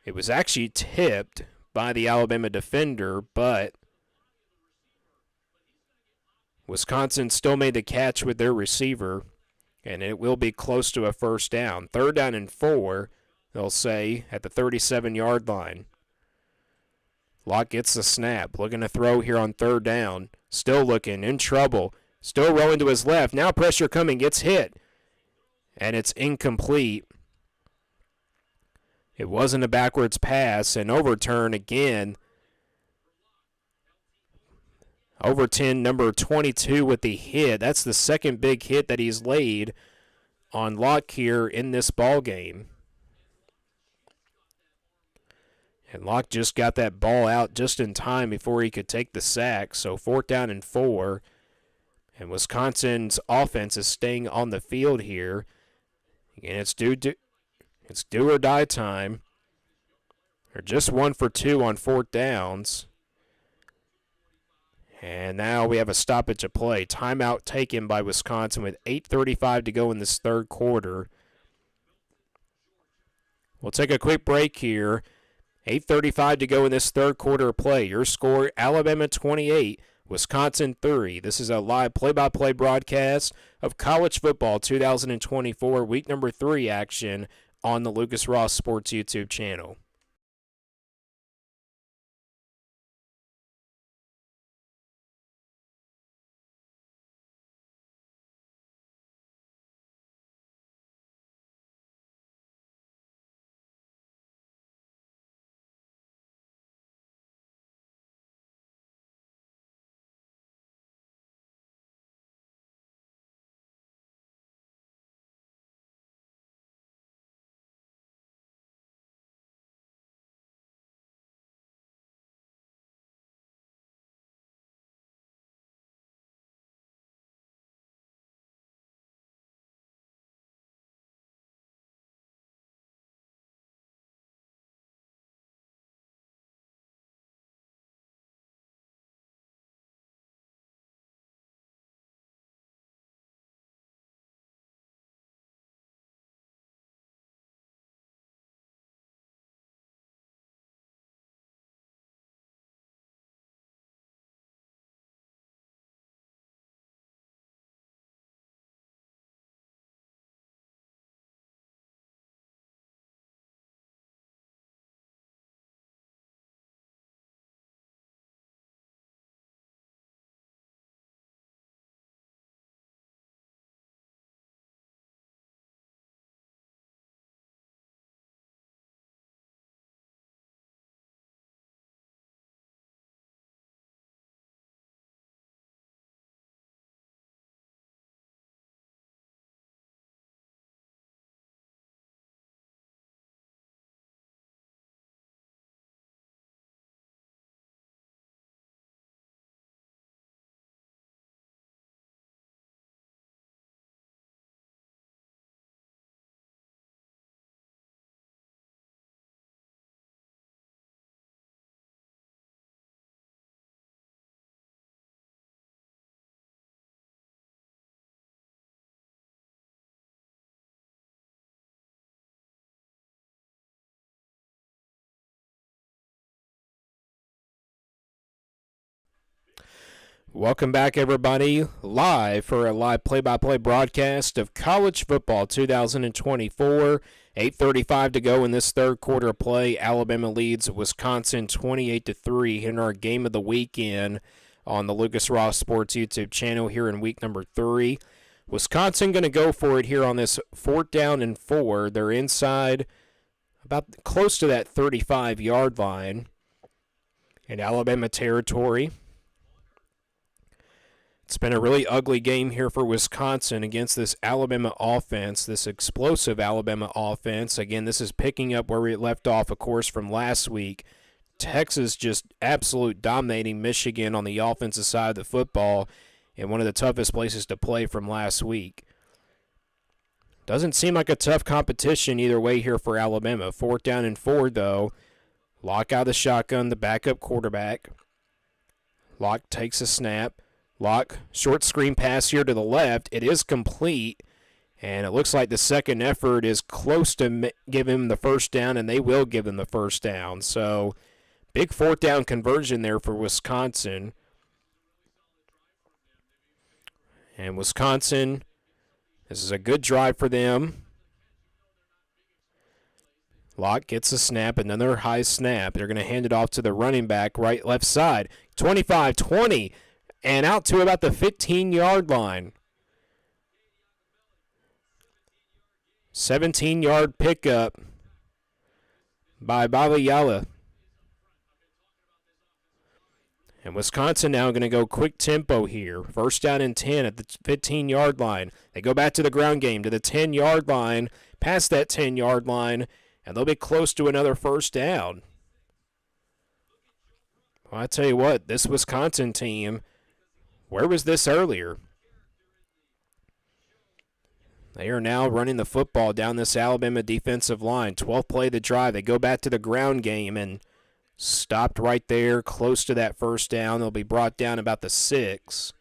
It was actually tipped by the Alabama defender, but Wisconsin still made the catch with their receiver, and it will be close to a first down. Third down and 4, they'll say, at the 37-yard line. Locke gets the snap, looking to throw here on third down. Still looking, in trouble. Still rolling to his left. Now pressure coming, gets hit. And it's incomplete. It wasn't a backwards pass, and overturn again. Overton, number 22 with the hit. That's the second big hit that he's laid on Locke here in this ball game. And Locke just got that ball out just in time before he could take the sack. So fourth down and 4 And Wisconsin's offense is staying on the field here. Again, it's do or die time. They're just 1 for 2 on 4th downs. And now we have a stoppage of play. Timeout taken by Wisconsin with 8:35 to go in this third quarter. We'll take a quick break here. 8:35 to go in this third quarter of play. Your score, Alabama 28, Wisconsin 3. This is a live play-by-play broadcast of college football 2024, week number 3 action on the Lucas Ross Sports YouTube channel. Welcome back, everybody, live for a live play-by-play broadcast of college football 2024. 8:35 to go in this third quarter of play. Alabama leads Wisconsin 28-3 in our game of the weekend on the Lucas Ross Sports YouTube channel here in week number 3. Wisconsin going to go for it here on this 4th down and 4. They're inside about close to that 35-yard line in Alabama territory. It's been a really ugly game here for Wisconsin against this Alabama offense, this explosive Alabama offense. Again, this is picking up where we left off, of course, from last week. Texas just absolute dominating Michigan on the offensive side of the football in one of the toughest places to play from last week. Doesn't seem like a tough competition either way here for Alabama. 4th down and 4, though. Lock out of the shotgun, the backup quarterback. Lock takes a snap. Lock, short screen pass here to the left. It is complete, and it looks like the second effort is close to give him the first down, and they will give him the first down. So, big 4th down conversion there for Wisconsin. And Wisconsin, this is a good drive for them. Lock gets a snap, another high snap. They're going to hand it off to the running back, right, left side. 25-20. And out to about the 15-yard line. 17-yard pickup by Babayala. And Wisconsin now going to go quick tempo here. 1st down and 10 at the 15-yard line. They go back to the ground game to the 10-yard line, past that 10-yard line, and they'll be close to another first down. Well, I tell you what, this Wisconsin team, where was this earlier? They are now running the football down this Alabama defensive line. 12th play of the drive. They go back to the ground game and stopped right there, close to that first down. They'll be brought down about the 6.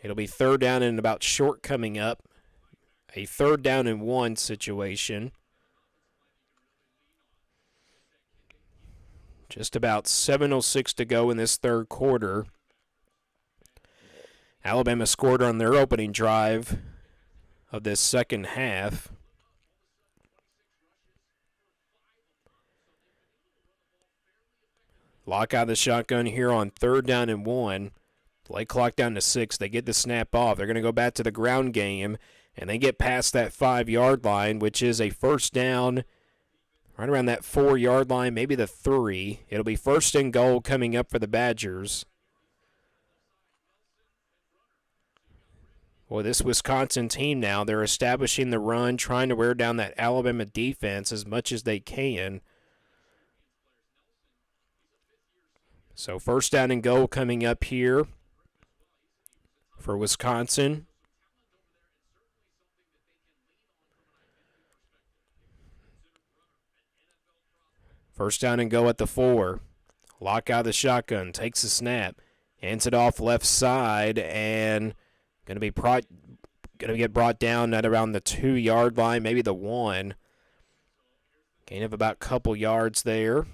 It'll be 3rd down and about short coming up. A 3rd down and 1 situation. Just about 7:06 to go in this third quarter. Alabama scored on their opening drive of this second half. Lock out the shotgun here on 3rd down and 1. Play clock down to 6. They get the snap off. They're going to go back to the ground game, and they get past that 5-yard line, which is a first down right around that 4-yard line, maybe the 3. It'll be 1st and goal coming up for the Badgers. Well, this Wisconsin team now, they're establishing the run, trying to wear down that Alabama defense as much as they can. So 1st down and goal coming up here for Wisconsin. First down and go at the 4. Lock out of the shotgun, takes the snap, hands it off left side, and going to get brought down at around the 2-yard line, maybe the 1. Gain of about a couple yards there.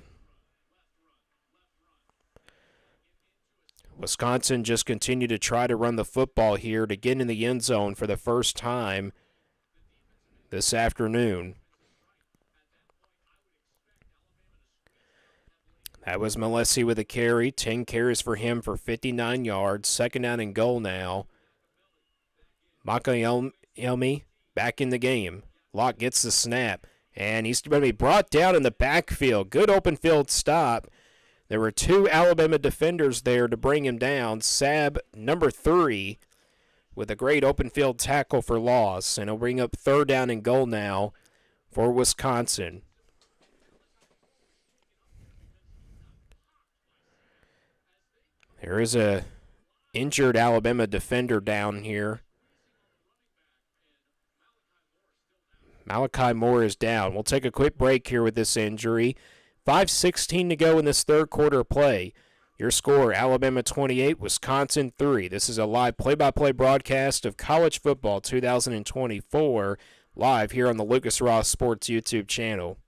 Wisconsin just continued to try to run the football here to get in the end zone for the first time this afternoon. That was Malesi with a carry. 10 carries for him for 59 yards. 2nd down and goal now. Makayelmi back in the game. Locke gets the snap, and he's going to be brought down in the backfield. Good open field stop. There were 2 Alabama defenders there to bring him down. Sab, number 3, with a great open field tackle for loss. And he'll bring up 3rd down and goal now for Wisconsin. There is a injured Alabama defender down here. Malachi Moore is down. We'll take a quick break here with this injury. 5:16 to go in this third quarter play. Your score, Alabama 28, Wisconsin 3. This is a live play-by-play broadcast of college football 2024, live here on the Lucas Ross Sports YouTube channel.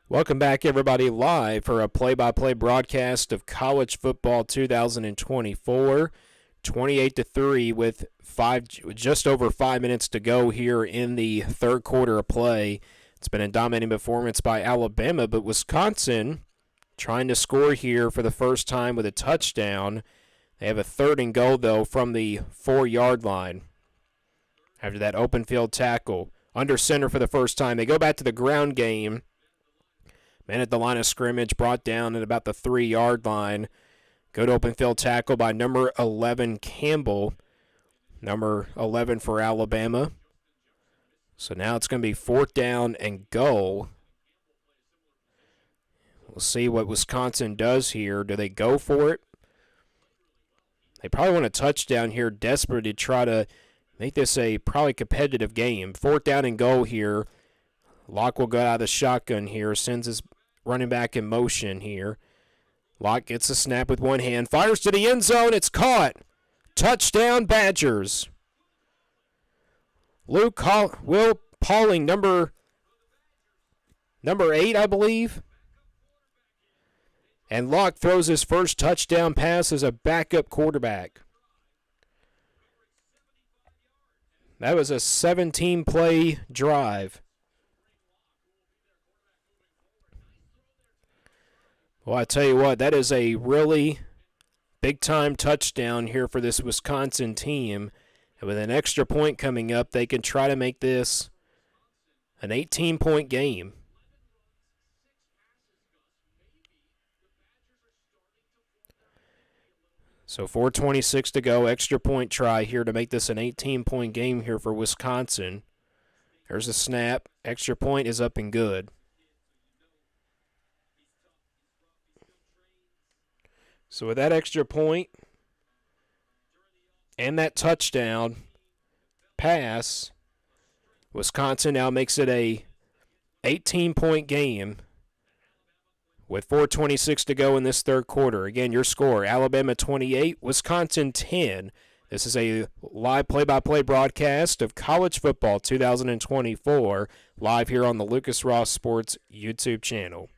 Welcome back, everybody, live for a play-by-play broadcast of college football 2024. 28-3 with just over 5 minutes to go here in the third quarter of play. It's been a dominating performance by Alabama, but Wisconsin trying to score here for the first time with a touchdown. They have a 3rd and goal, though, from the 4-yard line. After that open field tackle, under center for the first time. They go back to the ground game. Man at the line of scrimmage, brought down at about the 3-yard line. Good open field tackle by number 11, Campbell. Number 11 for Alabama. So now it's going to be 4th down and goal. We'll see what Wisconsin does here. Do they go for it? They probably want a touchdown here, desperate to try to make this a probably competitive game. 4th down and goal here. Locke will go out of the shotgun here, sends his running back in motion here. Locke gets a snap with one hand, fires to the end zone. It's caught. Touchdown, Badgers. Will Pauling, number 8, I believe. And Locke throws his first touchdown pass as a backup quarterback. That was a 17-play drive. Well, I tell you what, that is a really big-time touchdown here for this Wisconsin team. And with an extra point coming up, they can try to make this an 18-point game. So 4:26 to go, extra point try here to make this an 18-point game here for Wisconsin. There's a snap. Extra point is up and good. So with that extra point and that touchdown pass, Wisconsin now makes it a 18-point game with 4:26 to go in this third quarter. Again, your score, Alabama 28, Wisconsin 10. This is a live play-by-play broadcast of college football 2024, live here on the Lucas Ross Sports YouTube channel.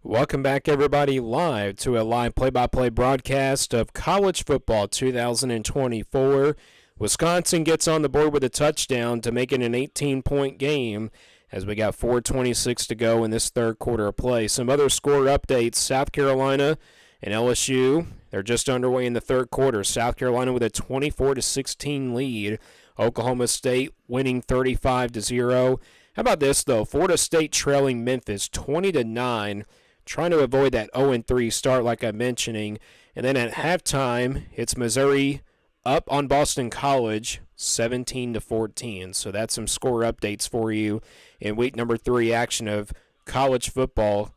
Welcome back, everybody, live to a live play-by-play broadcast of college football 2024. Wisconsin gets on the board with a touchdown to make it an 18-point game as we got 4:26 to go in this third quarter of play. Some other score updates: South Carolina and LSU, they're just underway in the third quarter. South Carolina with a 24-16 lead. Oklahoma State winning 35-0. How about this, though? Florida State trailing Memphis 20-9, trying to avoid that 0-3 start like I'm mentioning. And then at halftime, it's Missouri up on Boston College 17-14. So that's some score updates for you in week number 3 action of college football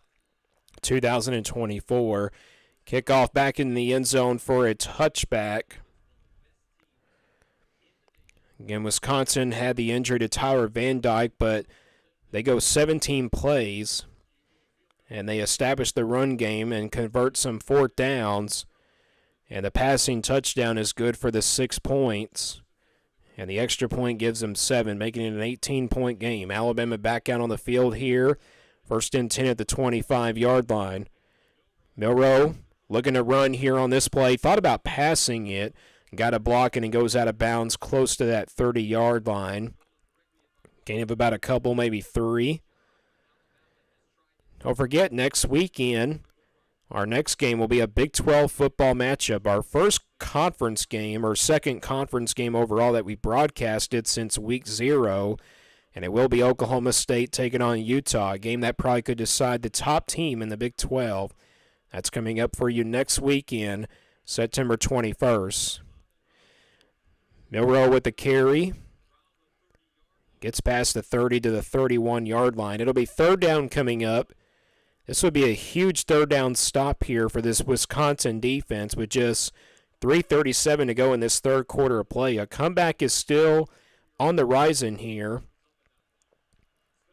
2024. Kickoff back in the end zone for a touchback. Again, Wisconsin had the injury to Tyler Van Dyke, but they go 17 plays, and they establish the run game and convert some fourth downs. And the passing touchdown is good for the 6 points. And the extra point gives them 7, making it an 18-point game. Alabama back out on the field here. 1st and 10 at the 25-yard line. Milroe looking to run here on this play. Thought about passing it. Got a block, and he goes out of bounds close to that 30-yard line. Gain of about a couple, maybe 3. Don't forget, next weekend, our next game will be a Big 12 football matchup. Our first conference game, or second conference game overall that we broadcasted since week 0. And it will be Oklahoma State taking on Utah, a game that probably could decide the top team in the Big 12. That's coming up for you next weekend, September 21st. Milroe with the carry. Gets past the 30 to the 31-yard line. It'll be third down coming up. This would be a huge third down stop here for this Wisconsin defense with just 3:37 to go in this third quarter of play. A comeback is still on the horizon here.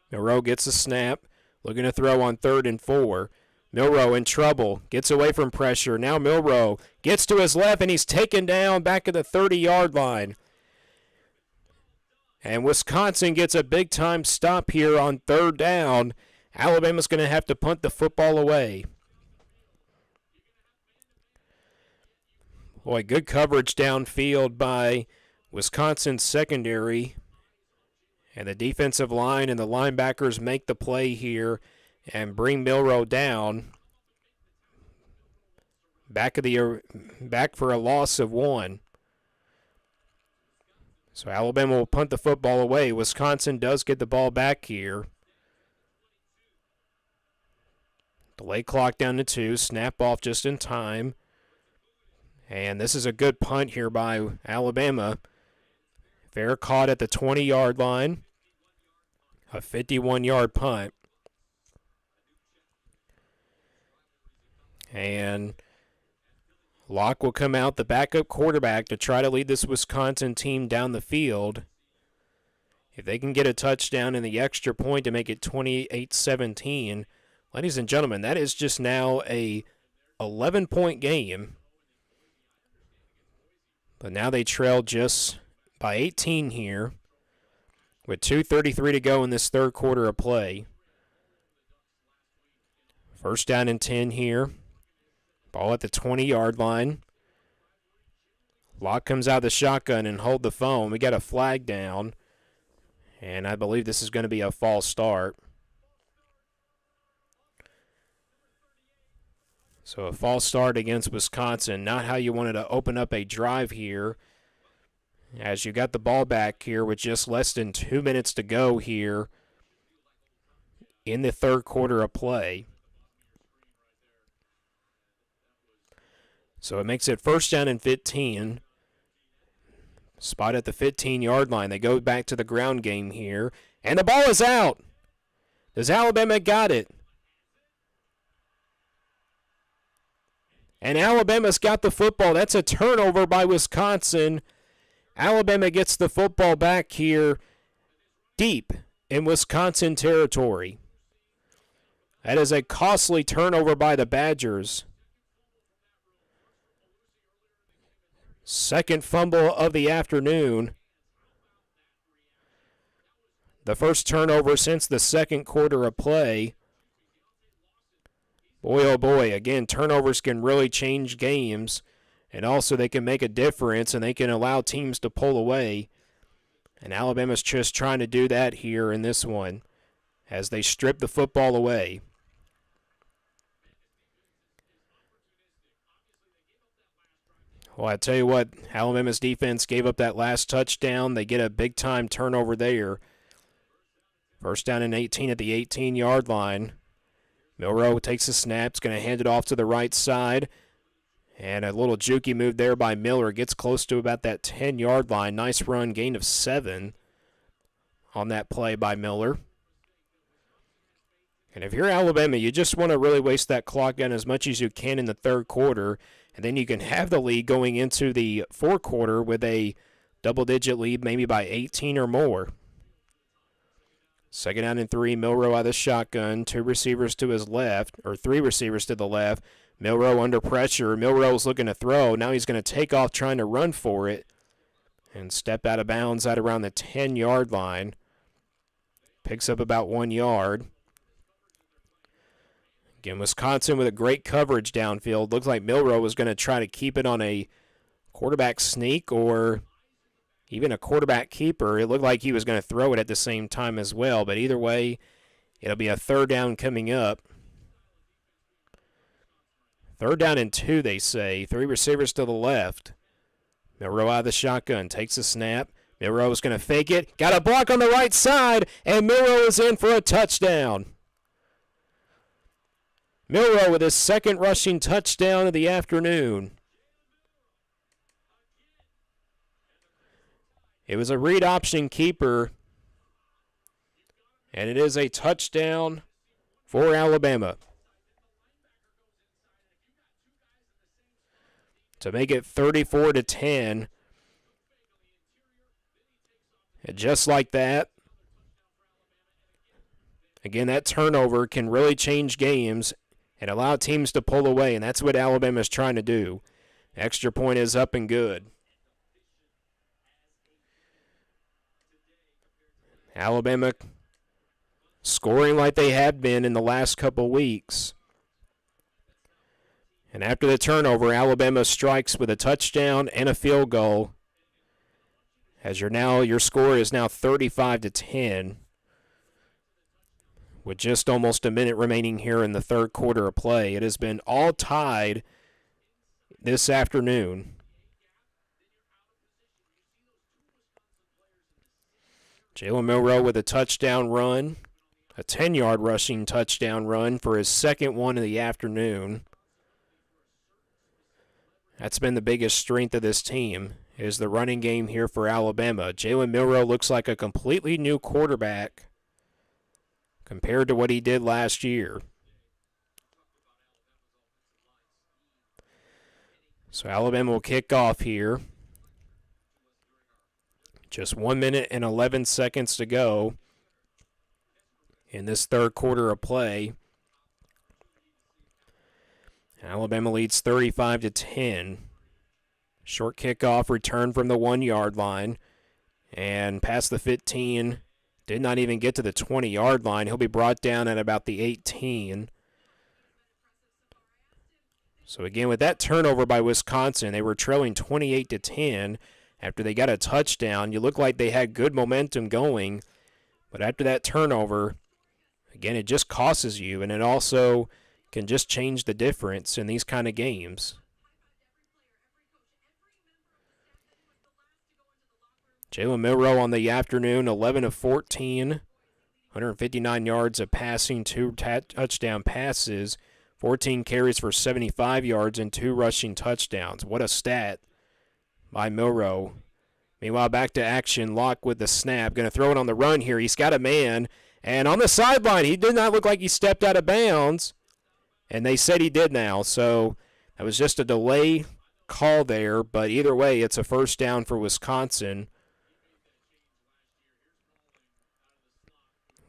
Milroe gets a snap. Looking to throw on 3rd and 4. Milroe in trouble, gets away from pressure. Now Milroe gets to his left, and he's taken down back at the 30-yard line. And Wisconsin gets a big-time stop here on 3rd down. Alabama's going to have to punt the football away. Boy, good coverage downfield by Wisconsin's secondary. And the defensive line and the linebackers make the play here and bring Milroe down. Back for a loss of 1. So Alabama will punt the football away. Wisconsin does get the ball back here. Delay clock down to 2. Snap off just in time. And this is a good punt here by Alabama. Fair caught at the 20-yard line. A 51-yard punt. And Locke will come out, the backup quarterback, to try to lead this Wisconsin team down the field. If they can get a touchdown and the extra point to make it 28-17, ladies and gentlemen, that is just now a 11-point game. But now they trail just by 18 here with 2:33 to go in this third quarter of play. 1st down and 10 here. Ball at the 20-yard line. Locke comes out of the shotgun and hold the phone. We got a flag down. And I believe this is going to be a false start. So a false start against Wisconsin. Not how you wanted to open up a drive here. As you got the ball back here with just less than 2 minutes to go here in the third quarter of play. So it makes it 1st down and 15. Spot at the 15-yard line. They go back to the ground game here. And the ball is out. Does Alabama got it? And Alabama's got the football. That's a turnover by Wisconsin. Alabama gets the football back here deep in Wisconsin territory. That is a costly turnover by the Badgers. Second fumble of the afternoon. The first turnover since the second quarter of play. Boy, oh boy, again, turnovers can really change games, and also they can make a difference, and they can allow teams to pull away. And Alabama's just trying to do that here in this one. as they strip the football away. Well, I tell you what, Alabama's defense gave up that last touchdown. They get a big-time turnover there. First down and 18 at the 18-yard line. Milroe takes the snap. He's going to hand it off to the right side. And a little jukey move there by Miller. Gets close to about that 10-yard line. Nice run, gain of 7 on that play by Miller. And if you're Alabama, you just want to really waste that clock down as much as you can in the third quarter, and then you can have the lead going into the fourth quarter with a double-digit lead, maybe by 18 or more. Second down and 3, Milroe out of the shotgun, 2 receivers to his left, or 3 receivers to the left. Milroe under pressure. Milroe's looking to throw. Now he's going to take off trying to run for it and step out of bounds at around the 10-yard line. Picks up about 1 yard. Again, Wisconsin with a great coverage downfield. Looks like Milroe was going to try to keep it on a quarterback sneak or even a quarterback keeper. It looked like he was going to throw it at the same time as well. But either way, it'll be a third down coming up. Third down and 2, they say. 3 receivers to the left. Milroe out of the shotgun. Takes a snap. Milroe is going to fake it. Got a block on the right side, and Milroe is in for a touchdown. Milroe with his second rushing touchdown of the afternoon. It was a read option keeper, and it is a touchdown for Alabama to make it 34-10. And just like that, again, that turnover can really change games and allow teams to pull away, and that's what Alabama's trying to do. Extra point is up and good. Alabama scoring like they have been in the last couple weeks. And after the turnover, Alabama strikes with a touchdown and a field goal. As your score is now 35-10. With just almost a minute remaining here in the third quarter of play. It has been all tied this afternoon. Jalen Milroe with a touchdown run, a 10-yard rushing touchdown run for his second one of the afternoon. That's been the biggest strength of this team, is the running game here for Alabama. Jalen Milroe looks like a completely new quarterback compared to what he did last year. So Alabama will kick off here. Just 1 minute and 11 seconds to go in this third quarter of play. Alabama leads 35-10. Short kickoff, return from the 1 yard line. And past the 15, did not even get to the 20 yard line. He'll be brought down at about the 18. So again, with that turnover by Wisconsin, they were trailing 28-10 after they got a touchdown. You look like they had good momentum going, but after that turnover, again, it just costs you, and it also can just change the difference in these kind of games. Jalen Milroe on the afternoon, 11 of 14, 159 yards of passing, 2 touchdown passes, 14 carries for 75 yards, and 2 rushing touchdowns. What a stat by Milroe. Meanwhile, back to action. Locke with the snap. Going to throw it on the run here. He's got a man. And on the sideline, he did not look like he stepped out of bounds. And they said he did now. So that was just a delay call there. But either way, it's a first down for Wisconsin.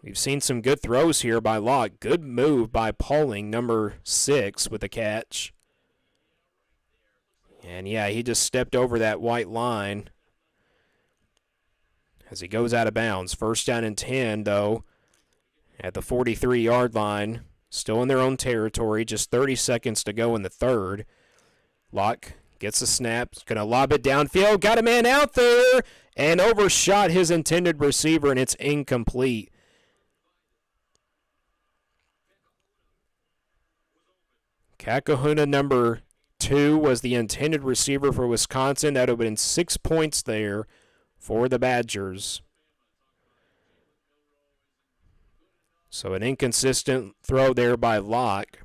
We've seen some good throws here by Locke. Good move by Pauling, number 6, with the catch. And, yeah, he just stepped over that white line as he goes out of bounds. First down and 10, though, at the 43-yard line. Still in their own territory. Just 30 seconds to go in the third. Locke gets the snap. Going to lob it downfield. Got a man out there and overshot his intended receiver, and it's incomplete. Kakahuna, number 2, was the intended receiver for Wisconsin. That would have been 6 points there for the Badgers. So an inconsistent throw there by Locke.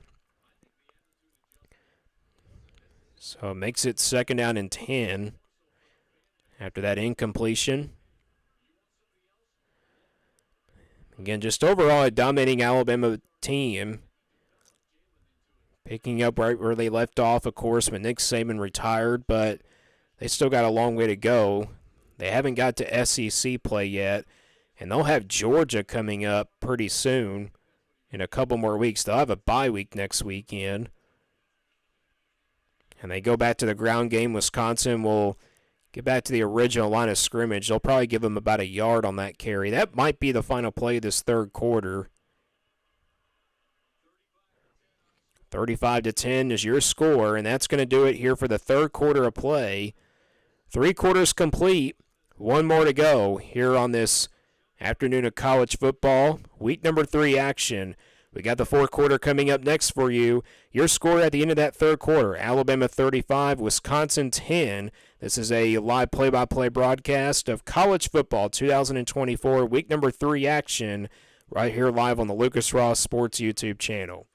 So it makes it 2nd down and 10 after that incompletion. Again, just overall a dominating Alabama team. Picking up right where they left off, of course, when Nick Saban retired, but they still got a long way to go. They haven't got to SEC play yet, and they'll have Georgia coming up pretty soon in a couple more weeks. They'll have a bye week next weekend. And they go back to the ground game. Wisconsin will get back to the original line of scrimmage. They'll probably give them about a yard on that carry. That might be the final play of this third quarter. 35-10 is your score, and that's going to do it here for the third quarter of play. 3 quarters complete. 1 more to go here on this afternoon of college football. Week number 3 action. We got the fourth quarter coming up next for you. Your score at the end of that third quarter, Alabama 35, Wisconsin 10. This is a live play-by-play broadcast of college football 2024, week number 3 action, right here live on the Lucas Ross Sports YouTube channel.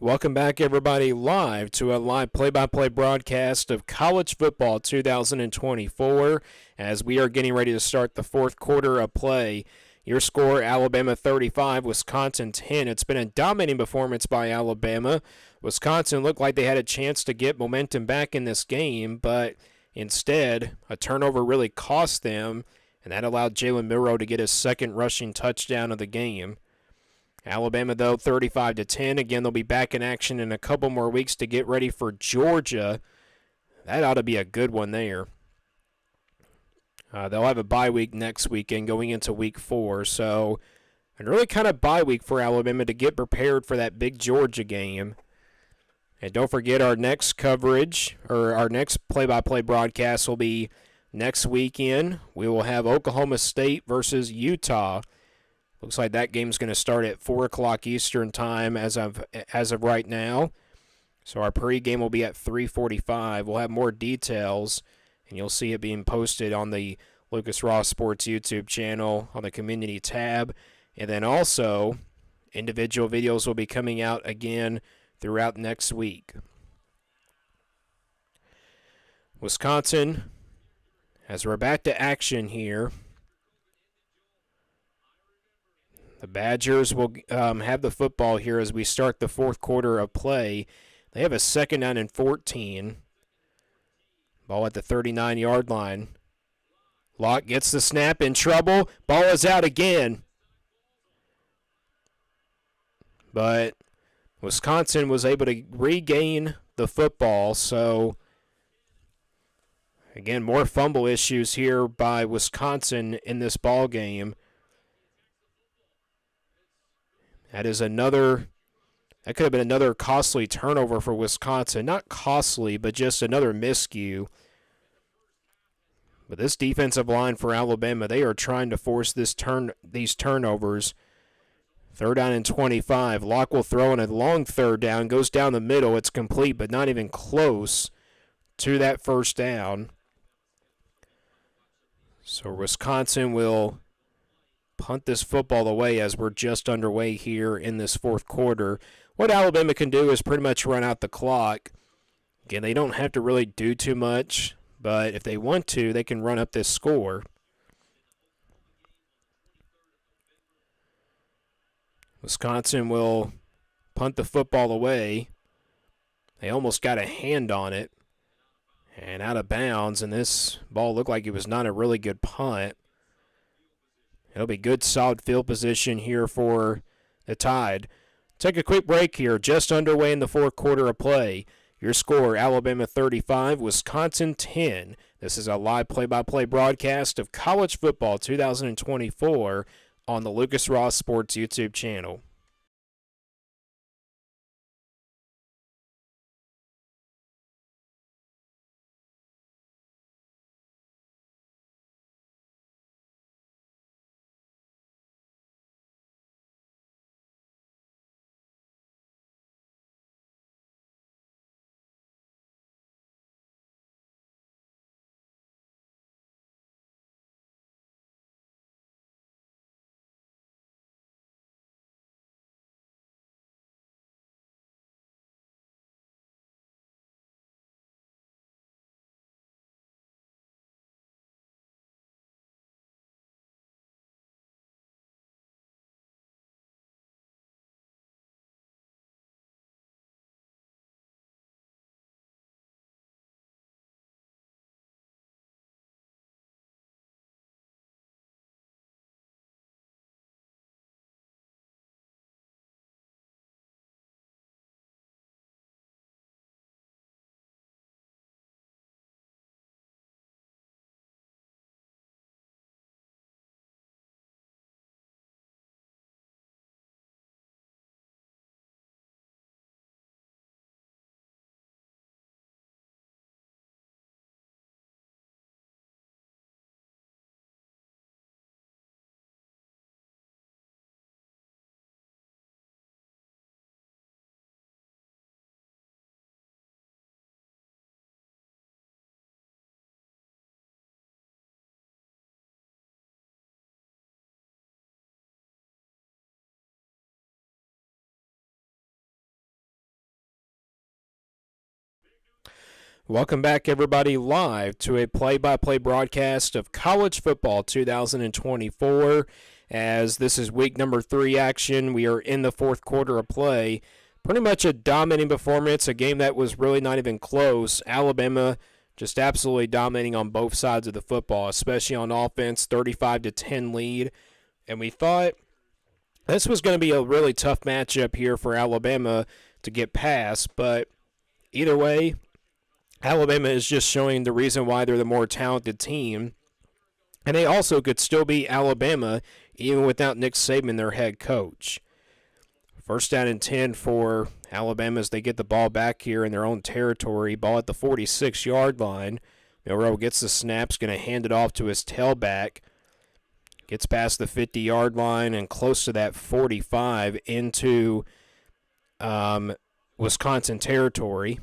Welcome back, everybody, live to a live play-by-play broadcast of college football 2024 as we are getting ready to start the fourth quarter of play. Your score, Alabama 35, Wisconsin 10. It's been a dominating performance by Alabama. Wisconsin looked like they had a chance to get momentum back in this game, but instead, a turnover really cost them, and that allowed Jalen Milroe to get his second rushing touchdown of the game. Alabama, though, 35-10. Again, they'll be back in action in a couple more weeks to get ready for Georgia. That ought to be a good one there. They'll have a bye week next weekend going into week 4. So, a really kind of bye week for Alabama to get prepared for that big Georgia game. And don't forget our next coverage, or our next play-by-play broadcast will be next weekend. We will have Oklahoma State versus Utah. Looks like that game's going to start at 4 o'clock Eastern time as of right now. So our pregame will be at 3:45. We'll have more details, and you'll see it being posted on the Lucas Ross Sports YouTube channel on the community tab. And then also, individual videos will be coming out again throughout next week. Wisconsin, as we're back to action here, the Badgers will have the football here as we start the fourth quarter of play. They have a 2nd down and 14. Ball at the 39-yard line. Locke gets the snap, in trouble. Ball is out again. But Wisconsin was able to regain the football. So, again, more fumble issues here by Wisconsin in this ball game. That could have been another costly turnover for Wisconsin. Not costly, but just another miscue. But this defensive line for Alabama, they are trying to force these turnovers. 3rd down and 25. Locke will throw in a long 3rd down. Goes down the middle. It's complete, but not even close to that 1st down. So Wisconsin will punt this football away as we're just underway here in this fourth quarter. What Alabama can do is pretty much run out the clock. Again, they don't have to really do too much, but if they want to, they can run up this score. Wisconsin will punt the football away. They almost got a hand on it and out of bounds, and this ball looked like it was not a really good punt. It'll be good, solid field position here for the Tide. Take a quick break here, just underway in the fourth quarter of play. Your score, Alabama 35, Wisconsin 10. This is a live play-by-play broadcast of college football 2024 on the Lucas Ross Sports YouTube channel. Welcome back, everybody, live to a play-by-play broadcast of college football 2024. As this is week number 3 action, we are in the fourth quarter of play. Pretty much a dominating performance, a game that was really not even close. Alabama just absolutely dominating on both sides of the football, especially on offense, 35-10 lead. And we thought this was going to be a really tough matchup here for Alabama to get past, but either way, Alabama is just showing the reason why they're the more talented team. And they also could still beat Alabama even without Nick Saban, their head coach. 1st down and 10 for Alabama as they get the ball back here in their own territory. Ball at the 46-yard line. Milroe gets the snaps, going to hand it off to his tailback. Gets past the 50-yard line and close to that 45 into Wisconsin territory.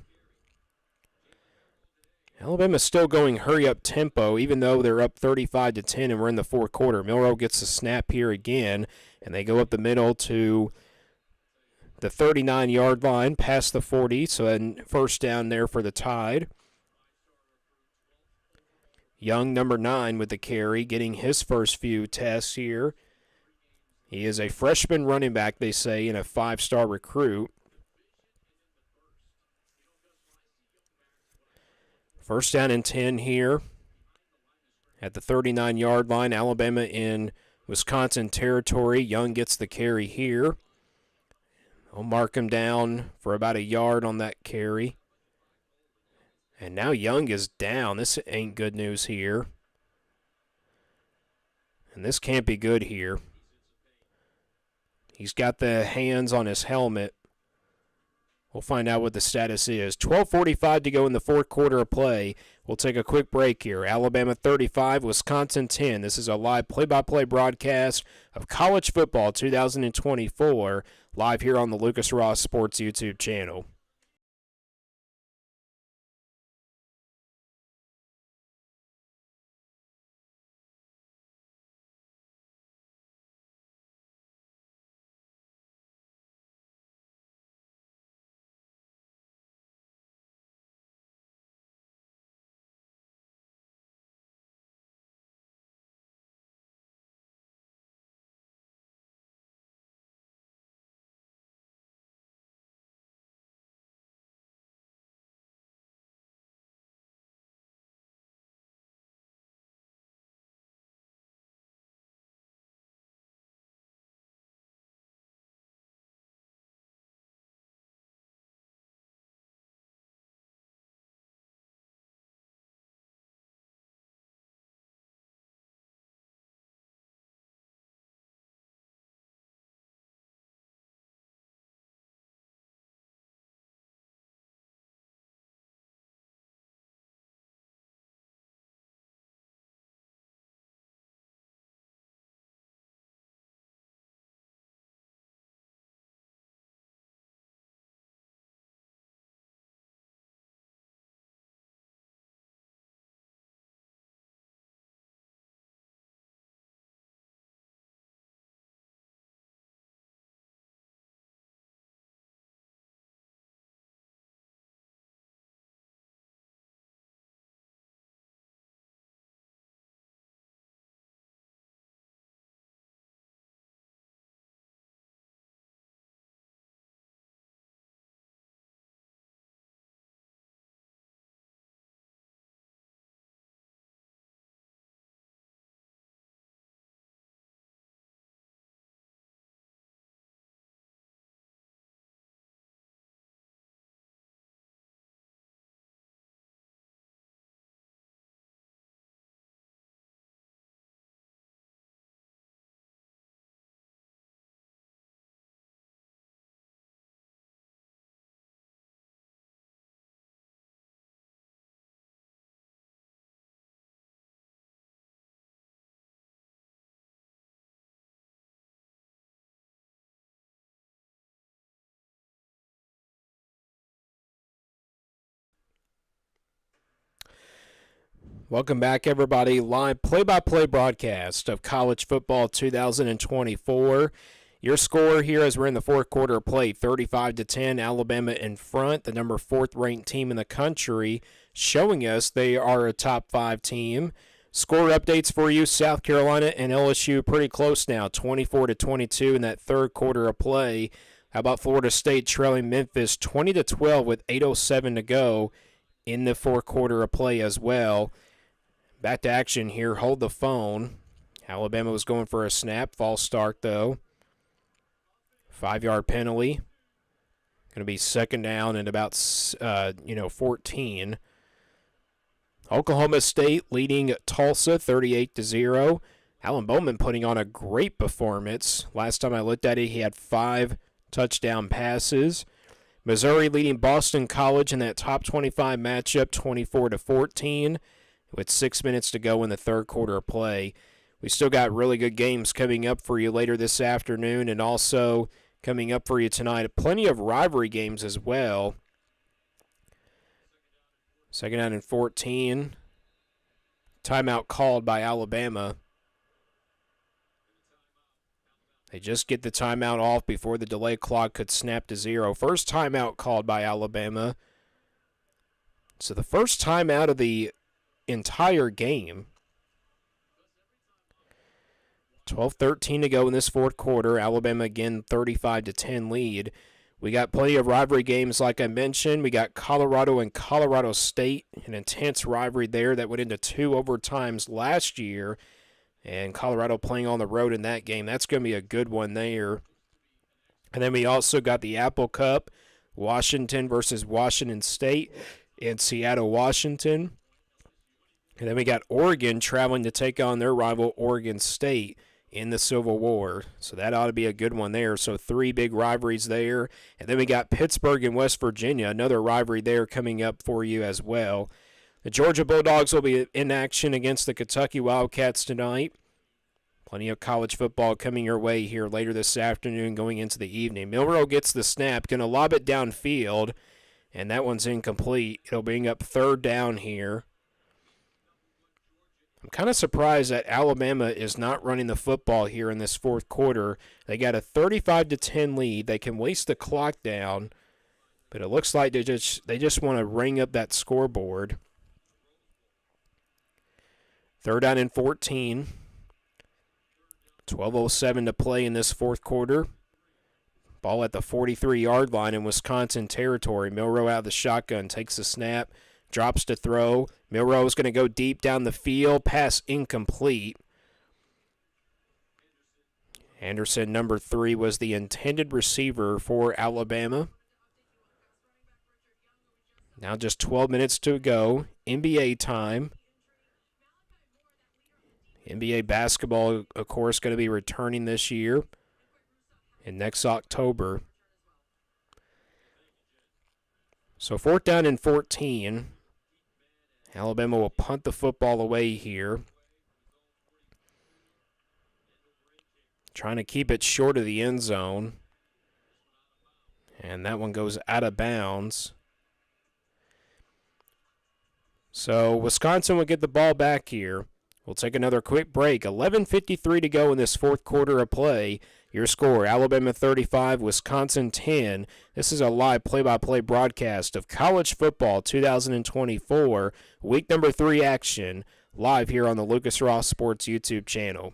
Alabama's still going hurry-up tempo, even though they're up 35-10 and we're in the fourth quarter. Milroe gets a snap here again, and they go up the middle to the 39-yard line, past the 40, so then first down there for the Tide. Young, number 9, with the carry, getting his first few tests here. He is a freshman running back, they say, and a 5-star recruit. First down and 10 here at the 39-yard line. Alabama in Wisconsin territory. Young gets the carry here. I'll mark him down for about a yard on that carry. And now Young is down. This ain't good news here. And this can't be good here. He's got the hands on his helmet. We'll find out what the status is. 12:45 to go in the fourth quarter of play. We'll take a quick break here. Alabama 35, Wisconsin 10. This is a live play-by-play broadcast of college football 2024, live here on the Lucas Ross Sports YouTube channel. Welcome back, everybody. Live play-by-play broadcast of college football 2024. Your score here as we're in the fourth quarter of play, 35-10, Alabama in front, the number 4th ranked team in the country, showing us they are a top 5 team. Score updates for you, South Carolina and LSU pretty close now, 24-22 in that third quarter of play. How about Florida State trailing Memphis 20-12 with 8:07 to go in the fourth quarter of play as well. Back to action here. Hold the phone. Alabama was going for a snap. False start, though. 5-yard penalty. Going to be second down and about 14. Oklahoma State leading Tulsa 38-0. Alan Bowman putting on a great performance. Last time I looked at it, he had 5 touchdown passes. Missouri leading Boston College in that top 25 matchup 24-14. With 6 minutes to go in the third quarter of play. We still got really good games coming up for you later this afternoon, and also coming up for you tonight. Plenty of rivalry games as well. Second down and 14. Timeout called by Alabama. They just get the timeout off before the delay clock could snap to 0. First timeout called by Alabama. So the first timeout of the entire game. 12:13 to go in this fourth quarter. Alabama again 35-10 lead. We got plenty of rivalry games like I mentioned. We got Colorado and Colorado State, an intense rivalry there that went into 2 overtimes last year. And Colorado playing on the road in that game. That's going to be a good one there. And then we also got the Apple Cup, Washington versus Washington State in Seattle, Washington. And then we got Oregon traveling to take on their rival Oregon State in the Civil War. So that ought to be a good one there. So 3 big rivalries there. And then we got Pittsburgh and West Virginia, another rivalry there coming up for you as well. The Georgia Bulldogs will be in action against the Kentucky Wildcats tonight. Plenty of college football coming your way here later this afternoon going into the evening. Milroe gets the snap, going to lob it downfield, and that one's incomplete. It'll bring up third down here. I'm kind of surprised that Alabama is not running the football here in this fourth quarter. They got a 35-10 lead. They can waste the clock down, but it looks like they just want to ring up that scoreboard. Third down and 14. 12:07 to play in this fourth quarter. Ball at the 43-yard line in Wisconsin territory. Milroe out of the shotgun, takes a snap. Drops to throw. Milroe is going to go deep down the field. Pass incomplete. Anderson, number 3, was the intended receiver for Alabama. Now just 12 minutes to go. NBA time. NBA basketball, of course, going to be returning this year and next October. So 4th down and 14. Alabama will punt the football away here. Trying to keep it short of the end zone. And that one goes out of bounds. So Wisconsin will get the ball back here. We'll take another quick break. 11:53 to go in this fourth quarter of play. Your score, Alabama 35, Wisconsin 10. This is a live play-by-play broadcast of college football 2024, week number 3 action, live here on the Lucas Ross Sports YouTube channel.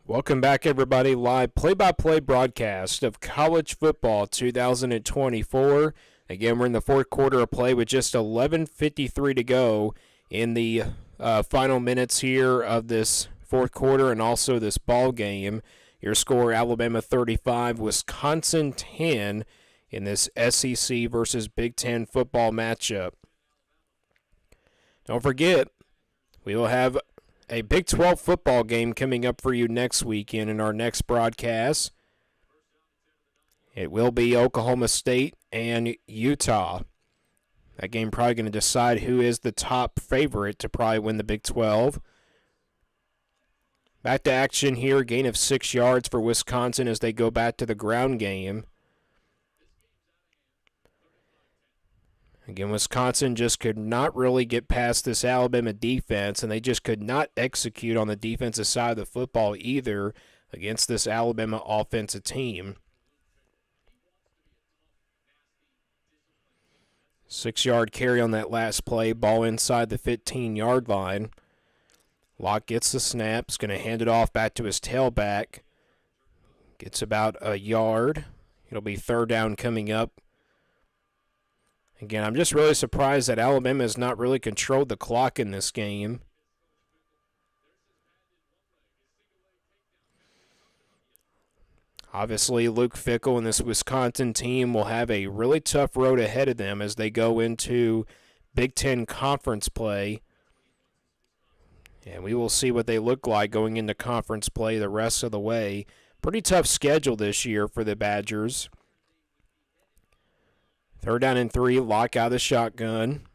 Welcome back, everybody. Live play-by-play broadcast of college football 2024. Again, we're in the fourth quarter of play with just 11:53 to go in the final minutes here of this fourth quarter and also this ball game. Your score, Alabama 35, Wisconsin 10 in this SEC versus Big Ten football matchup. Don't forget, we will have a Big 12 football game coming up for you next weekend in our next broadcast. It will be Oklahoma State and Utah. That game probably going to decide who is the top favorite to probably win the Big 12. Back to action here. Gain of 6 yards for Wisconsin as they go back to the ground game. Again, Wisconsin just could not really get past this Alabama defense, and they just could not execute on the defensive side of the football either against this Alabama offensive team. 6-yard carry on that last play, ball inside the 15-yard line. Locke gets the snap, is going to hand it off back to his tailback. Gets about a yard. It'll be third down coming up. Again, I'm just really surprised that Alabama has not really controlled the clock in this game. Obviously, Luke Fickell and this Wisconsin team will have a really tough road ahead of them as they go into Big Ten conference play. And we will see what they look like going into conference play the rest of the way. Pretty tough schedule this year for the Badgers. Third down and 3, Locke out of the shotgun.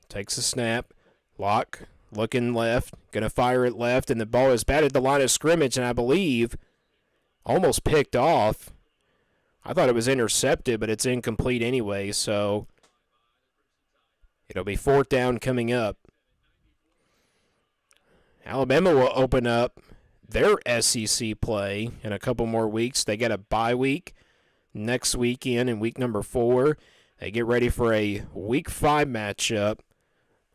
Takes a snap. Locke looking left. Going to fire it left, and the ball is batted the line of scrimmage, and I believe almost picked off. I thought it was intercepted, but it's incomplete anyway, so it'll be fourth down coming up. Alabama will open up their SEC play in a couple more weeks. They get a bye week next weekend in week number 4. They get ready for a week 5 matchup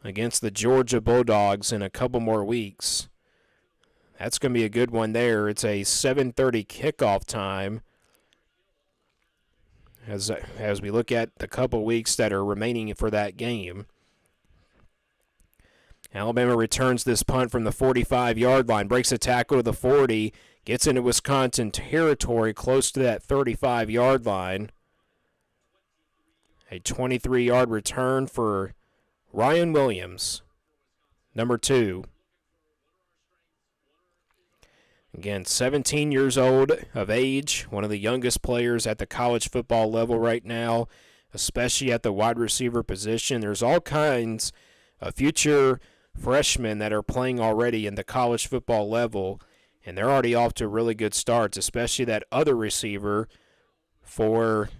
against the Georgia Bulldogs in a couple more weeks. That's going to be a good one there. It's a 7:30 kickoff time as we look at the couple weeks that are remaining for that game. Alabama returns this punt from the 45-yard line, breaks a tackle to the 40, gets into Wisconsin territory close to that 35-yard line. A 23-yard return for Ryan Williams, number 2. Again, 17 years old of age, one of the youngest players at the college football level right now, especially at the wide receiver position. There's all kinds of future freshmen that are playing already in the college football level, and they're already off to really good starts, especially that other receiver for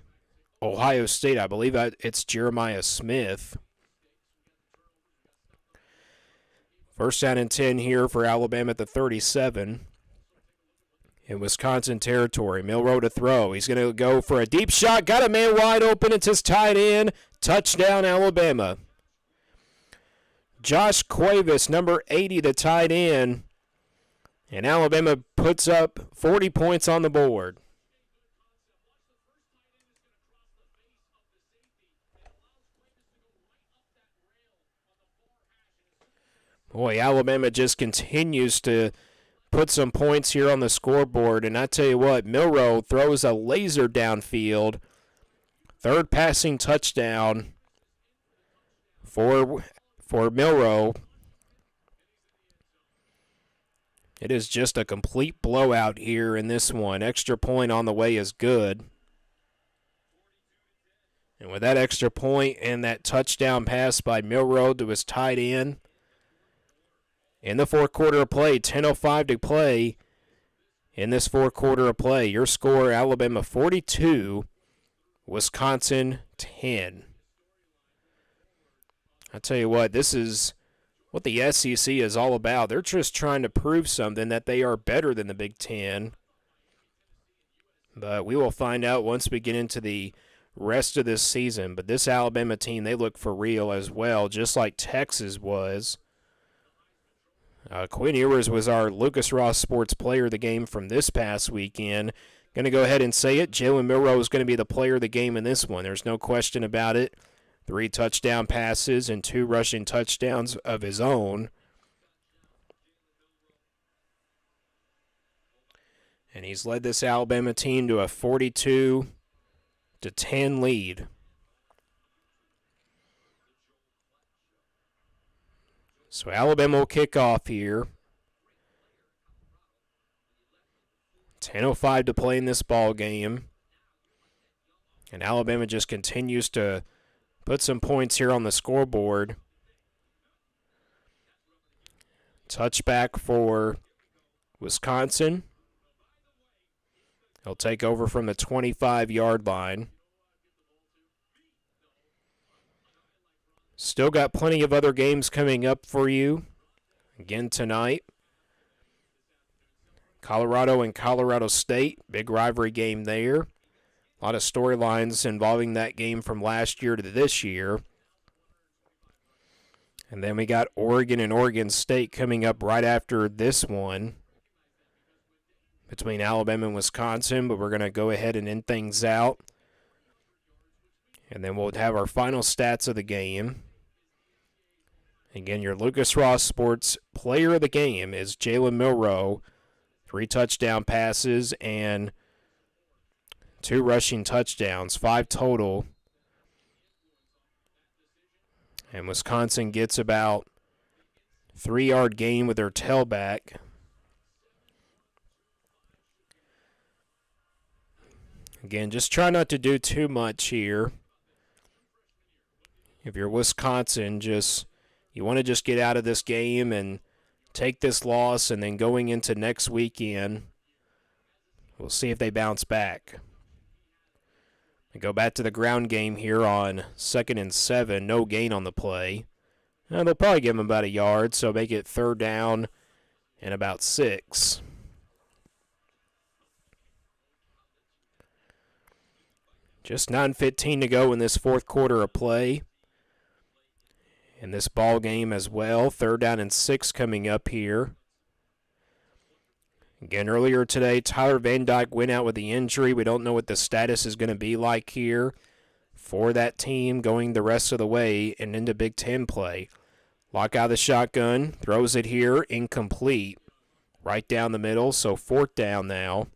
Ohio State. I believe it's Jeremiah Smith. First down and 10 here for Alabama at the 37. In Wisconsin territory, Milroe to throw. He's going to go for a deep shot. Got a man wide open. It's his tight end. Touchdown, Alabama. Josh Cuevas, number 80, the tight end. And Alabama puts up 40 points on the board. Boy, Alabama just continues to put some points here on the scoreboard. And I tell you what, Milroe throws a laser downfield. Third passing touchdown for Milroe. It is just a complete blowout here in this one. Extra point on the way is good. And with that extra point and that touchdown pass by Milroe to his tight end, in the fourth quarter of play, 10:05 to play in this fourth quarter of play. Your score, Alabama 42, Wisconsin 10. I tell you what, this is what the SEC is all about. They're just trying to prove something, that they are better than the Big Ten. But we will find out once we get into the rest of this season. But this Alabama team, they look for real as well, just like Texas was. Quinn Ewers was our Lucas Ross Sports Player of the Game from this past weekend. Going to go ahead and say it. Jalen Milroe is going to be the player of the game in this one. There's no question about it. 3 touchdown passes and 2 rushing touchdowns of his own. And he's led this Alabama team to a 42-10 lead. So Alabama will kick off here. 10:05 to play in this ball game. And Alabama just continues to put some points here on the scoreboard. Touchback for Wisconsin. He'll take over from the 25-yard line. Still got plenty of other games coming up for you again tonight. Colorado and Colorado State, big rivalry game there. A lot of storylines involving that game from last year to this year. And then we got Oregon and Oregon State coming up right after this one between Alabama and Wisconsin, but we're going to go ahead and end things out. And then we'll have our final stats of the game. Again, your Lucas Ross Sports Player of the Game is Jalen Milroe. 3 touchdown passes and 2 rushing touchdowns, 5 total. And Wisconsin gets about 3-yard gain with their tailback. Again, just try not to do too much here. If you're Wisconsin, you want to just get out of this game and take this loss, and then going into next weekend, we'll see if they bounce back. We go back to the ground game here on 2nd and 7, no gain on the play. And they'll probably give them about a yard, so make it 3rd down and about 6. Just 9:15 to go in this 4th quarter of play. In this ball game as well, 3rd down and 6 coming up here. Again, earlier today, Tyler Van Dyke went out with the injury. We don't know what the status is going to be like here for that team going the rest of the way and into Big Ten play. Lock out of the shotgun, throws it here, incomplete. Right down the middle, so 4th down now.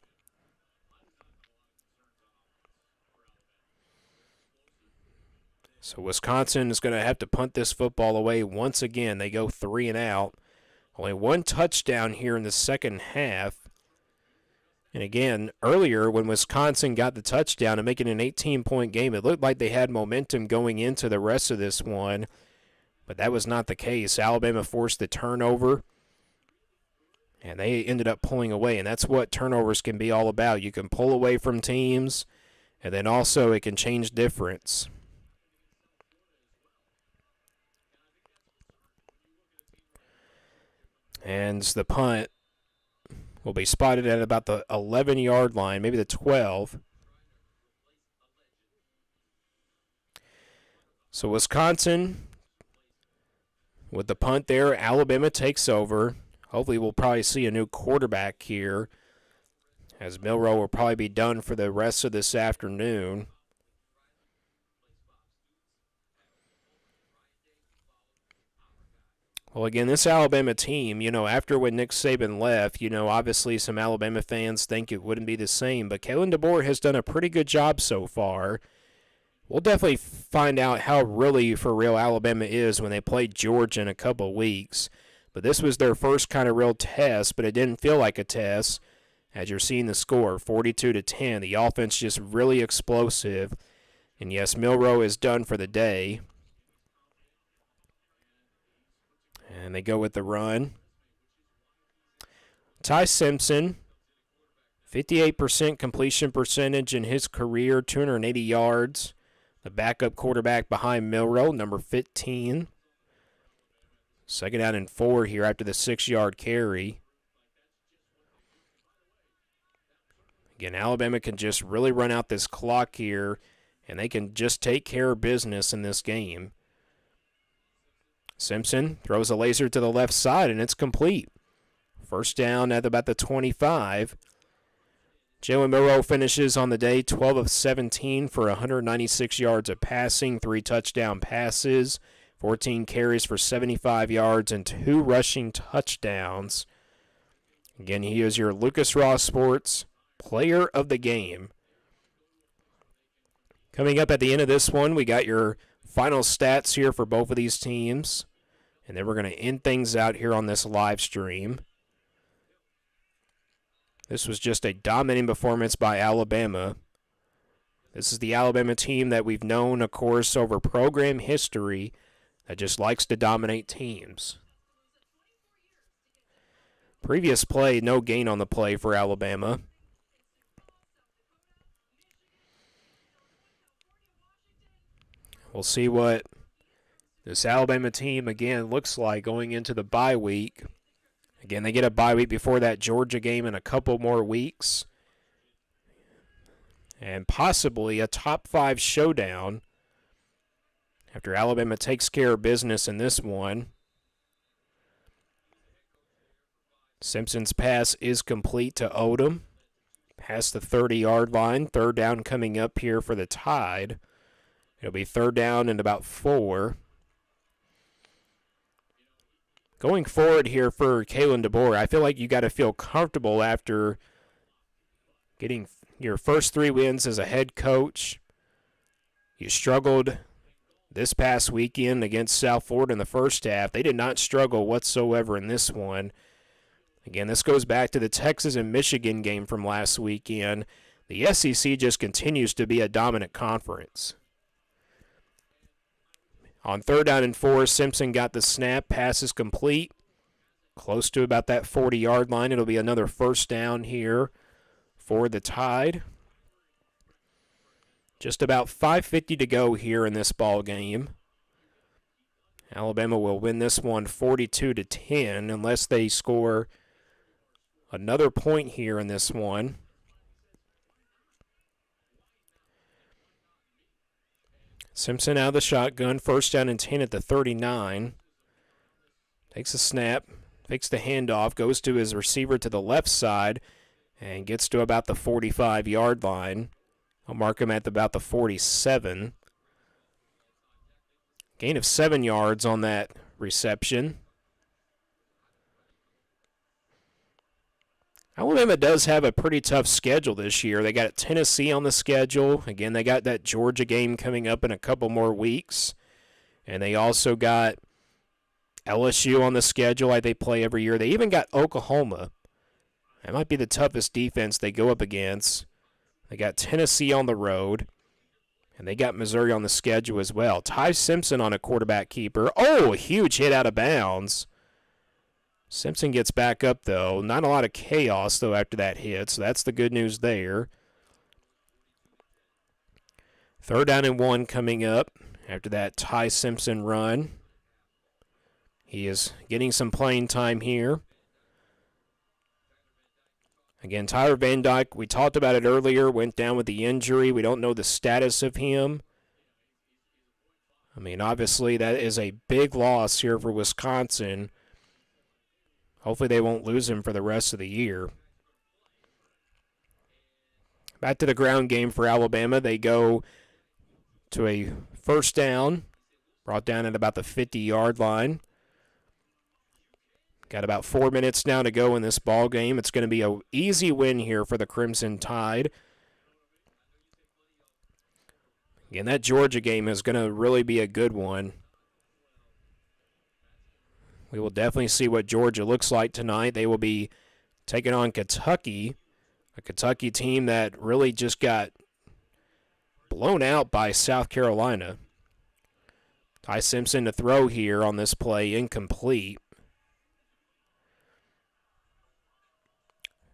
So Wisconsin is going to have to punt this football away once again. They go 3 and out. Only 1 touchdown here in the second half. And again, earlier when Wisconsin got the touchdown and making an 18-point game, it looked like they had momentum going into the rest of this one. But that was not the case. Alabama forced the turnover, and they ended up pulling away. And that's what turnovers can be all about. You can pull away from teams, and then also it can change difference. And the punt will be spotted at about the 11-yard line, maybe the 12. So Wisconsin with the punt there, Alabama takes over. Hopefully we'll probably see a new quarterback here, as Milroe will probably be done for the rest of this afternoon. Well, again, this Alabama team, after when Nick Saban left, obviously some Alabama fans think it wouldn't be the same, but Kalen DeBoer has done a pretty good job so far. We'll definitely find out how really for real Alabama is when they play Georgia in a couple weeks. But this was their first kind of real test, but it didn't feel like a test, as you're seeing the score, 42-10. The offense just really explosive. And yes, Milroe is done for the day. And they go with the run. Ty Simpson, 58% completion percentage in his career, 280 yards. The backup quarterback behind Milroe, number 15. 2nd down and 4 here after the 6-yard carry. Again, Alabama can just really run out this clock here, and they can just take care of business in this game. Simpson throws a laser to the left side, and it's complete. First down at about the 25. Jalen Moreau finishes on the day 12 of 17 for 196 yards of passing, 3 touchdown passes, 14 carries for 75 yards, and 2 rushing touchdowns. Again, he is your Lucas Ross Sports Player of the Game. Coming up at the end of this one, we got your final stats here for both of these teams. And then we're going to end things out here on this live stream. This was just a dominating performance by Alabama. This is the Alabama team that we've known, of course, over program history that just likes to dominate teams. Previous play, no gain on the play for Alabama. We'll see what this Alabama team, again, looks like going into the bye week. Again, they get a bye week before that Georgia game in a couple more weeks. And possibly a top 5 showdown after Alabama takes care of business in this one. Simpson's pass is complete to Odom. Past the 30-yard line. Third down coming up here for the Tide. It'll be third down and about 4. Going forward here for Kalen DeBoer, I feel like you got to feel comfortable after getting your first 3 wins as a head coach. You struggled this past weekend against South Florida in the first half. They did not struggle whatsoever in this one. Again, this goes back to the Texas and Michigan game from last weekend. The SEC just continues to be a dominant conference. On third down and 4, Simpson got the snap. Pass is complete. Close to about that 40-yard line. It'll be another first down here for the Tide. Just about 5:50 to go here in this ball game. Alabama will win this one 42-10 unless they score another point here in this one. Simpson out of the shotgun, first down and 10 at the 39. Takes a snap, fakes the handoff, goes to his receiver to the left side, and gets to about the 45-yard line. I'll mark him at about the 47. Gain of 7 yards on that reception. Alabama does have a pretty tough schedule this year. They got Tennessee on the schedule. Again, they got that Georgia game coming up in a couple more weeks. And they also got LSU on the schedule like they play every year. They even got Oklahoma. That might be the toughest defense they go up against. They got Tennessee on the road. And they got Missouri on the schedule as well. Ty Simpson on a quarterback keeper. Oh, a huge hit out of bounds. Simpson gets back up, though. Not a lot of chaos, though, after that hit, so that's the good news there. Third down and 1 coming up after that Ty Simpson run. He is getting some playing time here. Again, Tyler Van Dyke, we talked about it earlier, went down with the injury. We don't know the status of him. I mean, obviously, that is a big loss here for Wisconsin. Hopefully they won't lose him for the rest of the year. Back to the ground game for Alabama. They go to a first down, brought down at about the 50-yard line. Got about 4 minutes now to go in this ball game. It's going to be an easy win here for the Crimson Tide. Again, that Georgia game is going to really be a good one. We will definitely see what Georgia looks like tonight. They will be taking on Kentucky, a Kentucky team that really just got blown out by South Carolina. Ty Simpson to throw here on this play, incomplete.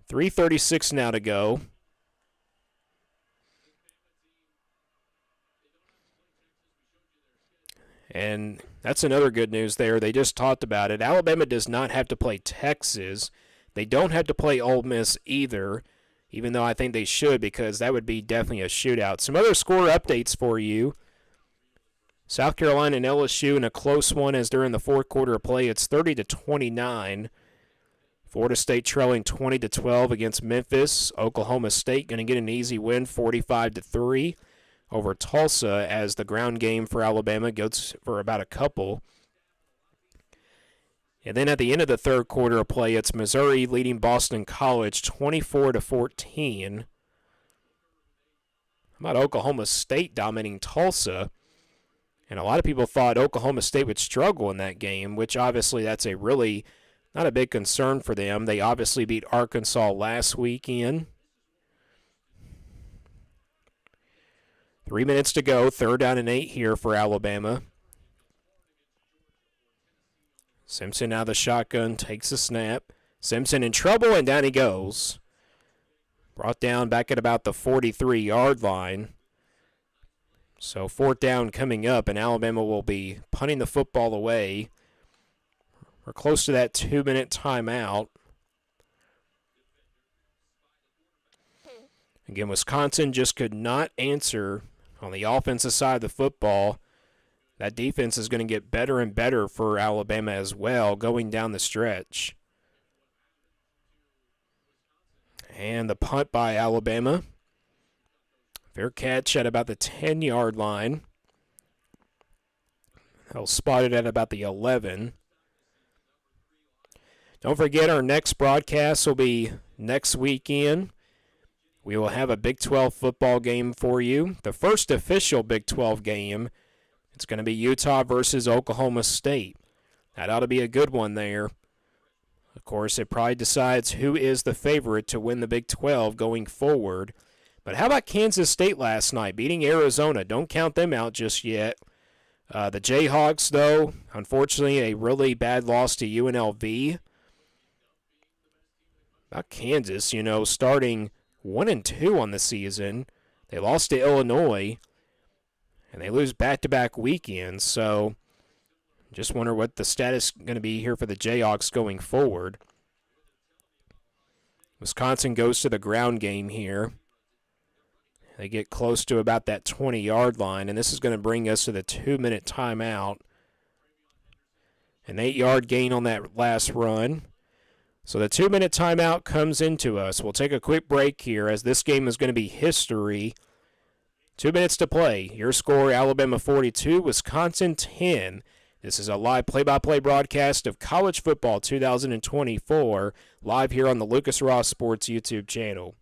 3:36 now to go. And that's another good news there. They just talked about it. Alabama does not have to play Texas. They don't have to play Ole Miss either, even though I think they should because that would be definitely a shootout. Some other score updates for you. South Carolina and LSU in a close one as during the fourth quarter of play. It's 30-29. Florida State trailing 20-12 against Memphis. Oklahoma State going to get an easy win, 45-3 over Tulsa, as the ground game for Alabama goes for about a couple. And then at the end of the third quarter of play, it's Missouri leading Boston College 24-14. How about Oklahoma State dominating Tulsa? And a lot of people thought Oklahoma State would struggle in that game, which obviously that's a really not a big concern for them. They obviously beat Arkansas last weekend. 3 minutes to go, 3rd down and 8 here for Alabama. Simpson out of the shotgun, takes a snap. Simpson in trouble, and down he goes. Brought down back at about the 43-yard line. So 4th down coming up, and Alabama will be punting the football away. We're close to that 2-minute timeout. Again, Wisconsin just could not answer on the offensive side of the football. That defense is going to get better and better for Alabama as well going down the stretch. And the punt by Alabama. Fair catch at about the 10-yard line. They'll spot it at about the 11. Don't forget, our next broadcast will be next weekend. We will have a Big 12 football game for you. The first official Big 12 game. It's going to be Utah versus Oklahoma State. That ought to be a good one there. Of course, it probably decides who is the favorite to win the Big 12 going forward. But how about Kansas State last night, beating Arizona? Don't count them out just yet. The Jayhawks, though, unfortunately, a really bad loss to UNLV. About Kansas, starting 1-2 on the season. They lost to Illinois, and they lose back-to-back weekends. So just wonder what the status is going to be here for the Jayhawks going forward. Wisconsin goes to the ground game here. They get close to about that 20-yard line, and this is going to bring us to the 2-minute timeout. An 8-yard gain on that last run. So the 2-minute timeout comes into us. We'll take a quick break here as this game is going to be history. 2 minutes to play. Your score, Alabama 42, Wisconsin 10. This is a live play-by-play broadcast of college football 2024, live here on the Lucas Ross Sports YouTube channel.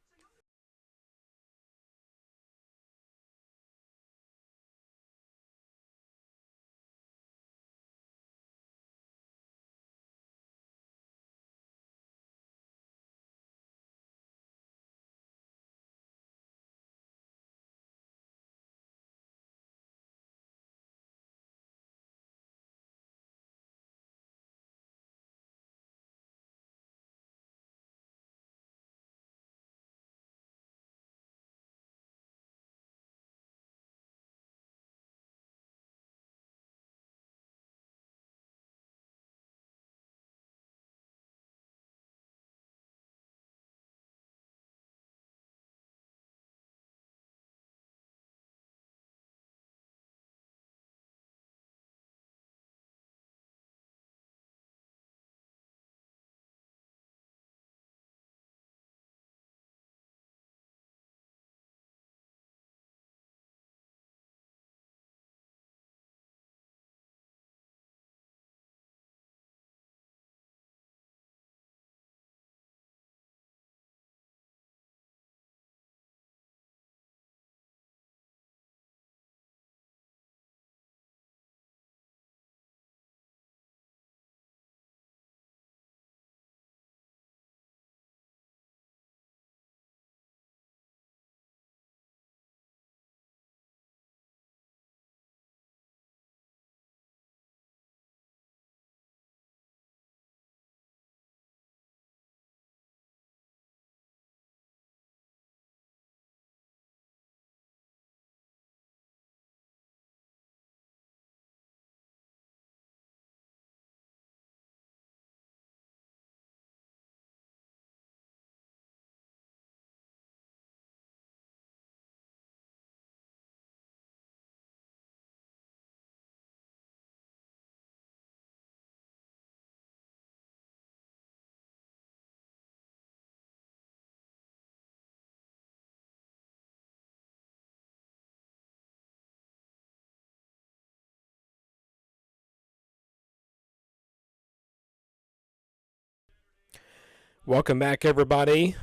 Welcome back, everybody.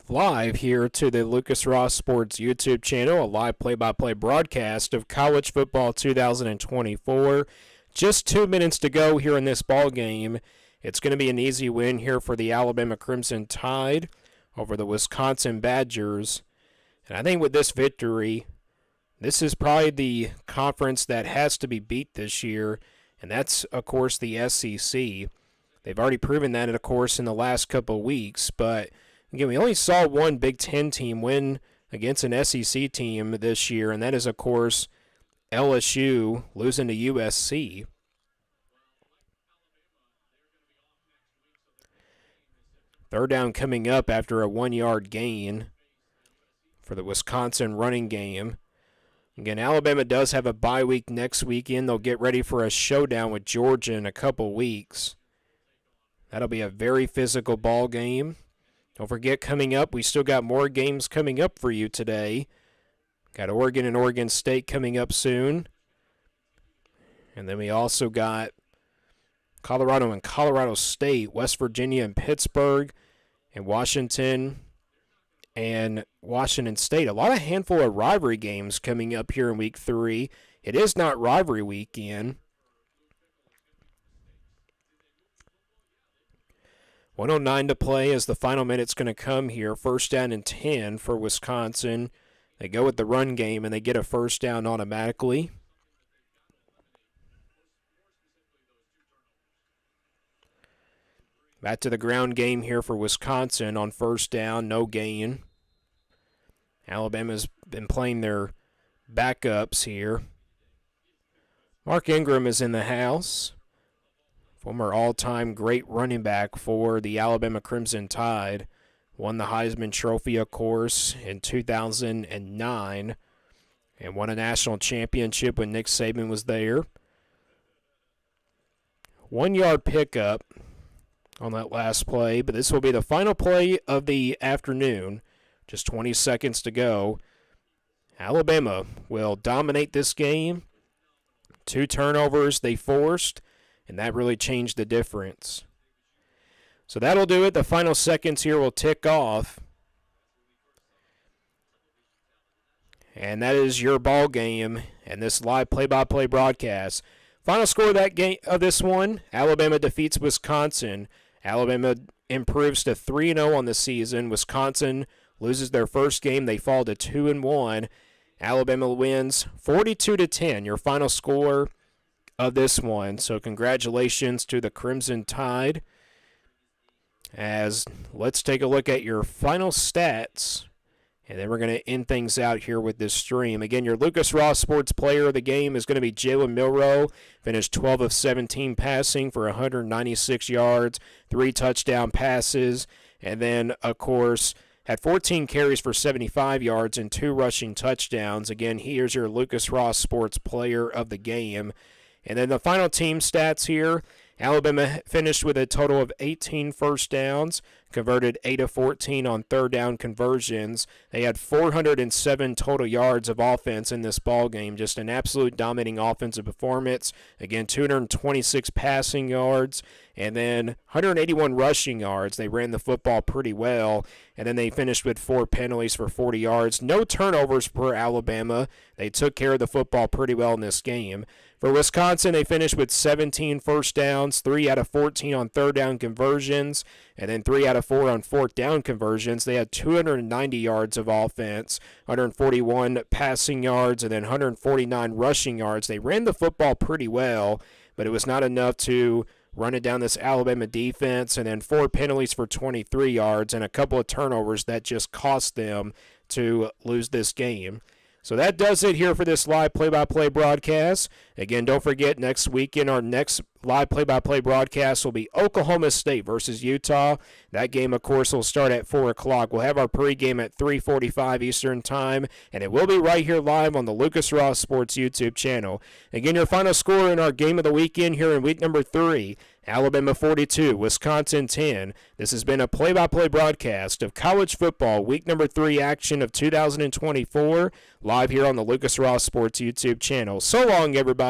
Live here to the Lucas Ross Sports YouTube channel, a live play-by-play broadcast of college football 2024. Just 2 minutes to go here in this ball game. It's going to be an easy win here for the Alabama Crimson Tide over the Wisconsin Badgers. And I think with this victory, this is probably the conference that has to be beat this year, and that's, of course, the SEC. They've already proven that, of course, in the last couple of weeks. But, again, we only saw one Big Ten team win against an SEC team this year, and that is, of course, LSU losing to USC. Third down coming up after a 1-yard gain for the Wisconsin running game. Again, Alabama does have a bye week next weekend. They'll get ready for a showdown with Georgia in a couple weeks. That'll be a very physical ball game. Don't forget, coming up, we still got more games coming up for you today. Got Oregon and Oregon State coming up soon. And then we also got Colorado and Colorado State, West Virginia and Pittsburgh, and Washington and Washington State. A lot of handful of rivalry games coming up here in week 3. It is not rivalry weekend. 1:09 to play as the final minute's going to come here. First down and 10 for Wisconsin. They go with the run game, and they get a first down automatically. Back to the ground game here for Wisconsin on first down, no gain. Alabama's been playing their backups here. Mark Ingram is in the house. Former all-time great running back for the Alabama Crimson Tide. Won the Heisman Trophy, of course, in 2009. And won a national championship when Nick Saban was there. 1-yard pickup on that last play. But this will be the final play of the afternoon. Just 20 seconds to go. Alabama will dominate this game. 2 turnovers they forced. And that really changed the difference. So that'll do it. The final seconds here will tick off. And that is your ball game and this live play-by-play broadcast. Final score of that game of this one, Alabama defeats Wisconsin. Alabama improves to 3-0 on the season. Wisconsin loses their first game. They fall to 2-1. Alabama wins 42-10. Your final score of this one. So congratulations to the Crimson Tide. As let's take a look at your final stats, and then we're going to end things out here with this stream. Again, your Lucas Ross Sports Player of the game is going to be Jalen Milroe. Finished 12 of 17 passing for 196 yards, 3 touchdown passes, and then, of course, had 14 carries for 75 yards and 2 rushing touchdowns. Again, here's your Lucas Ross Sports Player of the game. And then the final team stats here, Alabama finished with a total of 18 first downs, converted 8 of 14 on third down conversions. They had 407 total yards of offense in this ball game, just an absolute dominating offensive performance. Again, 226 passing yards, and then 181 rushing yards. They ran the football pretty well, and then they finished with 4 penalties for 40 yards. No turnovers for Alabama. They took care of the football pretty well in this game. For Wisconsin, they finished with 17 first downs, 3 out of 14 on third down conversions, and then 3 out of 4 on fourth down conversions. They had 290 yards of offense, 141 passing yards, and then 149 rushing yards. They ran the football pretty well, but it was not enough to run it down this Alabama defense, and then 4 penalties for 23 yards and a couple of turnovers that just cost them to lose this game. So that does it here for this live play-by-play broadcast. Again, don't forget, next weekend, our next live play-by-play broadcast will be Oklahoma State versus Utah. That game, of course, will start at 4 o'clock. We'll have our pregame at 3:45 Eastern Time, and it will be right here live on the Lucas Ross Sports YouTube channel. Again, your final score in our game of the weekend here in week number 3, Alabama 42, Wisconsin 10. This has been a play-by-play broadcast of college football week number 3 action of 2024, live here on the Lucas Ross Sports YouTube channel. So long, everybody.